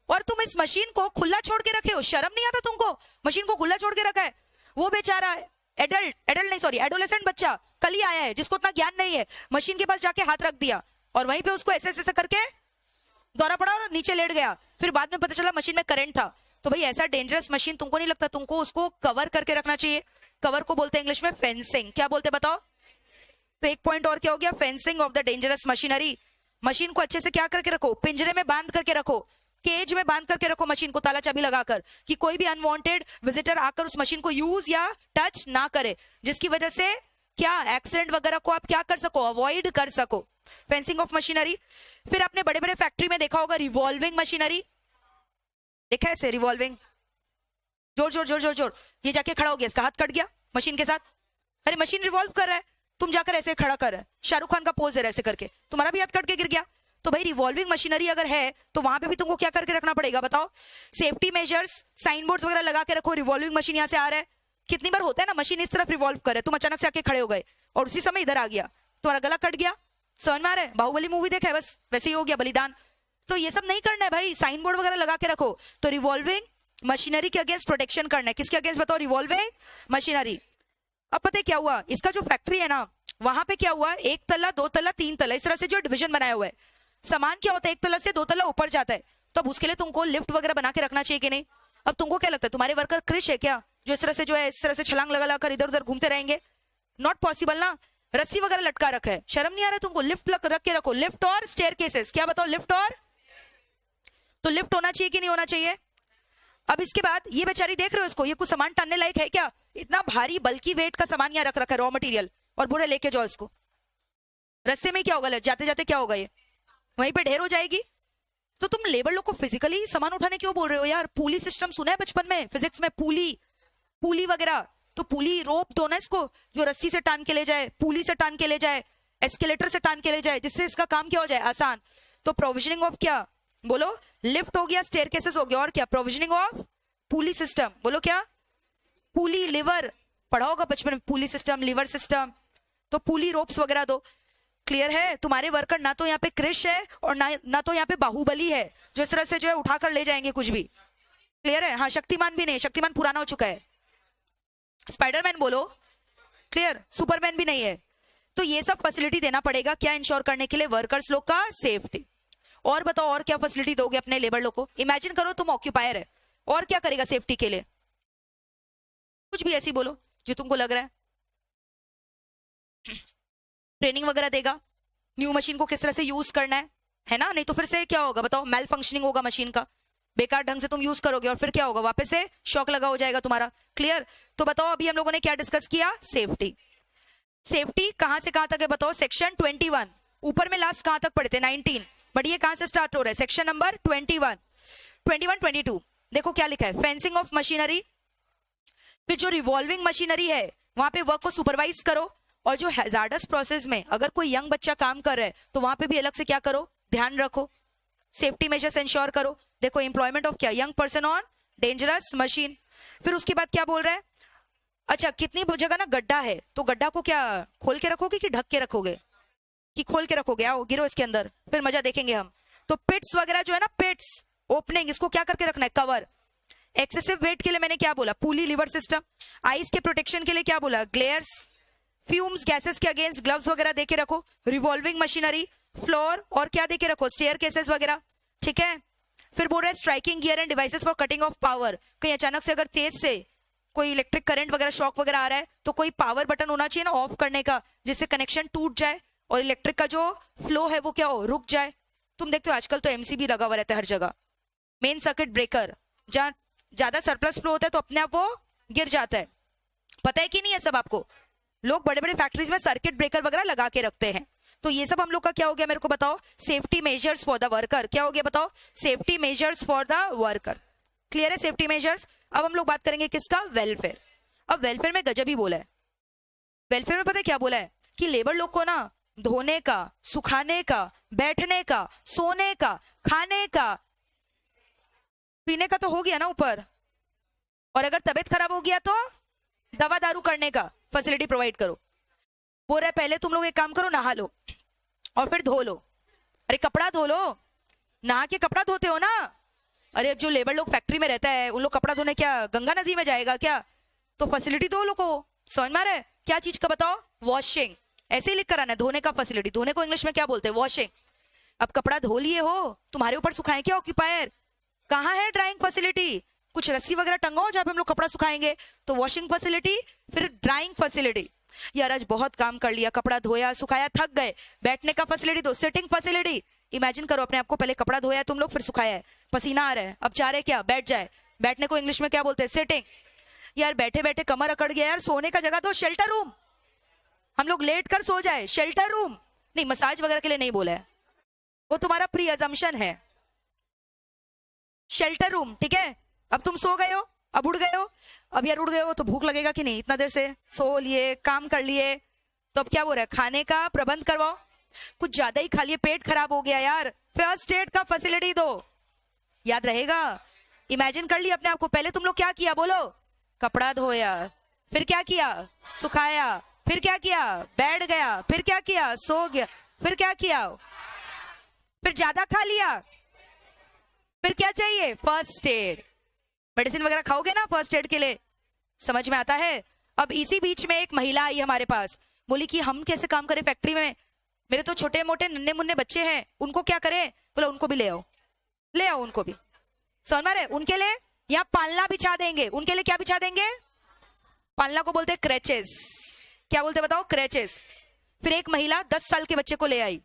और तुम इस मशीन को खुला छोड़ के रखे हो, शर्म नहीं आता तुमको, मशीन को खुला छोड़ के रखा है। वो बेचारा एडल्ट नहीं सॉरी एडोलेसेंट बच्चा कल ही आया है, जिसको उतना ज्ञान नहीं है, मशीन के पास जाके हाथ रख दिया, और वहीं पे उसको ऐसे ऐसे करके दौरा पड़ा और नीचे लेट गया, फिर बाद में पता चला मशीन में करंट था। तो भाई ऐसा डेंजरस मशीन तुमको नहीं लगता, तुमको उसको कवर करके रखना चाहिए। कवर को बोलते हैं इंग्लिश में फेंसिंग, क्या बोलते बताओ। तो एक पॉइंट और क्या हो गया, fencing of the dangerous machinery. Machine को अच्छे से क्या करके रखो, पिंजरे में बांध करके रखो, केज में बांध करके रखो मशीन को, ताला चाबी लगाकर, कि कोई भी अनवांटेड विजिटर आकर उस मशीन को यूज या टच ना करे, जिसकी वजह से क्या एक्सीडेंट वगैरह को आप क्या कर सको, अवॉइड कर सको। Fencing of machinery. फिर आपने बड़े बड़े फैक्ट्री में देखा होगा रिवॉल्विंग मशीनरी, देखा है ऐसे रिवॉल्विंग, जोर जोर जोर जोर जोर, ये जाके खड़ा हो गया, इसका हाथ कट गया मशीन के साथ, अरे मशीन रिवॉल्व कर रहा है, तुम जाकर ऐसे खड़ा कर रहे, शाहरुख खान का पोज है ऐसे करके, तुम्हारा भी हाथ कट के गिर गया। तो भाई रिवॉल्विंग मशीनरी अगर है तो वहां पे भी तुमको क्या करके रखना पड़ेगा बताओ, सेफ्टी मेजर्स, साइन बोर्ड्स वगैरह लगा के रखो, रिवॉल्विंग मशीन यहाँ से आ रहा है, कितनी बार होता है ना मशीन इस तरफ रिवॉल्व करे, तुम अचानक से आके खड़े हो गए और उसी समय इधर आ गया, तुम्हारा गला कट गया, समझ में आ रहा है, बाहुबली मूवी देखा है बस वैसे ही हो गया बलिदान। तो ये सब नहीं करना है भाई, साइन बोर्ड वगैरह लगा के रखो। तो रिवॉल्विंग मशीनरी के अगेंस्ट प्रोटेक्शन करना है, किसके अगेंस्ट बताओ, रिवॉल्विंग मशीनरी। अब पता है क्या हुआ, इसका जो फैक्ट्री है ना वहां पे क्या हुआ, एक तला दो तला तीन तला इस तरह से जो डिवीजन बनाया हुआ है, सामान क्या होता है एक तला से दो तला ऊपर जाता है, तो अब उसके लिए तुमको लिफ्ट वगैरह बना के रखना चाहिए कि नहीं। अब तुमको क्या लगता है तुम्हारे वर्कर क्रिश है क्या, जो इस तरह से जो है इस तरह से छलांग लगा लगा कर इधर उधर घूमते रहेंगे, नॉट पॉसिबल ना, रस्सी वगैरह लटका रखा है, शर्म नहीं आ रहा है तुमको, लिफ्ट रख के रखो, लिफ्ट और स्टेयरकेसेस, क्या बताओ लिफ्ट और, तो लिफ्ट होना चाहिए कि नहीं होना चाहिए। अब इसके बाद ये बेचारी देख रहे हो इसको, ये कुछ सामान टानने लायक है क्या, इतना भारी बल्कि वेट का सामान यहाँ रख रखा है, रॉ मटेरियल, और बुरे लेके जाओ इसको, रस्ते में क्या होगा, जाते जाते क्या होगा, ये वहीं पे ढेर हो जाएगी। तो तुम लेबर लोग को फिजिकली सामान उठाने क्यों बोल रहे हो यार, पुली सिस्टम सुना है बचपन में फिजिक्स में, पुली वगैरह, तो पुली रोप दो ना इसको, जो रस्सी से टान के ले जाए, पुली से टान के ले जाए, एस्केलेटर से टान के ले जाए, जिससे इसका काम क्या हो जाए आसान। तो प्रोविजनिंग ऑफ क्या बोलो, लिफ्ट हो गया, स्टेयरकेसेस हो गया, और क्या प्रोविजनिंग ऑफ पुली सिस्टम, बोलो क्या, पुली लिवर पढ़ा होगा बचपन में, पुली सिस्टम लिवर सिस्टम, तो पुली रोप्स वगैरह दो। क्लियर है, तुम्हारे वर्कर ना तो यहाँ पे क्रिश है और ना तो यहाँ पे बाहुबली है जो इस तरह से जो है उठाकर ले जाएंगे कुछ भी। क्लियर है, हाँ शक्तिमान भी नहीं, शक्तिमान पुराना हो चुका है, स्पाइडरमैन बोलो, क्लियर, सुपरमैन भी नहीं है। तो ये सब फैसिलिटी देना पड़ेगा क्या, इंश्योर करने के लिए वर्कर्स लोग का सेफ्टी। और बताओ और क्या फैसिलिटी दोगे अपने लेबर लोग को, इमेजिन करो तुम ऑक्यूपायर है, और क्या करेगा सेफ्टी के लिए, कुछ भी ऐसी बोलो जो तुमको लग रहा है। ट्रेनिंग वगैरह देगा, न्यू मशीन को किस तरह से यूज करना है ना, नहीं तो फिर से क्या होगा बताओ, मेल फंक्शनिंग होगा मशीन का, बेकार ढंग से तुम यूज करोगे और फिर क्या होगा, वापस से शॉक लगा हो जाएगा तुम्हारा। क्लियर, तो बताओ अभी हम लोगों ने क्या डिस्कस किया, सेफ्टी। सेफ्टी कहां से कहां तक है बताओ, सेक्शन 21, ऊपर में लास्ट कहां तक पढ़े थे 19, बट ये कहां से स्टार्ट हो रहा है, सेक्शन नंबर 21, 22। देखो क्या लिखा है, फेंसिंग ऑफ मशीनरी, फिर जो रिवॉल्विंग मशीनरी है वहां पे वर्क को सुपरवाइज करो, और जो हैजार्डस प्रोसेस में अगर कोई यंग बच्चा काम कर रहा है तो वहां पे भी अलग से क्या करो, ध्यान रखो, सेफ्टी मेजर्स इंश्योर करो। देखो एम्प्लॉयमेंट ऑफ क्या, young person on dangerous machine. फिर उसके बाद क्या बोल रहा है, अच्छा कितनी जगह ना गड्ढा है, तो गड्ढा को क्या खोल के रखोगे कि ढक के रखोगे, कि खोल के रखोगे, आओ गिरो इसके अंदर, फिर मजा देखेंगे हम। तो पिट्स वगैरह जो है ना, पिट्स ओपनिंग, इसको क्या करके रखना है, कवर। एक्सेसिव वेट के लिए मैंने क्या बोला, पुली लिवर सिस्टम। आइस के प्रोटेक्शन के लिए क्या बोला, ग्लेयर्स। फ्यूम्स गैसेस के अगेंस्ट ग्लव्स वगैरह देके रखो, रिवॉल्विंग मशीनरी, फ्लोर और क्या देके रखो, स्टेयर केसेस वगैरह, ठीक है। फिर बोल रहे हैं striking gear end devices for cutting of power, कहीं अचानक से अगर तेज से कोई इलेक्ट्रिक करंट वगैरह शॉक वगैरह आ रहा है तो कोई पावर बटन होना चाहिए ना ऑफ करने का, जिससे कनेक्शन टूट जाए और इलेक्ट्रिक का जो फ्लो है वो क्या हो, रुक जाए। तुम देखते हो आजकल तो एमसीबी लगा हुआ रहता है हर जगह, मेन सर्किट ब्रेकर, जहाँ ज्यादा सरप्लस फ्लो होता है तो अपने आप वो गिर जाता है। पता है कि नहीं है सब आपको? लोग बड़े बड़े फैक्ट्रीज में सर्किट ब्रेकर वगैरह लगा के रखते हैं। तो ये सब हम लोग का क्या हो गया, मेरे को बताओ, safety measures for the worker. क्या हो गया बताओ, safety measures for the worker. Clear है सेफ्टी मेजर्स। अब हम लोग बात करेंगे किसका, वेलफेयर। अब वेलफेयर में गजब ही बोला है। वेलफेयर में पता है क्या बोला है कि लेबर लोग को ना धोने का, सुखाने का, बैठने का, सोने का, खाने का, पीने का तो हो गया ना ऊपर, और अगर तबीयत खराब हो गया तो दवा दारू करने का फैसिलिटी प्रोवाइड करो। बोल रहे पहले तुम लोग एक काम करो, नहा लो और फिर धो लो। अरे कपड़ा धो लो, नहा के कपड़ा धोते हो ना। अरे अब जो लेबर लोग फैक्ट्री में रहता है उन लोग कपड़ा धोने क्या गंगा नदी में जाएगा क्या? तो फैसिलिटी दो लोग को। समझ में आ रहा है क्या चीज का बताओ, वॉशिंग। ऐसे ही लिख कर आना है, धोने का फैसिलिटी। धोने को इंग्लिश में क्या बोलते हैं, वॉशिंग। अब कपड़ा धो लिए हो, तुम्हारे ऊपर सुखाए क्या ऑक्यूपायर? कहाँ है ड्राइंग फैसिलिटी? कुछ रस्सी वगैरह टंगाओ जहाँ पे हम लोग कपड़ा सुखाएंगे। तो वॉशिंग फैसिलिटी, फिर ड्राइंग फैसिलिटी। यार आज बहुत काम कर लिया, कपड़ा धोया सुखाया, थक गए, बैठने का फैसिलिटी दो, सिटिंग फैसिलिटी। इमेजिन करो अपने आप को, पहले कपड़ा धोया है तुम लोग, फिर सुखाया है, पसीना आ रहा है, अब चाह रहे क्या, बैठ जाए। बैठने को इंग्लिश में क्या बोलते हैं, सिटिंग। यार बैठे बैठे कमर अकड़ गया यार, सोने का जगह दो, शेल्टर रूम। हम लोग लेट कर सो जाए, शेल्टर रूम नहीं, मसाज वगैरह के लिए नहीं बोला है, वो तुम्हारा प्री अजम्पशन है। शेल्टर रूम, ठीक है। अब तुम सो गए हो, अब उड़ गए हो, अब यार उड़ गए हो तो भूख लगेगा कि नहीं, इतना देर से सो लिए, काम कर लिए, तो अब क्या बोल रहा है, खाने का प्रबंध करवाओ। कुछ ज्यादा ही खा लिए, पेट खराब हो गया यार, फर्स्ट एड का फैसिलिटी दो। याद रहेगा? इमेजिन कर लिया अपने आप को, पहले तुम लोग क्या किया बोलो, कपड़ा धोया, फिर क्या किया, सुखाया, फिर क्या किया, बैठ गया, फिर क्या किया, सो गया, फिर क्या किया, फिर ज्यादा खा लिया, फिर क्या चाहिए, फर्स्ट एड। मेडिसिन वगैरह खाओगे ना फर्स्ट एड के लिए, समझ में आता है? अब इसी बीच में एक महिला आई हमारे पास, बोली कि हम कैसे काम करें फैक्ट्री में, मेरे तो छोटे मोटे नन्हे मुन्ने बच्चे हैं, उनको क्या करें? बोला उनको भी ले आओ, ले आओ उनको भी। समझ में आ रहा है? उनके लिए यहाँ पालना बिछा देंगे। उनके लिए क्या बिछा देंगे? पालना को बोलते हैं क्रैचेस। क्या बोलते बताओ? क्रैचेस। फिर एक महिला 10 साल के बच्चे को ले आई,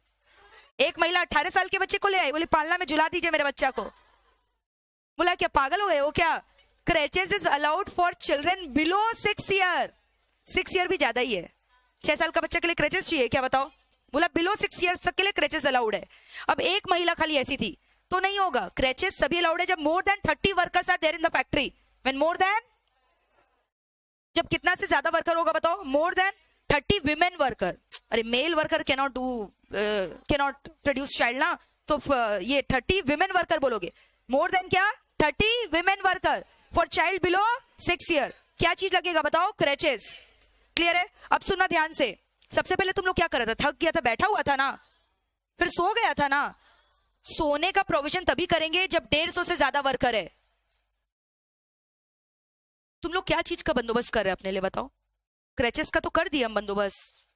एक महिला 18 साल के बच्चे को ले आई, बोली पालना में झुला दीजिए मेरे बच्चा को। बोला क्या पागल हो गए हो क्या? Creches is allowed for children below 6 year. 6 year भी ज्यादा ही है, 6 साल का बच्चे के लिए क्रैचेस चाहिए क्या बताओ? बोला बिलो 6 ईयर्स तक के लिए क्रैचेस अलाउड है। अब एक महिला खाली ऐसी थी तो नहीं होगा, क्रैचेस सभी अलाउड है जब more than 30 workers are there in the factory. When more than, जब कितना से ज्यादा वर्कर होगा बताओ? More than 30 women worker. अरे male worker cannot produce child ना, तो ये 30 विमेन वर्कर बोलोगे। मोर देन क्या, 30 women worker for child below 6 year. क्या चीज लगेगा बताओ? क्रैचेस। क्लियर है? अब सुनना ध्यान से। सबसे पहले तुम लोग क्या कर रहा था, थक गया था, बैठा हुआ था ना, फिर सो गया था ना। सोने का प्रोविजन तभी करेंगे जब 150 से ज्यादा वर्कर है। तुम लोग क्या चीज का बंदोबस्त कर रहे हैं अपने लिए बताओ? क्रैचेस का तो कर दिया हम बंदोबस्त,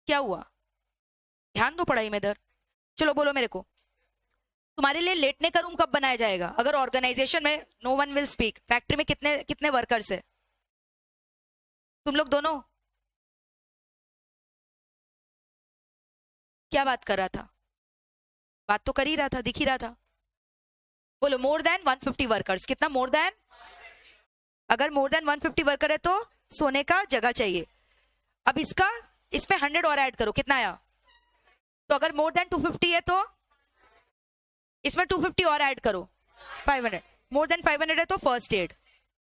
क्या हुआ? ध्यान दो पढ़ाई में इधर। चलो बोलो मेरे को, तुम्हारे लिए लेटने का रूम कब बनाया जाएगा? अगर ऑर्गेनाइजेशन में no one will speak, factory में कितने कितने वर्कर्स है? तुम लोग दोनों क्या बात कर रहा था? बात तो कर ही रहा था, दिख ही रहा था। बोलो मोर देन 150 वर्कर्स। कितना मोर देन? अगर मोर देन 150 वर्कर है तो सोने का जगह चाहिए। अब इसमें 100 और ऐड करो, कितना आया? तो अगर मोर देन 250 है तो इसमें 250 और ऐड करो, 500। मोर देन 500 है तो फर्स्ट एड।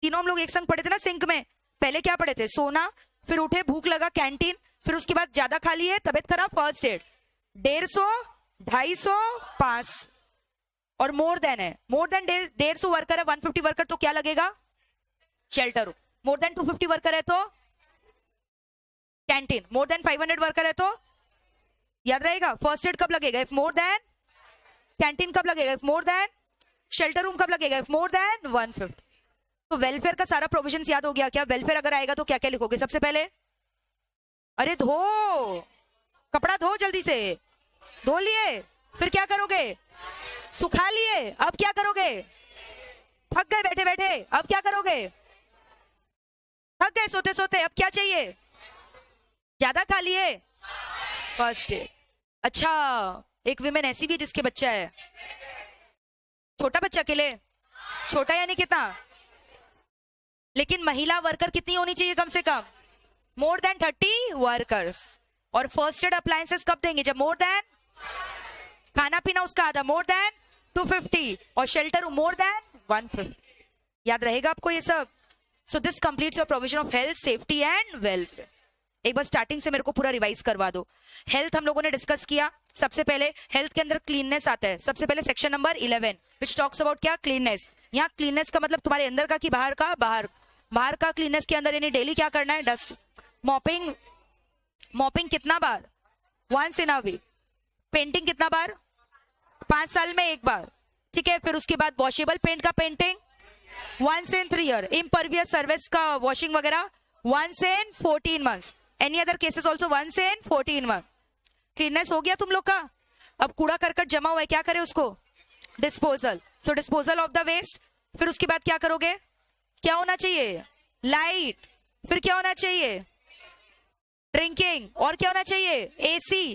तीनों हम लोग एक संग पढ़े थे ना सिंक में। पहले क्या पढ़े थे? सोना, फिर उठे भूख लगा कैंटीन, फिर उसके बाद ज्यादा खा लिए तबियत खराब, फर्स्ट एड। 150, 250, 5 और मोर देन है। मोर देन 150 वर्कर है, 150 वर्कर तो क्या लगेगा? शेल्टर। मोर देन 250 वर्कर है तो कैंटीन। मोर देन 500 वर्कर है तो याद रहेगा फर्स्ट एड कब लगेगा? If more than. कैंटीन कब लगेगा? If more than. Shelter room कब लगेगा? If more than 150। तो वेलफेयर का सारा प्रोविजन याद हो गया क्या? वेलफेयर अगर आएगा तो क्या क्या लिखोगे सबसे पहले? अरे धो, कपड़ा धो जल्दी से। धो लिए, फिर क्या करोगे? सुखा लिए, अब क्या करोगे? थक गए बैठे बैठे, अब क्या करोगे? थक गए सोते सोते, अब क्या चाहिए? ज्यादा खा लिए, फर्स्ट एड। अच्छा, एक विमेन ऐसी भी है जिसके बच्चा है, छोटा बच्चा के लिए, छोटा यानी कितना? लेकिन महिला वर्कर कितनी होनी चाहिए कम से कम? More than 30 workers. और फर्स्ट एड अप्लायंसेस कब देंगे? जब मोर देन, खाना पीना उसका आधा, मोर देन 250, और शेल्टर मोर देन 150। याद रहेगा आपको ये सब? So this completes your provision of health, safety and welfare. एक बार स्टार्टिंग से मेरे को पूरा रिवाइज करवा दो। हेल्थ हम लोगों ने डिस्कस किया। सबसे पहले हेल्थ के अंदर क्लीननेस आता है। सबसे पहले section number 11 which talks about क्या? क्लीननेस। यहाँ क्लीननेस का मतलब तुम्हारे अंदर का कि बाहर का? बाहर का क्लीननेस के अंदर यानी डेली क्या करना है? Dust mopping. मॉपिंग कितना बार? Once in a week. Painting कितना बार? 5 साल में एक बार, ठीक है। फिर उसके बाद वॉशेबल पेंट का painting once in 3 year. Impervious service का वॉशिंग वगैरह once in 14 months. Any other cases also once in 14 month. Cleanness हो गया तुम लोग का। अब कूड़ा करकट जमा हुआ है, क्या करें उसको? Disposal. So disposal of the waste. फिर उसके बाद क्या करोगे? क्या होना चाहिए? लाइट। फिर क्या होना चाहिए? ड्रिंकिंग। और क्या होना चाहिए? AC,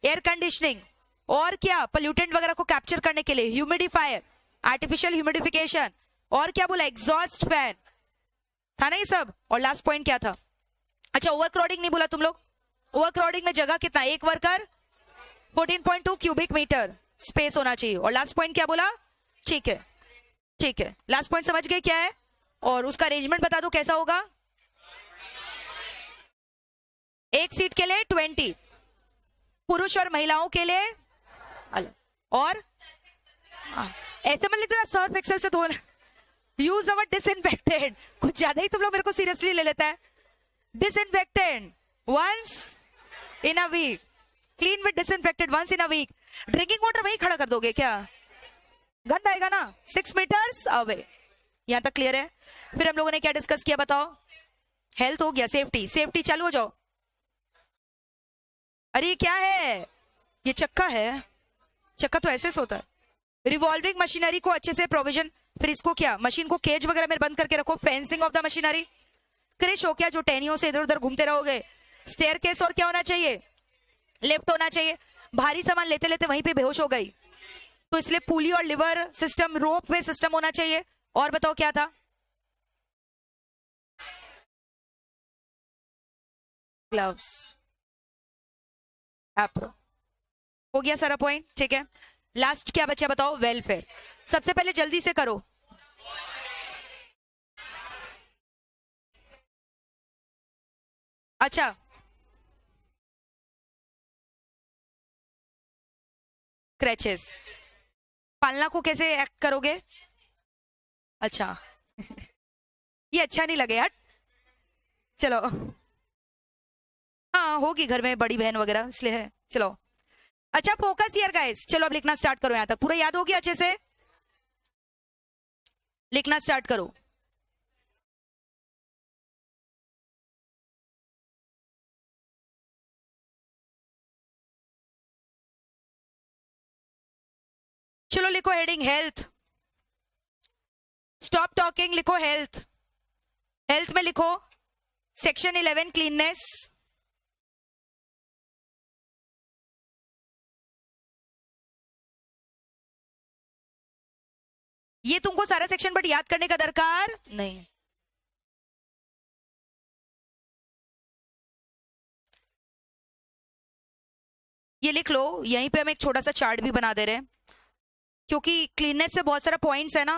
air conditioning. और क्या? पोल्यूटेंट वगैरह को कैप्चर करने के लिए ह्यूमिडिफायर, आर्टिफिशियल ह्यूमिडिफिकेशन। और क्या बोला? Exhaust fan. था ना ये सब? और लास्ट पॉइंट क्या था? अच्छा, ओवर क्राउडिंग नहीं बोला तुम लोग? ओवर क्राउडिंग में जगह कितना? एक वर्कर 14.2 क्यूबिक मीटर स्पेस होना चाहिए। और लास्ट पॉइंट क्या बोला? ठीक है, ठीक है, लास्ट पॉइंट समझ गए क्या है? और उसका अरेंजमेंट बता दो कैसा होगा? एक सीट के लिए 20, पुरुष और महिलाओं के लिए अलग। और ऐसे मत लेते ना सर्फ एक्सेल से धोना। यूज अवर डिसइंफेक्टेंट। कुछ ज्यादा ही तुम लोग मेरे को सीरियसली ले लेता है। Disinfectant once in a week. Clean with disinfected once in a week. Drinking water वही खड़ा कर दोगे क्या? गंद आएगा ना। 6 मीटर्स अवे। यहां तक क्लियर है? फिर हम लोगों ने क्या डिस्कस किया बताओ? हेल्थ हो गया, सेफ्टी। सेफ्टी चालू हो जाओ। अरे ये क्या है? ये चक्का है। चक्का तो ऐसे से होता है। रिवॉल्विंग मशीनरी को अच्छे से प्रोविजन। फिर इसको क्या? मशीन को केज वगैरह में बंद करके रखो। Fencing of the machinery. Krish हो क्या? जो टहनियों से इधर उधर घूमते रहोगे। Staircase. और क्या होना चाहिए? लिफ्ट होना चाहिए। भारी सामान लेते लेते वहीं पे बेहोश हो गई तो इसलिए पुली और लिवर सिस्टम, रोप वे सिस्टम होना चाहिए। और बताओ क्या था? Gloves, appro. हो गया सारा पॉइंट, ठीक है। लास्ट क्या बचा बताओ? वेलफेयर। सबसे पहले जल्दी से करो। अच्छा, क्रैचेस। पालना को कैसे एक्ट करोगे? अच्छा ये अच्छा नहीं लगे यार। चलो, हाँ होगी घर में बड़ी बहन वगैरह इसलिए है। चलो, अच्छा फोकस हियर गाइस। चलो अब लिखना स्टार्ट करो। यहां तक पूरा याद हो गया? अच्छे से लिखना स्टार्ट करो। चलो लिखो हेडिंग हेल्थ। स्टॉप टॉकिंग, लिखो हेल्थ। हेल्थ में लिखो सेक्शन 11 क्लीननेस। ये तुमको सारा सेक्शन बट याद करने का दरकार नहीं। ये लिख लो। यहीं पे हम एक छोटा सा चार्ट भी बना दे रहे हैं क्योंकि क्लीननेस से बहुत सारा पॉइंट्स है ना।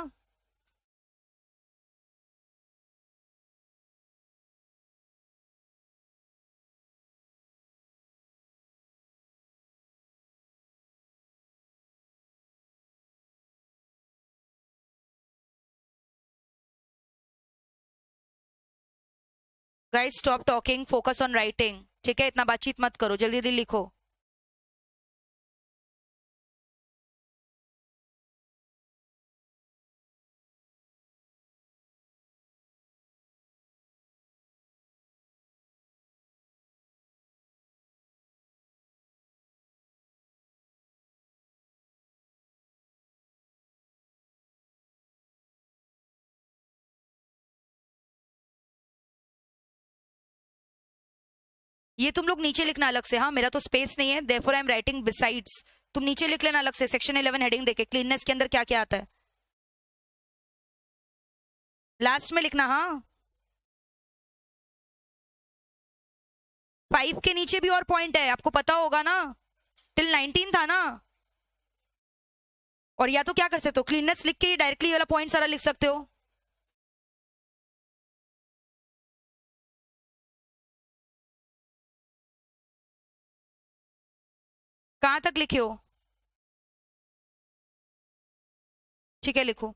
Guys stop talking, focus on writing. ठीक है, इतना बातचीत मत करो, जल्दी जल्दी लिखो। ये तुम लोग नीचे लिखना अलग से, हाँ मेरा तो स्पेस नहीं है, therefore I am writing besides. तुम नीचे लिख लेना अलग से, सेक्शन 11 हेडिंग देके क्लीननेस के अंदर क्या क्या आता है, लास्ट में लिखना। हाँ 5 के नीचे भी और पॉइंट है, आपको पता होगा ना, टिल 19 था ना। और या तो क्या कर सकते हो, क्लीननेस लिख के डायरेक्टली ये वाला पॉइंट सारा लिख सकते हो। कहां तक लिखे हो, ठीक है लिखो।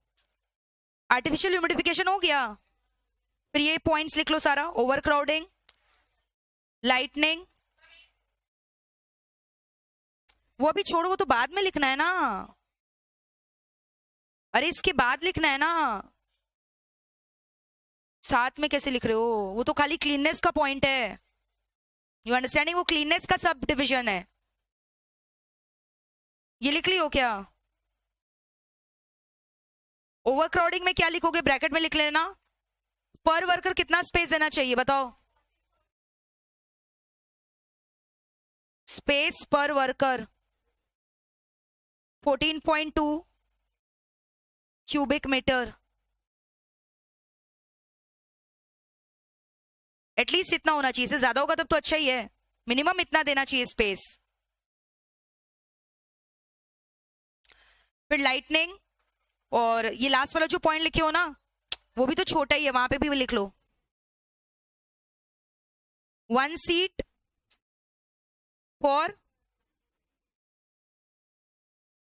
आर्टिफिशियल ह्यूमिडिफिकेशन हो गया, फिर ये पॉइंट्स लिख लो सारा, ओवर क्राउडिंग, लाइटनिंग, वो अभी छोड़ो, वो तो बाद में लिखना है ना। अरे इसके बाद लिखना है ना, साथ में कैसे लिख रहे हो, वो तो खाली क्लीननेस का पॉइंट है, यू अंडरस्टैंडिंग, वो क्लीननेस का सब डिविजन है। ये लिख ली हो क्या, ओवर क्राउडिंग में क्या लिखोगे, ब्रैकेट में लिख लेना, पर वर्कर कितना स्पेस देना चाहिए बताओ, स्पेस पर वर्कर 14.2 क्यूबिक मीटर, एटलीस्ट इतना होना चाहिए, इससे ज्यादा होगा तब तो अच्छा ही है, मिनिमम इतना देना चाहिए स्पेस। फिर लाइटनिंग, और ये लास्ट वाला जो पॉइंट लिखे हो ना, वो भी तो छोटा ही है, वहां पे भी लिख लो, 1 सीट फॉर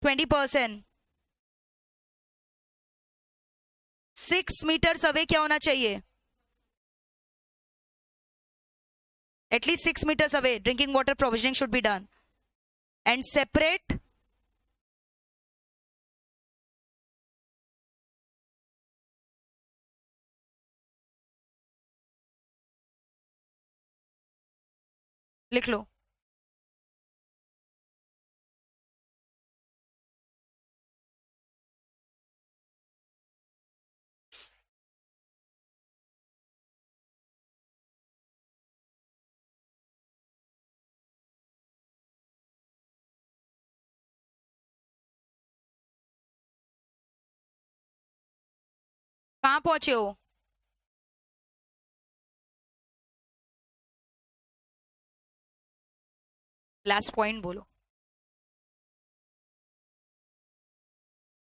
20%, 6 मीटर्स अवे क्या होना चाहिए, at least 6 meters away drinking water provisioning should be done, and separate लिख लो। कहां पहुंचे हो, लास्ट पॉइंट बोलो।